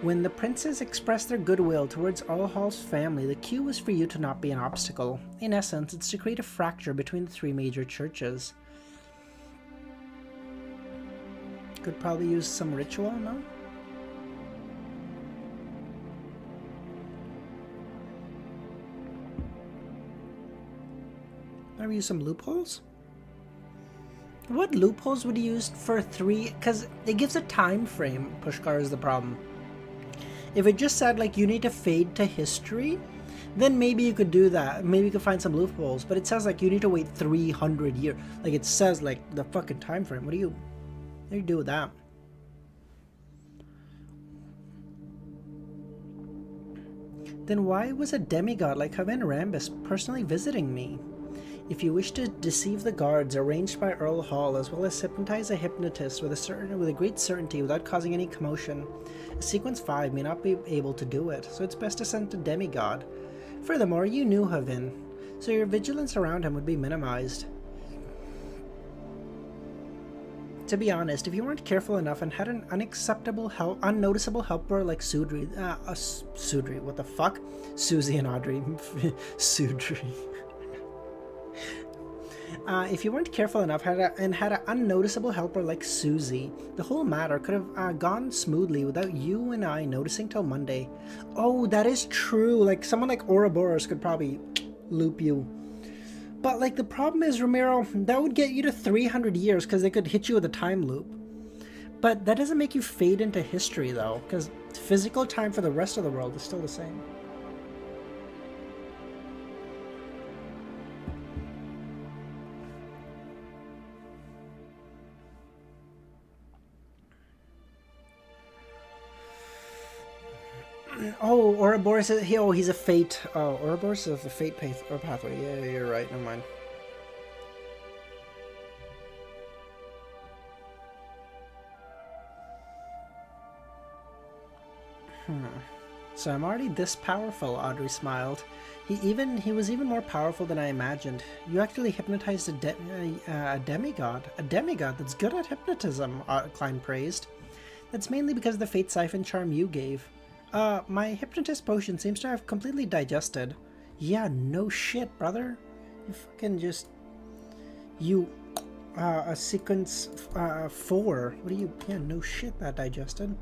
when the princes expressed their goodwill towards Allhall's family, the cue was for you to not be an obstacle. In essence, it's to create a fracture between the three major churches. Could probably use some ritual, no? Maybe use some loopholes? What loopholes would you use for 3? Because it gives a time frame, Pushkar, is the problem. If it just said, like, you need to fade to history, then maybe you could do that. Maybe you could find some loopholes. But it says, like, you need to wait 300 years. Like, it says, like, the fucking time frame. What do you do with that? Then why was a demigod like Haven Rambus personally visiting me? If you wish to deceive the guards arranged by Earl Hall, as well as hypnotize a hypnotist with a great certainty without causing any commotion, Sequence 5 may not be able to do it, so it's best to send a demigod. Furthermore, you knew Havin, so your vigilance around him would be minimized. To be honest, if you weren't careful enough and had an unnoticeable helper like Sudri, Sudri, what the fuck? Susie and Audrey. Sudri. If you weren't careful enough and had an unnoticeable helper like Susie, the whole matter could have gone smoothly without you and I noticing till Monday. Oh, that is true. Like, someone like Ouroboros could probably loop you. But, like, the problem is, Ramiro, that would get you to 300 years because they could hit you with a time loop. But that doesn't make you fade into history, though, because physical time for the rest of the world is still the same. Oh, Ouroboros is he's a fate. Oh, Ouroboros is the fate pathway. Yeah, you're right. Never mind. So I'm already this powerful, Audrey smiled. He was even more powerful than I imagined. You actually hypnotized a demigod. A demigod that's good at hypnotism, Klein praised. That's mainly because of the fate siphon charm you gave. My hypnotist potion seems to have completely digested. Yeah, no shit, brother. You fucking just... a sequence, 4. What do you... Yeah, no shit, that digested.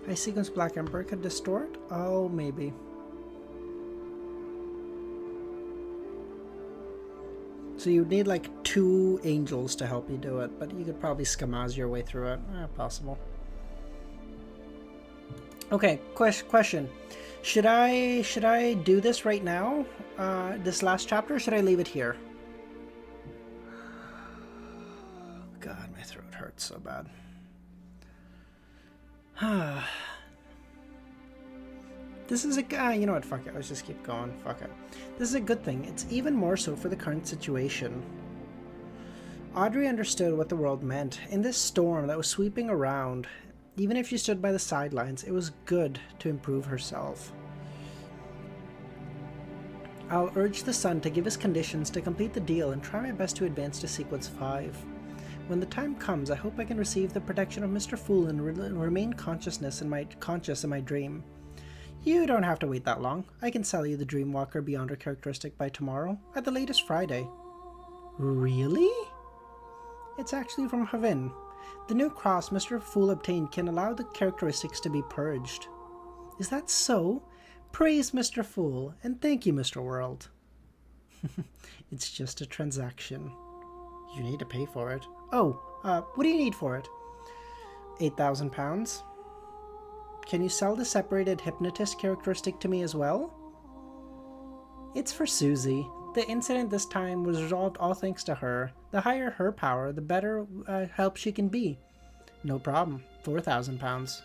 High sequence Black Emperor could distort? Oh, maybe. So you'd need like 2 angels to help you do it, but you could probably scamaz your way through it. Possible. Okay, question. Should I do this right now? This last chapter, or should I leave it here? God, my throat hurts so bad. This is you know what, fuck it, let's just keep going, fuck it. This is a good thing, it's even more so for the current situation. Audrey understood what the world meant. In this storm that was sweeping around, even if she stood by the sidelines, it was good to improve herself. I'll urge the Sun to give us conditions to complete the deal and try my best to advance to Sequence 5. When the time comes, I hope I can receive the protection of Mr. Fool and remain conscious in my dream. You don't have to wait that long. I can sell you the Dreamwalker Beyonder characteristic by tomorrow, at the latest Friday. Really? It's actually from Havin. The new cross Mr. Fool obtained can allow the characteristics to be purged. Is that so? Praise Mr. Fool, and thank you, Mr. World. It's just a transaction. You need to pay for it. Oh, what do you need for it? 8,000 pounds? Can you sell the separated hypnotist characteristic to me as well? It's for Susie. The incident this time was resolved all thanks to her. The higher her power, the better help she can be. No problem. 4,000 pounds.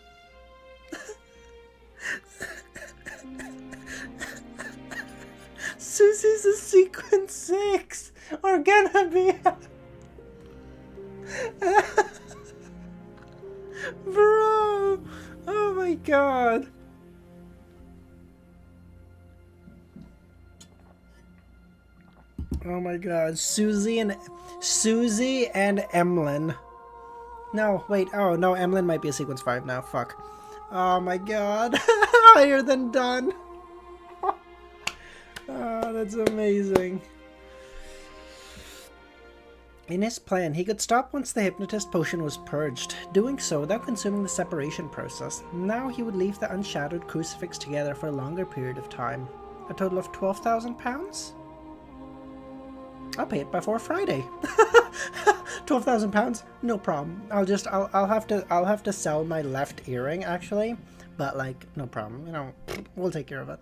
Susie's a Sequence 6! Or gonna be... Bro! Oh my god! Oh my god, Susie and Emlyn. No, wait, oh no, Emlyn might be a Sequence 5 now, fuck. Oh my god, higher than done. Oh, that's amazing. In his plan, he could stop once the hypnotist potion was purged, doing so without consuming the separation process. Now he would leave the unshadowed crucifix together for a longer period of time. A total of £12,000? I'll pay it before Friday. £12,000? No problem. I'll have to sell my left earring actually, but like no problem. You know, we'll take care of it.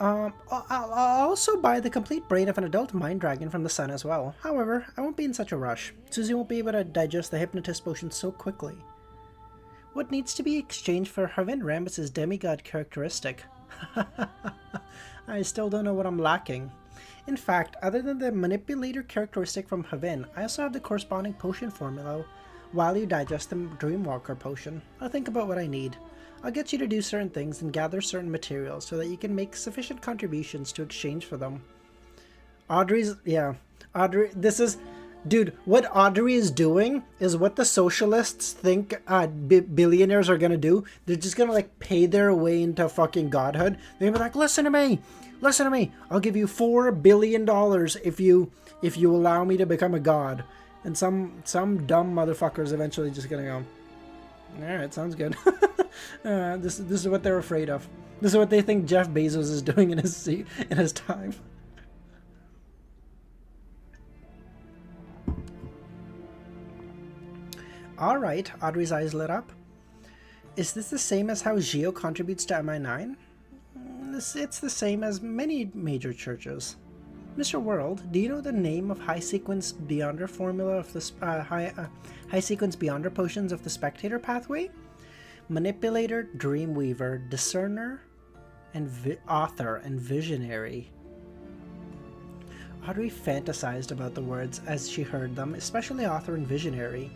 I'll also buy the complete brain of an adult mind dragon from the sun as well. However, I won't be in such a rush. Susie won't be able to digest the hypnotist potion so quickly. What needs to be exchanged for Harvin Rambus's demigod characteristic? I still don't know what I'm lacking. In fact, other than the manipulator characteristic from Havin, I also have the corresponding potion formula while you digest the Dreamwalker potion. I'll think about what I need. I'll get you to do certain things and gather certain materials so that you can make sufficient contributions to exchange for them. Audrey, this is... Dude, what Audrey is doing is what the socialists think billionaires are gonna do. They're just gonna like pay their way into fucking godhood. They're gonna be like, listen to me, I'll give you $4 billion if you allow me to become a god. And some dumb motherfuckers eventually just gonna go, alright, sounds good. This is what they're afraid of. This is what they think Jeff Bezos is doing in his time. Alright, Audrey's eyes lit up. Is this the same as how Geo contributes to MI9? It's the same as many major churches. Mr. World, do you know the name of high sequence Beyonder formula of the high sequence Beyonder potions of the Spectator pathway? Manipulator, Dreamweaver, Discerner, and Author and Visionary. Audrey fantasized about the words as she heard them, especially Author and Visionary.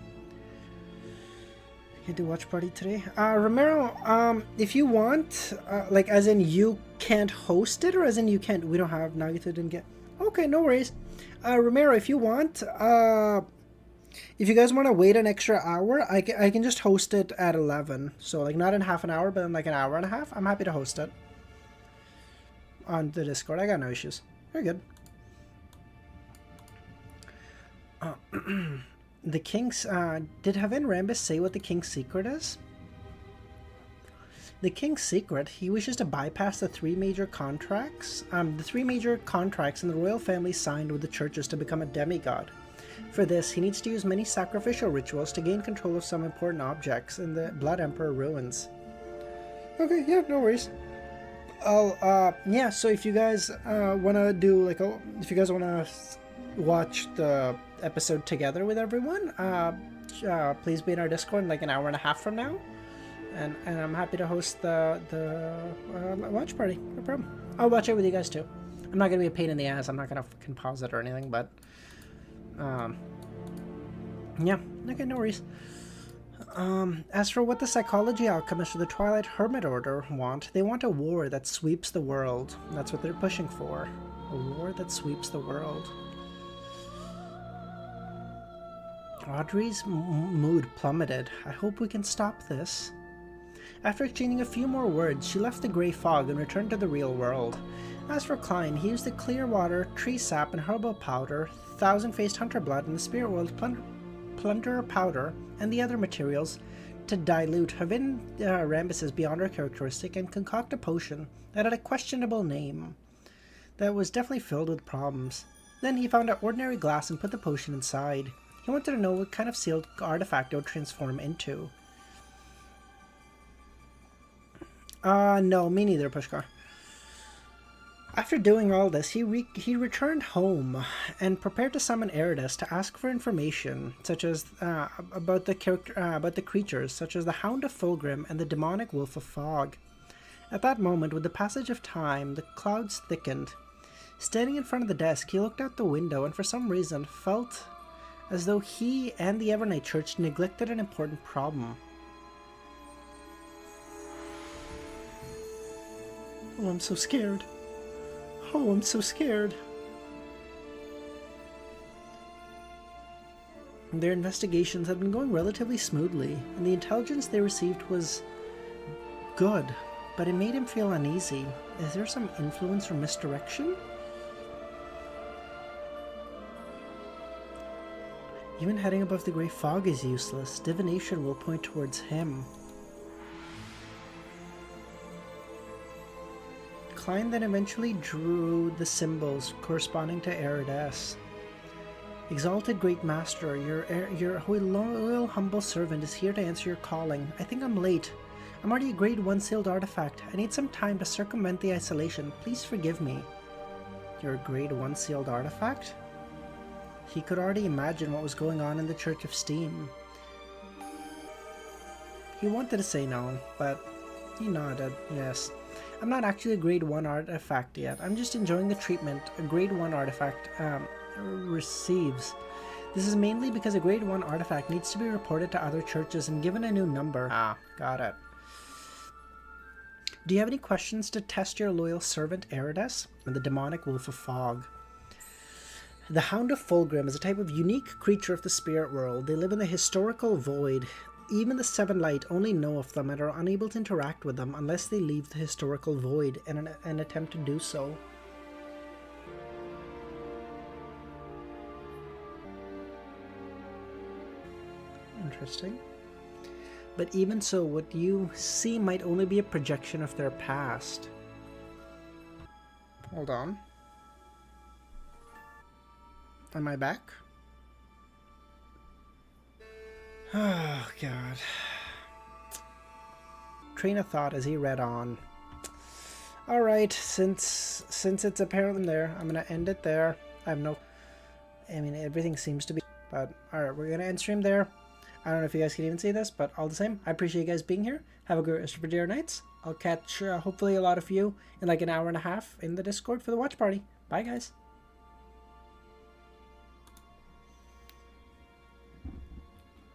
Can do watch party today? Romero, if you want, like as in you can't host it or as in you can't, we don't have, Nagito didn't get, okay, no worries. Romero, if you want, if you guys want to wait an extra hour, I can just host it at 11. So like not in half an hour, but in like an hour and a half. I'm happy to host it on the Discord. I got no issues. Very good. The King's, did Havin Rambus say what the King's secret is? The King's secret, he wishes to bypass the three major contracts in the royal family signed with the churches to become a demigod. For this, he needs to use many sacrificial rituals to gain control of some important objects in the Blood Emperor ruins. Okay, yeah, no worries. Yeah, so if you guys want to do like if you guys want to watch the episode together with everyone, please be in our Discord in like an hour and a half from now, and I'm happy to host the watch party. No problem. I'll watch it with you guys too. I'm not gonna be a pain in the ass. I'm not gonna fucking pause it or anything, but yeah, okay, no worries. As for what the Psychology Alchemists or the Twilight Hermit Order want, they want a war that sweeps the world. That's what they're pushing for. A war that sweeps the world. Audrey's mood plummeted. I hope we can stop this. After exchanging a few more words, she left the grey fog and returned to the real world. As for Klein, he used the clear water, tree sap, and herbal powder, thousand-faced hunter blood, and the spirit world plunderer powder, and the other materials to dilute Havin Rambus's Beyonder characteristic and concoct a potion that had a questionable name that was definitely filled with problems. Then he found an ordinary glass and put the potion inside. He wanted to know what kind of sealed artifact it would transform into. No, me neither, Pushkar. After doing all this, he returned home and prepared to summon Eridus to ask for information, such as about the creatures, such as the Hound of Fulgrim and the demonic Wolf of Fog. At that moment, with the passage of time, the clouds thickened. Standing in front of the desk, he looked out the window and for some reason felt as though he and the Evernight Church neglected an important problem. Oh, I'm so scared. Oh, I'm so scared. Their investigations had been going relatively smoothly, and the intelligence they received was good, but it made him feel uneasy. Is there some influence or misdirection? Even heading above the grey fog is useless. Divination will point towards him. Klein then eventually drew the symbols corresponding to Erides. Exalted Great Master, your loyal humble servant is here to answer your calling. I think I'm late. I'm already a grade 1 sealed artifact. I need some time to circumvent the isolation. Please forgive me. You're a grade 1 sealed artifact? He could already imagine what was going on in the Church of Steam. He wanted to say no, but he nodded, yes. I'm not actually a grade 1 artifact yet. I'm just enjoying the treatment a grade 1 artifact receives. This is mainly because a grade 1 artifact needs to be reported to other churches and given a new number. Ah, got it. Do you have any questions to test your loyal servant Erides and the demonic wolf of fog? The Hound of Fulgrim is a type of unique creature of the spirit world. They live in the historical void. Even the Seven Light only know of them and are unable to interact with them unless they leave the historical void in an attempt to do so. Interesting. But even so, what you see might only be a projection of their past. Hold on. Am I back? Oh, God. Train of thought as he read on. Alright, since it's apparently there, I'm going to end it there. I mean, everything seems to be... But, alright, we're going to end stream there. I don't know if you guys can even see this, but all the same, I appreciate you guys being here. Have a great rest of your day or nights. I'll catch, hopefully, a lot of you in like an hour and a half in the Discord for the watch party. Bye, guys.